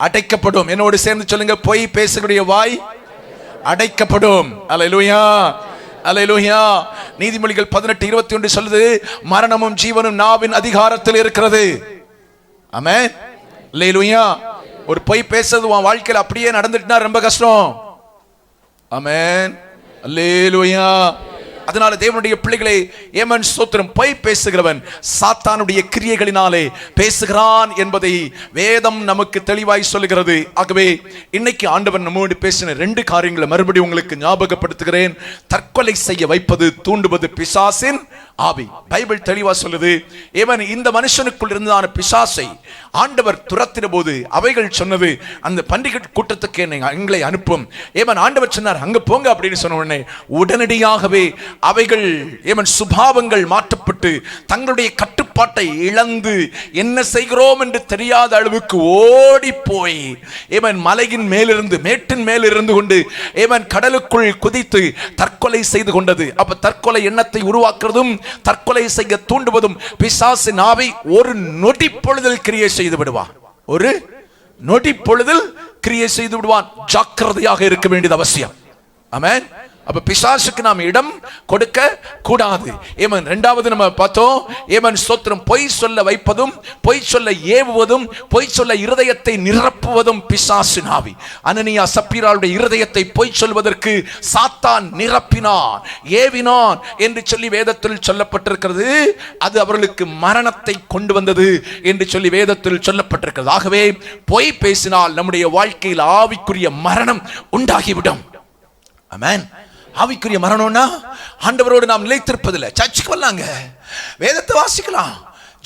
அடைக்கப்படும். என்னோடு சேர்ந்து சொல்லுங்க, பொய் பேசுகிறவருடைய வாய் அடைக்கப்படும். அல்லேலூயா, அல்லேலூயா. நீதிமொழிகள் 18:21 சொல்லுது, மரணமும் ஜீவனும் நாவின் அதிகாரத்தில் இருக்கிறது. ஆமென், அல்லேலூயா. ஒரு பொய் பேசுறது உன் வாழ்க்கையில் அப்படியே நடந்துட்டுனா ரொம்ப கஷ்டம். ஆமென், அல்லேலூயா. அதனால தேவனுடைய பிள்ளைகளை, ஏமன் ஸ்தோத்திரம், பொய் பேசுகிறவன் சாத்தானுடைய கிரியைகளினாலே பேசுகிறான் என்பதை வேதம் நமக்கு தெளிவாய் சொல்லுகிறது. ஆகவே இன்னைக்கு ஆண்டவன் நம்மோடு பேசின 2 காரியங்களை மறுபடியும் உங்களுக்கு ஞாபகப்படுத்துகிறேன். தற்கொலை செய்ய வைப்பது, தூண்டுவது பிசாசின் ஆவி. பைபிள் தெளிவா சொல்லுது, ஏவன் இந்த மனுஷனுக்குள் இருந்ததான பிசாசை ஆண்டவர் துரத்தின போது அவைகள் சொன்னது, அந்த பண்டிகை கூட்டத்துக்கு எங்களை அனுப்பும். ஏவன் ஆண்டவர் சொன்னார் அங்க போங்க அப்படின்னு சொன்ன உடனே உடனடியாகவே அவைகள் ஏவன் சுபாவங்கள் மாற்றப்பட்டு தங்களுடைய கட்டுப்பாட்டை இழந்து என்ன செய்கிறோம் என்று தெரியாத அளவுக்கு ஓடி போய் ஏவன் மலையின் மேலிருந்து மேட்டின் மேல் இருந்து கொண்டு ஏவன் கடலுக்குள் குதித்து தற்கொலை செய்து கொண்டது. அப்ப தற்கொலை எண்ணத்தை உருவாக்குறதும் தற்கொலை செய்ய தூண்டுவதும் பிசாசின் ஆவி ஒரு நொடி பொழுதில் கிரியை செய்து விடுவான். ஒரு நொடி பொழுதில் கிரியை செய்து விடுவான். ஜாக்கிரதையாக இருக்க வேண்டியது அவசியம். ஆமென். அப்ப பிசாசுக்கு நாம் இடம் கொடுக்க கூடாது. ஏமன் இரண்டாவது நம்ம பார்த்தோம், ஏமன் ஸ்தோத்திரம், பொய் சொல்ல வைப்பதும் பொய் சொல்ல ஏவுவதும் பொய் சொல்ல இருதயத்தை நிரப்புவதும் பிசாசின் ஆவி. அனனியா சப்பீராளுடைய இருதயத்தை பொய் சொல்வதற்கு சாத்தான் நிரப்பினான், ஏவினான் என்று சொல்லி வேதத்தில் சொல்லப்பட்டிருக்கிறது. அது அவர்களுக்கு மரணத்தை கொண்டு வந்தது என்று சொல்லி வேதத்தில் சொல்லப்பட்டிருக்கிறது. ஆகவே பொய் பேசினால் நம்முடைய வாழ்க்கையில் ஆவிக்குரிய மரணம் உண்டாகிவிடும். ஆமென். ஆவிக்குரிய மரணம்னா ஆண்டவரோடு நாம் நிலைத்திருப்பதில்லை. சர்ச்சுக்கு வரலாங்க, வேதத்தை வாசிக்கலாம்,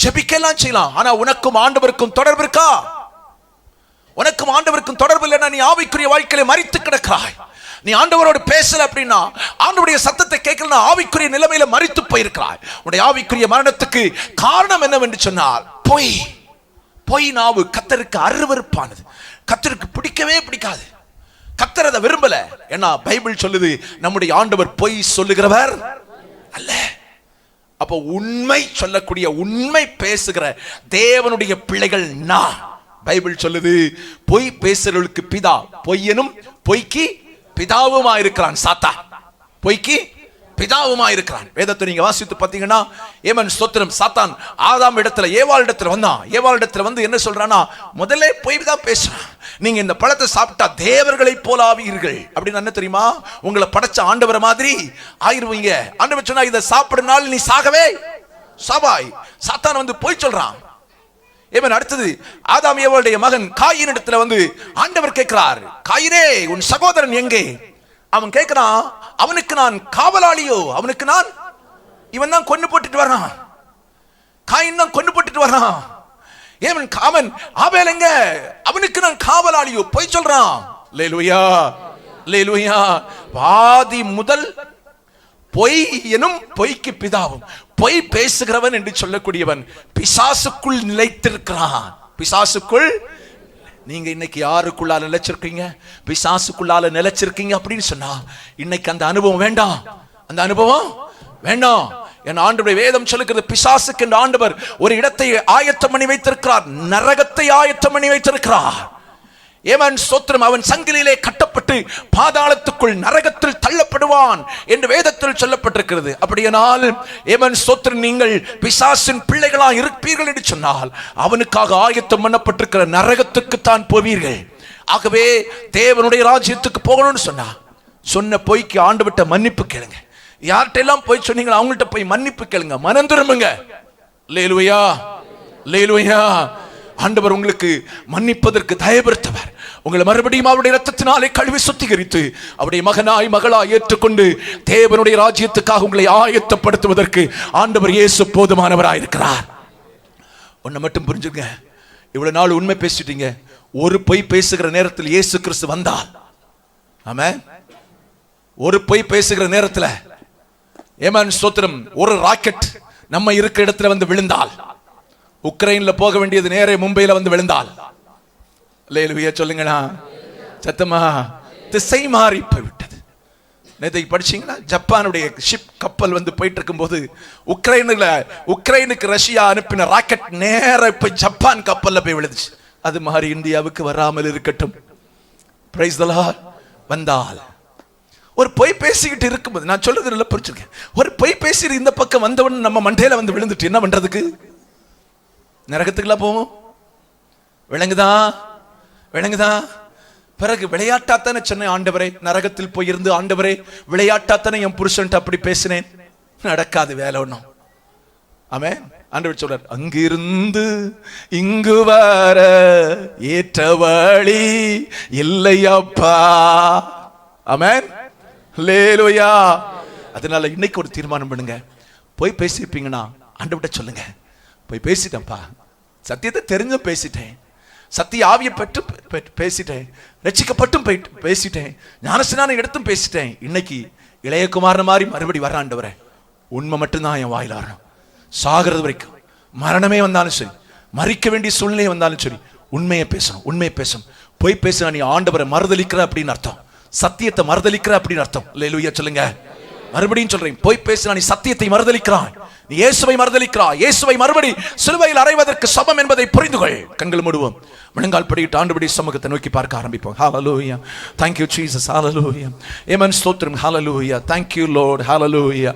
ஜெபிக்கலாம் செய்யலாம். ஆனா உனக்கும் ஆண்டவருக்கும் தொடர்பு இருக்கா? உனக்கும் ஆண்டவருக்கும் தொடர்பு இல்லைன்னா நீ ஆவிக்குரிய வாழ்க்கையில மரித்து கிடக்கிறாய். நீ ஆண்டவரோடு பேசல அப்படின்னா, ஆண்டவருடைய சத்தத்தை கேட்கலன்னா ஆவிக்குரிய நிலைமையில மரித்து போயிருக்கிறாய். உன்னுடைய ஆவிக்குரிய மரணத்துக்கு காரணம் என்னவென்று சொன்னால் பொய். பொய் நாவு கர்த்தருக்கு அருவருப்பானது, கர்த்தருக்கு பிடிக்கவே பிடிக்காது. கர்த்தர் அதை விரும்பல. ஏன்னா பைபிள் சொல்லுது நம்முடைய ஆண்டவர் பொய் சொல்லுகிறவர் அல்ல. அப்போ உண்மை சொல்லக்கூடிய, உண்மை பேசுகிற தேவனுடைய பிள்ளைகள் நான். பைபிள் சொல்லுது பொய் பேசுறவர்களுக்கு பிதா பொய்யனும் பொய்க்கு பிதாவுமா இருக்கிறான். சாத்தா பொய்க்கு பிதாவுமா இருக்கிறான். வேதத்தை நீங்க வாசித்து பார்த்தீங்கன்னா, ஏமன் ஸ்தோத்திரம், சாத்தான் ஆதாம் இடத்துல ஏவாள் இடத்துல வந்தான். ஏவாள் இடத்துல வந்து என்ன சொல்றானா, முதல்ல பொய் தான் பேசுறான். நீங்க இந்த பழத்தை சாப்பிட்டா தேவர்களை போல ஆவீர்கள் அப்படின்னு என்ன தெரியுமா? உங்களை படைச்ச ஆண்டவரை மாதிரி ஆயிருவீங்க. ஆண்டவர் சொன்னா இதை சாப்பிடுனால நீ சாகவே சாவாய். சாத்தான் வந்து பொய் சொல்றான். ஏமன் அடுத்தது ஆதாம் ஏவாளுடைய மகன் காயின் இடத்துல வந்து ஆண்டவர் கேட்கிறார், காயினே உன் சகோதரன் எங்கே? அவன் கேட்கிறான், அவனுக்கு நான் காவலாளியோ? அவனுக்கு நான், இவன் தான் கொண்டு போட்டுட்டு வரான், காயின் தான் கொண்டு போட்டுட்டு வரான். ஏமன் அவன் ஆபேல் எங்க? அவனுக்கு நான் காவலாளியோ? பொய் சொல்றான். அல்லேலூயா, அல்லேலூயா. பாதி முதல் பொய் எனும் பொய்க்கு பிதாவும். பொய் பேசுகிறவன் என்று சொல்லக்கூடியவன் பிசாசுக்குள் நிலைத்திருக்கிறான். பிசாசுக்குள். நீங்க இன்னைக்கு யாருக்குள்ளால நிலைச்சிருக்கீங்க? பிசாசுக்குள்ளால நிலைச்சிருக்கீங்க அப்படின்னு சொன்னா இன்னைக்கு அந்த அனுபவம் வேண்டாம், அந்த அனுபவம் வேண்டாம். என் ஆண்டவருடைய வேதம் சொல்லுகிறது, பிசாசுக்கு என்று ஆண்டவர் ஒரு இடத்தை ஆயத்தம் பண்ணி வைத்திருக்கிறார், நரகத்தை ஆயத்தம் பண்ணி வைத்திருக்கிறார். ஏமன் ஸ்தோத்திரம், அவன் சங்கிலிலே கட்டப்பட்டு பாதாளத்துக்குள் நரகத்தில் தள்ளப்படுவான் என்று வேதத்தில் சொல்லப்பட்டிருக்கிறது. அப்படியானால் ஏமன் ஸ்தோத்திரம், நீங்கள் பிசாசின் பிள்ளைகளாக இருப்பீர்கள் என்று சொன்னால் அவனுக்காக ஆயத்தம் பண்ணப்பட்டிருக்கிற நரகத்துக்கு தான் போவீர்கள். ஆகவே தேவனுடைய ராஜ்யத்துக்கு போகணும்னு சொன்னா சொன்ன பொய்க்கு ஆண்டவர்ட்ட மன்னிப்பு கேளுங்க. யார்கிட்ட எல்லாம் போய் சொன்னீங்களா அவங்கள்ட்ட போய் மன்னிப்பு கேளுங்க, மனம் திரும்புங்க. அல்லேலூயா, அல்லேலூயா. ஆண்டவர் உங்களுக்கு மன்னிப்பதற்கு தயவுறுத்தவர். உங்களை மறுபடியும் அவருடைய இரத்தத்தினாலே கழுவி சுத்திகரித்து அவருடைய மகனாய் மகளாய் ஏற்றுக்கொண்டு தேவனுடைய ராஜ்யத்துக்காக உங்களை ஆயத்தப்படுத்துவதற்கு ஆண்டவர் இயேசு போதுமானவராய் இருக்கிறார். ஒன்றை மட்டும் புரிஞ்சுங்க, இவ்வளவு நாள் உண்மை பேசிட்டீங்க, ஒரு பொய் பேசுகிற நேரத்தில் இயேசு கிறிஸ்து வந்தால், ஆமென், ஒரு பொய் பேசுகிற நேரத்தில் ஏமன் ஸ்தோத்திரம், ஒரு ராக்கெட் நம்ம இருக்கிற இடத்துல வந்து விழுந்தால், உக்ரைன்ல போக வேண்டியது நேரே மும்பையில வந்து விழுந்தால், அல்லேலூயா சொல்லுங்கண்ணா, சத்தமா, திசை மாறி போய்விட்டது. நேற்று படிச்சீங்களா? ஜப்பானுடைய ஷிப் கப்பல் வந்து போயிட்டு இருக்கும் போது உக்ரைனுக்கு ரஷ்யா அனுப்பின ராக்கெட் நேர போய் ஜப்பான் கப்பல்ல போய் விழுந்துச்சு. அது மாதிரி இந்தியாவுக்கு வராமல் இருக்கட்டும். Price the Lord. வந்தால் ஒரு பொய் பேசிக்கிட்டு இருக்கும்போது, நான் சொல்றது நல்லா புரிஞ்சுருக்கேன், ஒரு பொய் பேசி இந்த பக்கம் வந்தவன் நம்ம மண்டையில வந்து விழுந்துட்டு என்ன பண்றதுக்கு? நரகத்துக்குலாம் போவோம். விளங்குதா? விளங்குதா? பிறகு விளையாட்டாத்தானே சொன்னேன், ஆண்டவரே நரகத்தில் போயிருந்து, ஆண்டவரே விளையாட்டாத்தானே என் புருஷன்ட்டு அப்படி பேசினேன். நடக்காது வேலை ஒண்ணும். ஆமென். ஆண்டவர் சொல்றார், அங்கிருந்து இங்கு வர ஏற்ற வழி இல்லையப்பா. ஆமென், அல்லேலூயா. அதனால இன்னைக்கு ஒரு தீர்மானம் பண்ணுங்க, போய் பேசியிருப்பீங்கன்னா ஆண்டவர்கிட்ட சொல்லுங்க, போய் பேசிட்டேன்ப்பா, சத்தியத்தை தெரிஞ்சும் பேசிட்டேன், சத்திய ஆவியை பெற்று பேசிட்டேன், ரட்சிக்கப்பட்டும் பேசிட்டேன், ஞானஸ்நானம் எடுத்தும் பேசிட்டேன். இன்னைக்கு இளையகுமாரன் மாதிரி மறுபடி வர ஆண்டவரே, உண்மை மட்டும்தான் என் வாயில வரணும். சாகிறது வரைக்கும், மரணமே வந்தாலும் சரி, மறிக்க வேண்டிய சூழ்நிலை வந்தாலும் சரி, உண்மையை பேசணும், உண்மையை பேசணும். போய் பேசுனா நீ ஆண்டவரை மறுதலிக்கிற அப்படின்னு அர்த்தம், சத்தியத்தை மறுதலிக்கிற அப்படின்னு அர்த்தம். அல்லேலூயா சொல்லுங்க. மறுபடியும் சொல்றேன், போய் பேசுனா நீ சத்தியத்தை மறுதலிக்கிறாய், நீ இயேசுவை மறுதலிக்கிறாய். இயேசுவை மறுபடி சிலுவையில் அறைவதற்கு சமம் என்பதை புரிந்துகொள். கண்கள் மூடுவோம், முழங்கால் படியிட்டு ஆண்டவருடைய சமூகத்தை நோக்கி பார்க்க ஆரம்பிப்போம். ஹalleluya, thank you Jesus, hallelujah, amen, ஸ்தோத்திரம், hallelujah, thank you Lord, hallelujah,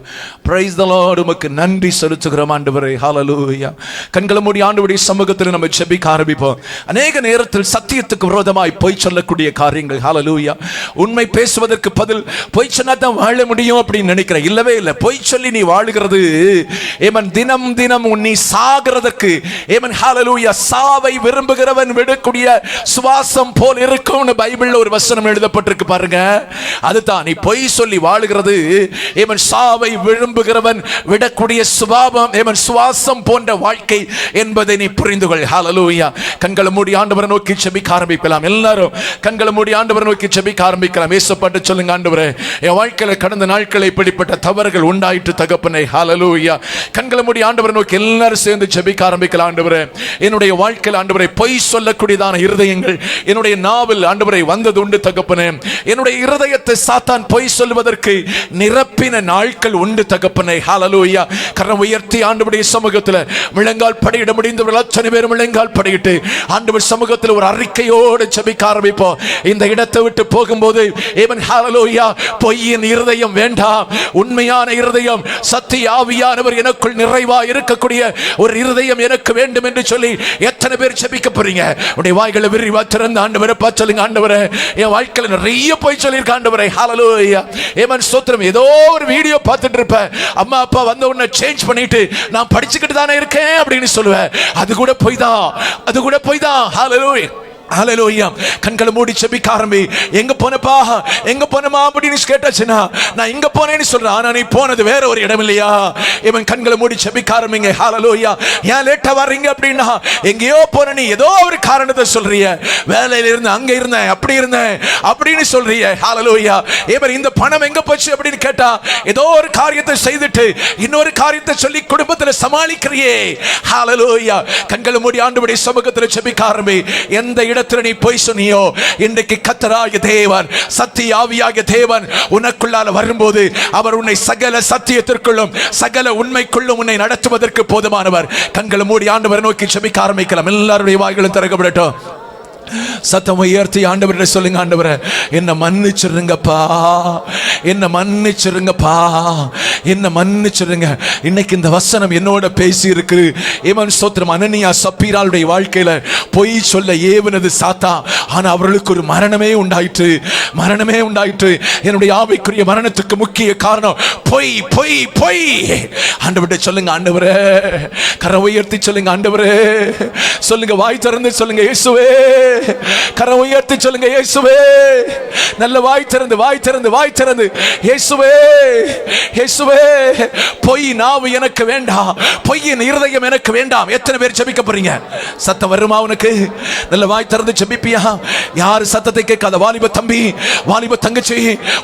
praise the Lord. உமக்கு நன்றி செலுத்துகிறோம் ஆண்டவரே, hallelujah. கண்களை மூடி ஆண்டவருடைய சமூகத்தில் நம்ம ஜெபிக்க ஆரம்பிப்போம். அநேக நேரத்தில் சத்தியத்துக்கு விரோதமாய் பொய் சொல்லக்கூடிய காரியங்கள், hallelujah. உண்மை பேசுவதற்கு பதில் பொய் சொன்னா தான் வாழ முடியும் அப்படின்னு நினைக்கிறேன். இல்லவே இல்லை. பொய் சொல்லி நீ வாழுகிறது, ஏமன், தினம் தினம் நீ சாகிறதற்கு, ஏமன், ஹalleluya, சாவை விரும்புகிறவன் விடக்கூடிய சுவாசம் போல் இருக்கும்னு பைபிள்ல ஒரு வசனம் எழுதப்பட்டிருக்கு பாருங்க. அதுதான் நீ பொய் சொல்லி வாழுகிறது, ஏமன், சாவை விரும்புகிறவன் விடக்கூடிய சுபாவம், ஏமன், சுவாசம் போன்ற வாழ்க்கை என்பதை நீ புரிந்து கொள். ஹalleluya. கண்களை மூடி ஆண்டவரை நோக்கி ஜெபிக்க ஆரம்பிக்கலாம். எல்லாரும் கண்களை மூடி ஆண்டவரை நோக்கி ஜெபிக்க ஆரம்பிக்கலாம். இயேசுப்பட்டு சொல்லுங்க, ஆண்டவரே, என் வாழ்க்கையில கடந்த நாட்களில் இப்படிப்பட்ட தவறுகள் உண்டாயிற்று தகப்பனே. ஹalleluya. கண்களை மூடி ஆண்டவரை நோக்கி எல்லாரும் சேர்ந்து ஜெபிக்க ஆரம்பிக்கலாம். ஆண்டவரே, என்னுடைய வாழ்க்கையில் ஆண்டவரே பொய் சொல்லக்கூடியதான இருதயங்கள் என்னுடைய நாவில் ஆண்டவரே வந்தது உண்டு தகப்பனே. என்னுடைய இருதயத்தை சாத்தான் பொய் சொல்வதற்கு நிரப்பின நாட்கள் உண்டு தகப்பனே. ஹalleluya. கரம் உயர்த்தி ஆண்டவருடைய சமூகத்தில் முழங்கால் படியிட முடிந்தவர்கள் அத்தனை பேரும் முழங்கால் படியிட்டு ஆண்டவர் சமூகத்தில் ஒரு அறிக்கையோடு ஜெபிக்க ஆரம்பிப்போம். இந்த இடத்தை விட்டு போகும்போது, ஏமன், ஹalleluya, பொய்யின் இருதயம் வேண்டாம், உண்மையான இருதயம், சத்திய ஆவியானவர் எனக்குள் நிறைவா இருக்கக்கூடிய ஒரு இருதயம் எனக்கு வேண்டும் என்று சொல்லி எத்தனை பேர் ஜெபிக்க போறீங்க? உடைய வாய்களை விரிவா திறந்து ஆண்டவரே பார்த்து சொல்லுங்க, ஆண்டவரே, என் வாழ்க்கையில நிறைய போய் சொல்லியிருக்க ஆண்டவரே. ஹalleluya, ஆமென், ஸ்தோத்திரம். ஏதோ ஒரு வீடியோ பார்த்துட்டு இருப்பேன், அம்மா அப்பா வந்த உடனே சேஞ்ச் பண்ணிட்டு நான் படிச்சுக்கிட்டு தானே இருக்கேன் அப்படின்னு சொல்லுவேன். அது கூட போய் தான், அது கூட போய் தான். ஹalleluya, ஹalleluya. கண்களை மூடி ஜெபிக்க ஆரம்பி. எங்க போனப்பா, எங்க போனமா அப்படின்னு கேட்டாச்சுன்னா நான் இங்க போனேன்னு சொல்றேன், ஆனா நீ போனது வேற ஒரு இடம் இல்லையா? இவன் கண்களை மூடி ஜெபிக்க ஆரம்பிங்க. ஹalleluya. ஏன் லேட்டா வர்றீங்க அப்படின்னா, எங்கேயோ போன நீ ஏதோ ஒரு காரணத்தை சொல்றீங்க. வேலையில இருந்து அங்க இருந்தேன், அப்படி இருந்தேன் அப்படின்னு சொல்றீங்க. ஹalleluya. இவன் இந்த பணம் எங்க போச்சு அப்படின்னு கேட்டா, ஏதோ ஒரு காரியத்தை செய்துட்டு இன்னொரு காரியத்தை சொல்லி குடும்பத்தில் சமாளிக்கிறியே. ஹalleluya. கண்களை மூடி ஆண்டவருடைய சமூகத்தில் ஜெபிக்க ஆரம்பி. எந்த இடத்துல நீ போய் சொன்னியோ, இன்றைக்கு கர்த்தராகிய தேவன், சத்திய ஆவியாகிய தேவன் உனக்குள்ளால வரும்போது அவர் உன்னை சகல சத்தியத்திற்குள்ளும் சகல உண்மைக்குள்ளும் உன்னை நடத்துவதற்கு போதுமானவர். கண்களை மூடி ஆண்டவரை நோக்கி ஜெபிக்க ஆரம்பிக்கலாம். எல்லாருடைய வாய்களும் திறக்கப்படட்டும். சத்தம் உயர்த்தி ஆண்டவரே சொல்லுங்க, ஆண்டவரே, என்ன மன்னிச்சிருங்கப்பா, என்ன மன்னிச்சிருங்கப்பா, என்ன மன்னிச்சிருங்க. இன்னைக்கு இந்த வசனம் என்னோட பேசி இருக்கு. ஏமன், ஸ்தோத்திரம். அனனியா சப்பீராளுடைய வாழ்க்கையில பொய் சொல்ல ஏவனது சாத்தா, ஆனா அவர்களுக்கு ஒரு மரணமே உண்டாயிற்று, மரணமே உண்டாயிற்று. என்னுடைய ஆவிக்குரிய மரணத்துக்கு முக்கிய காரணம் பொய், பொய், பொய். ஆண்டவரே சொல்லுங்க, ஆண்டவரே, கரை உயர்த்தி சொல்லுங்க, ஆண்டவரே சொல்லுங்க, வாய் திறந்து சொல்லுங்க, இயேசுவே. கரம் உயர்த்தி சொல்லுங்க, இயேசுவே. நல்ல வாய் திறந்து, வாய் திறந்து, வாய் திறந்து, இயேசுவே, இயேசுவே. பொய் நாவு எனக்கு வேண்டாம், பொய்யின் இருதயம் எனக்கு வேண்டாம். எத்தனை பேர் ஜெபிக்க போறீங்க? சத்தம் வருமா உனக்கு? நல்ல வாய் திறந்து ஜெபிப்பியா? யார் சத்தத்தை கேட்காத வாலிப தம்பி, வாலிப தங்கச்சி,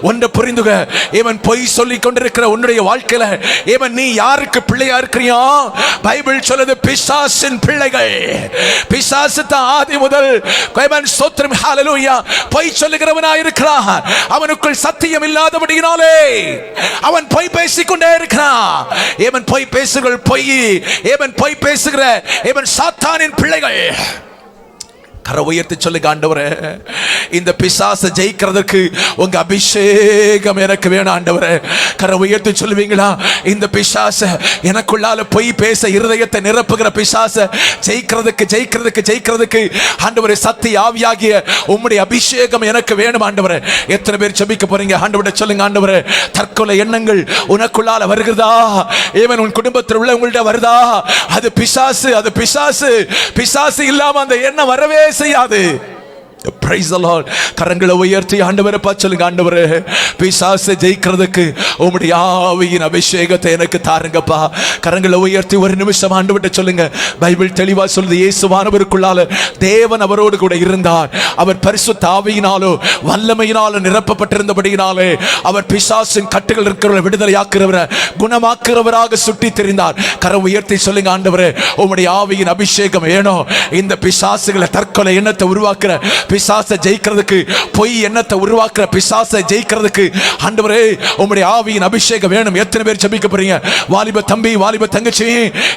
ஒன்றை புரிந்துக. ஏவன் பொய் சொல்லி கொண்டிருக்கிற உன்னுடைய வாழ்க்கையில, ஏவன் நீ யாருக்கு பிள்ளையா இருக்கிறியா? பைபிள் சொல்லுது, பிசாசின் பிள்ளைகள். பிசாசு தான் ஆதி முதல் பொய் சொல்லுகிறவனா இருக்கிறான். அவனுக்குள் சத்தியம் இல்லாதபடியினாலே அவன் பொய் பேசிக்கொண்டே இருக்கிறான். ஏவன் பொய் பேசுகிற பொய், ஏவன் பொய் பேசுகிற ஏவன் சாத்தானின் பிள்ளைகள். கரை உயர்த்தி சொல்லுங்க, ஆண்டவரே, இந்த பிசாசை ஜெயிக்கிறதுக்கு உங்க அபிஷேகம் எனக்கு வேணும் ஆண்டவரே. கரை உயர்த்தி சொல்லுவீங்களா? இந்த பிசாசை, எனக்குள்ளால பொய் பேச இருதயத்தை நிரப்புகிற பிசாசை ஜெயிக்கிறதுக்கு, ஜெயிக்கிறதுக்கு, ஜெயிக்கிறதுக்கு ஆண்டவரே, சத்திய ஆவியாகிய உம்முடைய அபிஷேகம் எனக்கு வேணும் ஆண்டவரே. எத்தனை பேர் ஜெபிக்க போறீங்க? ஆண்டவரே சொல்லுங்க, ஆண்டவரே, தற்கொலை எண்ணங்கள் உனக்குள்ளால வருகிறதா? ஏவன் உன் குடும்பத்தில் உள்ள உங்கள்ட்ட வருதா? அது பிசாசு, அது பிசாசு. பிசாசு இல்லாம அந்த எண்ணம் வரவே செய்யாது. Praise the Lord. கரங்களை உயர்த்தி ஆண்டவரை பார்த்து சொல்லுங்க, ஆண்டவரே பிசாசை ஜெயிக்கிறதுக்கு உம்முடைய ஆவியின் அபிஷேகத்தை எனக்கு தாருங்கப்பா. கரங்களை உயர்த்தி ஒரு நிமிஷம் ஆண்டவர்கிட்ட சொல்லுங்க. பைபிள் தெளிவா சொல்லுது, இயேசுவானவருக்குள்ளால தேவன் அவரோடு கூட இருந்தார். அவர் பரிசுத்த ஆவியினாலோ வல்லமையினாலோ நிரப்பப்பட்டிருந்தபடியினாலே அவர் பிசாசின் கட்டுகள் இருக்கிறவரை விடுதலையாக்குறவரை குணமாக்குறவராக சுட்டி தெரிந்தார். கரம் உயர்த்தி சொல்லுங்க, ஆண்டவரே உம்முடைய ஆவியின் அபிஷேகம் வேணும். இந்த பிசாசுகளை, தற்கொலை எண்ணத்தை உருவாக்குற பிசாசை ஜெயிக்கிறதுக்கு, பொய் எண்ணத்தை உருவாக்குற பிசாசை ஜெயிக்கிறதுக்கு ஆண்டவரே உம்முடைய ஆவியின் அபிஷேகம் வேணும். எத்தனை பேர் ஜெபிக்க போறீங்க? வாலிப தம்பி, வாலிப தங்கச்சி,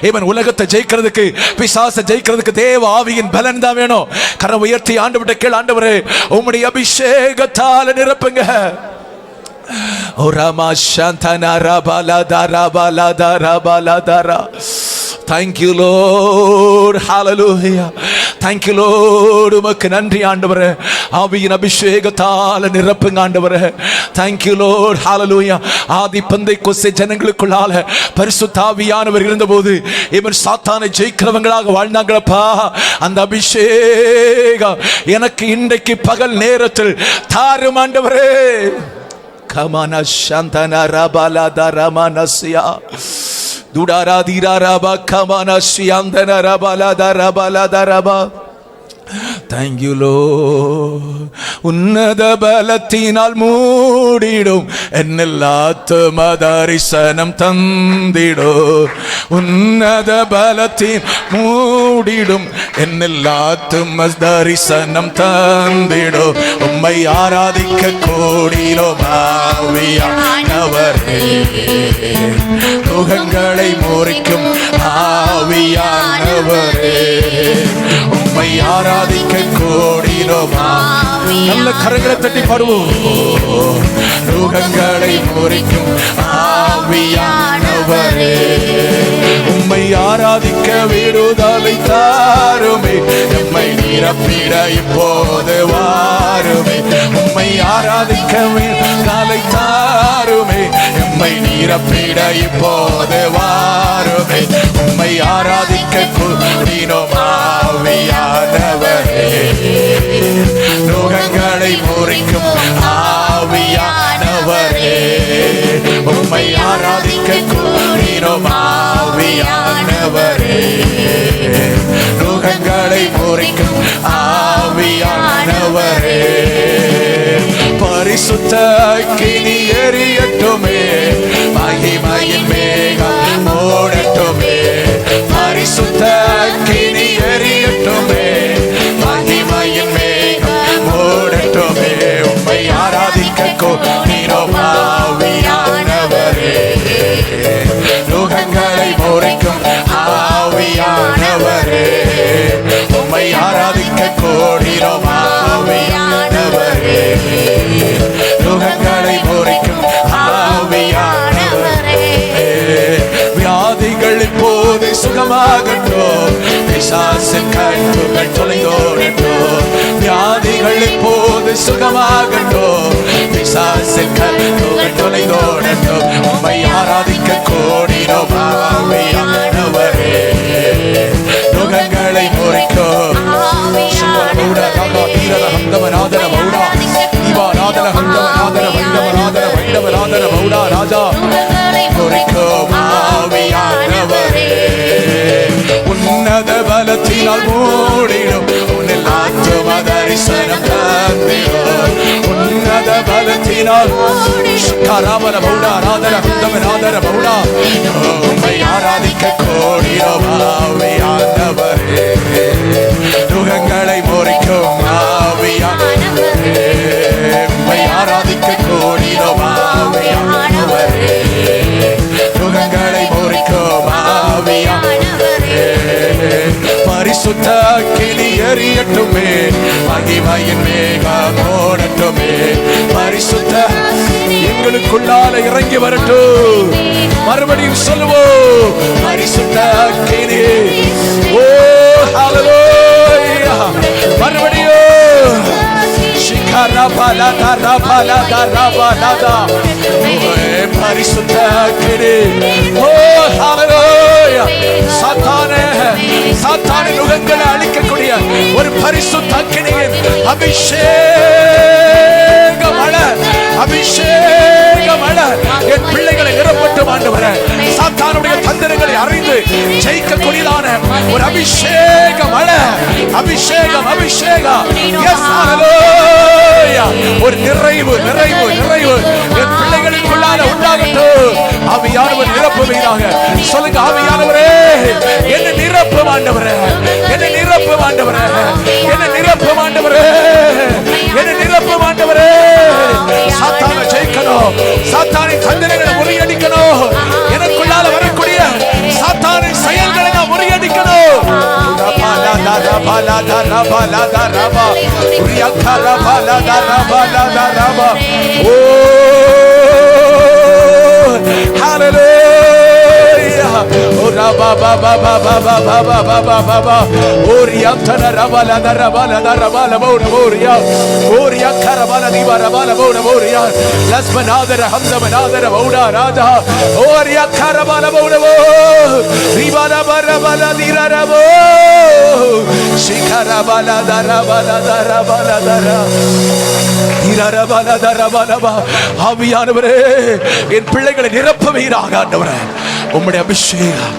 இவன் உலகத்தை ஜெயிக்கிறதுக்கு, பிசாசை ஜெயிக்கிறதுக்கு தேவ ஆவியின் பலன் தான் வேணும். கரம் உயர்த்தி ஆண்டவர்கிட்ட கேள், ஆண்டவரே உம்முடைய அபிஷேகத்தால நிரப்புங்க. O Rama Shantana Rabala Darabala Darabala Dara. Thank you Lord. Hallelujah. Thank you Lord. உமக்கு நன்றி ஆண்டவரே. ஆவியின் அபிஷேகத்தால நிரப்புங்க ஆண்டவரே. Thank you Lord. Hallelujah. ஆதி பெந்தேகோஸ்தே ஜனங்களுக்குள்ளால பரிசுத்த ஆவியானவர் இருந்தபோது இவர் சாத்தானை ஜெயிக்கிறவங்களாக வாழ்ந்தாங்களப்பா. அந்த அபிஷேகம் எனக்கு இன்றைக்கு பகல் நேரத்தில் தாரும் ஆண்டவரே. Kamana Shantana Rabala Daramanasya Dudara Dira Raba Kamana Shiandana Rabala Darabala Daraba. Thank you Lord. உன்னத பலத்தினால் மூடிடும் என்னில் ஆத்தும தரிசனம் தந்திடும். உன்னத பலத்தின் மூடிடும் என்னில் ஆத்தும தரிசனம் தந்திடும். உம்மை ஆராதிக்க கூடினோம் ஆவியானவரே. முகங்களை முறிக்கும் ஆவியானவரே. உம்மை ஆராதிக்க கூடினோம். நல்ல கரங்களை தட்டி பாடுவோம். முகங்களை முறிக்கும் ஆவியானவரே. உம்மை ஆராதிக்க விடுதலை தாருமே. எம்மை நிரப்பிட இப்போது வாருமே. உம்மை ஆராதிக்க விடுதலை தாருமே. எம்மை நிரப்பிட இப்போது வாருமே. உம்மை ஆராதிக்க கூடினோம் ஆவியானவரே. நுகங்களை முறிக்கும் ஆவியானவரே. உம்மை ஆராதிக்க கூடினோம் ஆவியானவரே. நுகங்களை முறிக்கும் ஆவியானவரே. பரிசுத்த அக்கினி எரியட்டுமே. மகிமையின் மேகம் மூடட்டுமே. பரிசுத்த அக்கினி எரியட்டுமே. மகிமையின் மேகம் மூடட்டுமே. உம்மை ஆராதிக்க கூடினோம் ஆவியானவரே. நுகங்களை முறிக்கும் ஆவியானவரே. உம்மை ஆராதிக்க கூடினோம் ஆவியானவரே. நுகங்களை முறிக்கும் ஆவியானவரே. வியாதிகள் இப்போது சுகமாகட்டும். பிசாசின் கட்டுகள் தொலைந்தோடட்டும். வியாதிகள் இப்போது சுகமாகட்டும். பிசாசின் கட்டுகள் தொலைந்தோடட்டும். உம்மை ஆராதிக்க கூடினோம் ஆவியானவரே. நுகங்களை முறிக்கும் உன்னத பலத்தினால் மூடிடும். உன்னில் ஆத்தும தரிசனம் தந்திடும். உன்னத பலத்தினால் கராமர பௌடா ராதர ஹந்தம ராதர பௌடா. உம்மை ஆராதிக்க கூடினோம் ஆவியானவரே. நுகங்களை முறிக்கும் ஆவியானவரே. உம்மை ஆராதிக்க கூடினோம் ஆவியானவரே. நுகங்களை முறிக்கும் ஆவியானவரே. பரிசுத்த அக்கினி எரியட்டுமே. மகிமையின் மேகம் மூடட்டுமே. பரிசுத்த எங்களுக்குள்ளால இறங்கி வரட்டும். மறுபடியும் சொல்லுவோம். பரிசுத்த அக்கினி. ஓ ஹalleluya. மறுபடியும் ஷிகரபலதா ரபலதா ரபலதா. பரிசுத்த அக்கினி. ஓ ஹalleluya. சாத்தானே சாத்தானின் நுகங்களை அழிக்கக்கூடிய ஒரு பரிசுத்த அக்கினியின் அபிஷேக மழை, அபிஷேக மழை என் பிள்ளைகளை நிரப்பட்டும் ஆண்டவரே. சாத்தானுடைய தந்திரங்களை அறிந்து ஜெயிக்கக்கூடியதான ஒரு அபிஷேக மழை, அபிஷேகம், அபிஷேகம். எஸ், ஹalleluya. ஒரு நிறைவு, நிறைவு, நிறைவு என் பிள்ளைகளுக்குள்ளான உண்டாகட்டும். ஆவியானவர் நிரப்புவீராக. சொல்லுங்க, ஆவியானவரே என்ன நிரப்பும் ஆண்டவரே, என்ன நிரப்பும் ஆண்டவரே, என்ன நிரப்பும் ஆண்டவரே, என்ன நிரப்பும் ஆண்டவரே. சாத்தானை ஜெயிக்கணும், சாத்தானின் தந்திரங்களை முறியடிக்கணும், எனக்குள்ளால வரக்கூடிய சாத்தானின் செயல்களை நான் முறியடிக்கணும். ஆவியானவரே என் பிள்ளைகளை நிரப்புவீராக ஆண்டவரே. உம்முடைய அபிஷேகம்,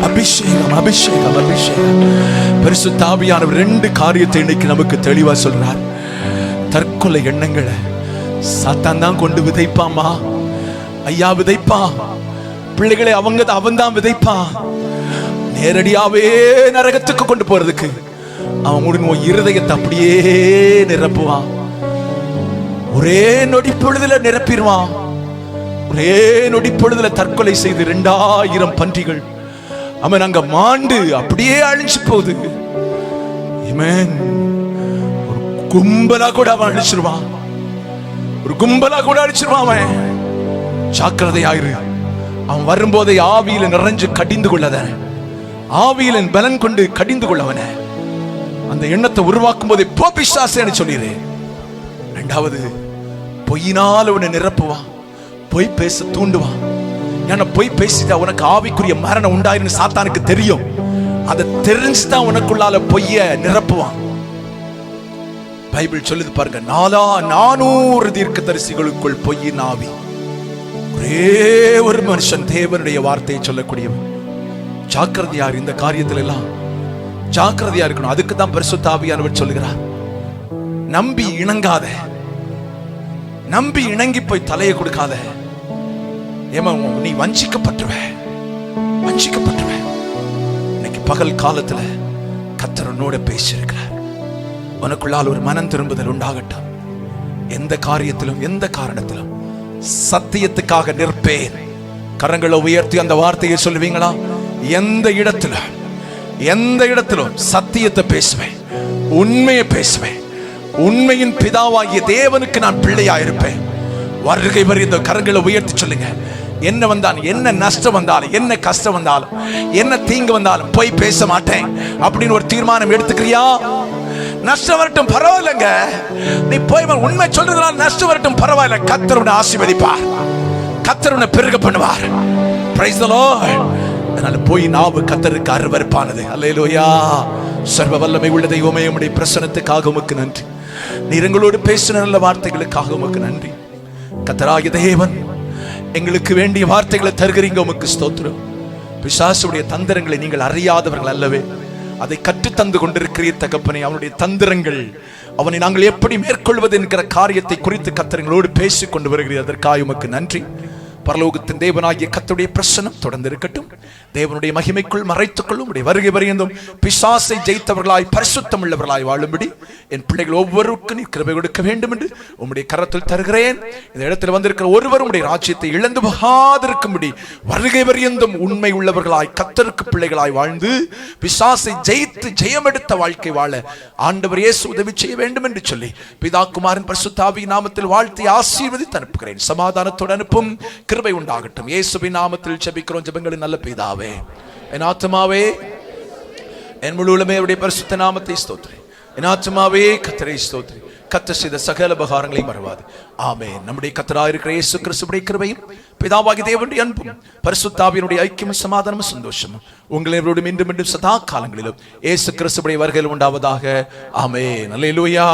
அபிஷேகம், அபிஷேகம், அபிஷேகம். பரிசுத்த ஆவியானவர் ரெண்டு காரியத்தை இன்னைக்கு நமக்கு தெளிவா சொல்றார். தற்கொலை எண்ணங்களை சாத்தான் தான் கொண்டு விதைப்பாமா ஐயா, விதைப்பான். பிள்ளைகளை அவன் தான் விதைப்பான். நேரடியாவே நரகத்துக்கு கொண்டு போறதுக்கு அவன் இருதயத்தை அப்படியே நிரப்புவான். ஒரே நொடி பொழுதுல நிரப்பிடுவான். ஒரே நொடி பொழுதுல தற்கொலை செய்து 2000 பன்றிகள் அவன் அங்க மாண்டு அப்படியே அழிஞ்சு போகுது. ஒரு கும்பலா கூட அவன் அழிச்சிருவான், ஒரு கும்பலா கூட அழிச்சிருவான். அவன் ஜாக்கிரதையாயிரு. அவன் வரும்போதே ஆவியில நிறைஞ்சு கடிந்து கொள்ளத, ஆவியில பலன் கொண்டு கடிந்து கொள்ளவன. அந்த எண்ணத்தை உருவாக்கும் போதே போ பிசாசேன்னு சொல்லிடு. இரண்டாவது, பொய்யினால் அவனை நிரப்புவான், பொய் பேச தூண்டுவான். ஏன்னா பொய் பேசிட்டா உனக்கு ஆவிக்குரிய மரணம் உண்டாயிருந்து சாத்தானுக்கு தெரியும். அதை தெரிஞ்சுதான் உனக்குள்ளால பொய்ய நிரப்புவான். பைபிள் சொல்லுது பாருங்க, 400 தீர்க்கதரிசிகளுக்குள் பொய்யின் ஆவி. ஒரே ஒரு மனுஷன் தேவனுடைய வார்த்தையை சொல்லக்கூடியவன். ஜாக்கிரதையார், இந்த காரியத்தில் எல்லாம் ஜாக்கிரதையா இருக்கணும். அதுக்கு தான் பரிசுத்த ஆவியானவர் சொல்லுகிறார், நம்பி இணங்காத, நம்பி இணங்கி போய் தலையை கொடுக்காத. ஏமா நீ வஞ்சிக்கப்பட்டுவ, வஞ்சிக்கப்பட்டுவ. இன்னைக்கு பகல் காலத்துல கர்த்தர் உன்னோட பேசியிருக்கிறார். உனக்குள்ளால் ஒரு மனம் திரும்புதல் உண்டாகட்டும். எந்த காரியத்திலும் எந்த காரணத்திலும் சத்தியத்துக்காக நிற்பேன். கரங்களை உயர்த்தி அந்த வார்த்தையை சொல்லுவீங்களா? எந்த இடத்திலும் எந்த இடத்திலும் சத்தியத்தை பேசுவேன், உண்மையை பேசுவேன். உண்மையின் பிதாவாகிய தேவனுக்கு நான் பிள்ளையா இருப்பேன். வருகை வரை இந்த கரங்களை உயர்த்தி சொல்லுங்க. என்ன வந்தாலும், என்ன நஷ்டம் வந்தாலும், என்ன கஷ்டம் வந்தாலும், என்ன தீங்கு வந்தாலும் போய் பேச மாட்டேன் அப்படின்னு ஒரு தீர்மானம் எடுத்துக்கிறியா? நஷ்டம் வரட்டும் பரவாயில்லைங்க, நீ போய் உண்மை சொல்றதுனால நஷ்டம் வரட்டும் பரவாயில்ல. கர்த்தர் உன்னை ஆசீர்வதிப்பார், கர்த்தர் உன்னை பெருக பண்ணுவார். Price the Lord. அதனால போய் நாவு கர்த்தருக்கு அருவருப்பானது. அல்லேலூயா. சர்வ வல்லமை உள்ள தெய்வமே, உம்முடைய பிரசன்னத்துக்காக உமக்கு நன்றி. நீர் எங்களோடு பேசின நல்ல வார்த்தைகளுக்காக உமக்கு நன்றி. கர்த்தராகிய தேவன், எங்களுக்கு வேண்டிய வார்த்தைகளை தருகிறீங்க, உமக்கு ஸ்தோத்திரம். பிசாசுடைய தந்திரங்களை நீங்கள் அறியாதவர்கள் அல்லவே, அதை கற்று தந்து கொண்டிருக்கிறீர் தகப்பனே. அவனுடைய தந்திரங்கள், அவனை நாங்கள் எப்படி மேற்கொள்வது என்கிற காரியத்தை குறித்து கர்த்தர்களோடு பேசிக் கொண்டு வருகிறீர். அதற்காக உமக்கு நன்றி. பரலோகத்தின் தேவனாகிய கர்த்தருடைய பிரசன்னம் தொடர்ந்து இருக்கட்டும். தேவனுடைய மகிமைக்குள் மறைத்துக் கொள்ளும். வருகை வரையந்தும் பிசாசை ஜெயித்தவர்களாய் பரிசுத்தம் உள்ளவர்களாய் வாழும்படி என் பிள்ளைகள் ஒவ்வொருவருக்கும் நீ கிருபை கொடுக்க வேண்டும் என்று உம்முடைய கரத்தில் தருகிறேன். இந்த இடத்தில் வந்திருக்கிற ஒருவரும் உடைய ராஜ்யத்தை இழந்து போகாதிருக்கும்படி வருகை வரையந்தும் உண்மை உள்ளவர்களாய் கர்த்தருக்கு பிள்ளைகளாய் வாழ்ந்து பிசாசை ஜெயித்து ஜெயமெடுத்த வாழ்க்கை வாழ ஆண்டவர் இயேசு உதவி செய்ய வேண்டும் என்று சொல்லி பிதா குமாரன் பரிசுத்த ஆவியின் நாமத்தில் வாழ்த்தி ஆசீர்வதித்து அனுப்புகிறேன். சமாதானத்தோடு அனுப்பும். கிருபை உண்டாகட்டும். இயேசுவின் நாமத்தில் ஜெபிக்கிறோம் ஜெபங்களின் நல்ல பிதாவே. என் ஆத்துமாவே என் முழு உள்ளமே அவருடைய பரிசுத்த நாமத்தை ஸ்தோத்திரி. என் ஆத்துமாவே கர்த்தரை ஸ்தோத்திரி. கர்த்தர் செய்த சகல உபகாரங்களையும் மறவாது. ஆமென். நம்முடைய கர்த்தராயிருக்கிற இயேசு கிறிஸ்துவுடைய கிருபையும் பிதாவாகிய தேவனுடைய அன்பும் பரிசுத்த ஆவியினுடைய ஐக்கியமும் சமாதானமும் சந்தோஷமும் உங்களோடு மீண்டும் மீண்டும் சதா காலங்களிலும் இயேசு கிறிஸ்துவுடைய வருகையில் உண்டாவதாக. ஆமென். அல்லேலூயா,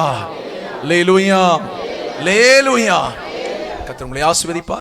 அல்லேலூயா, அல்லேலூயா. கர்த்தர் உங்களை ஆசீர்வதிப்பார்.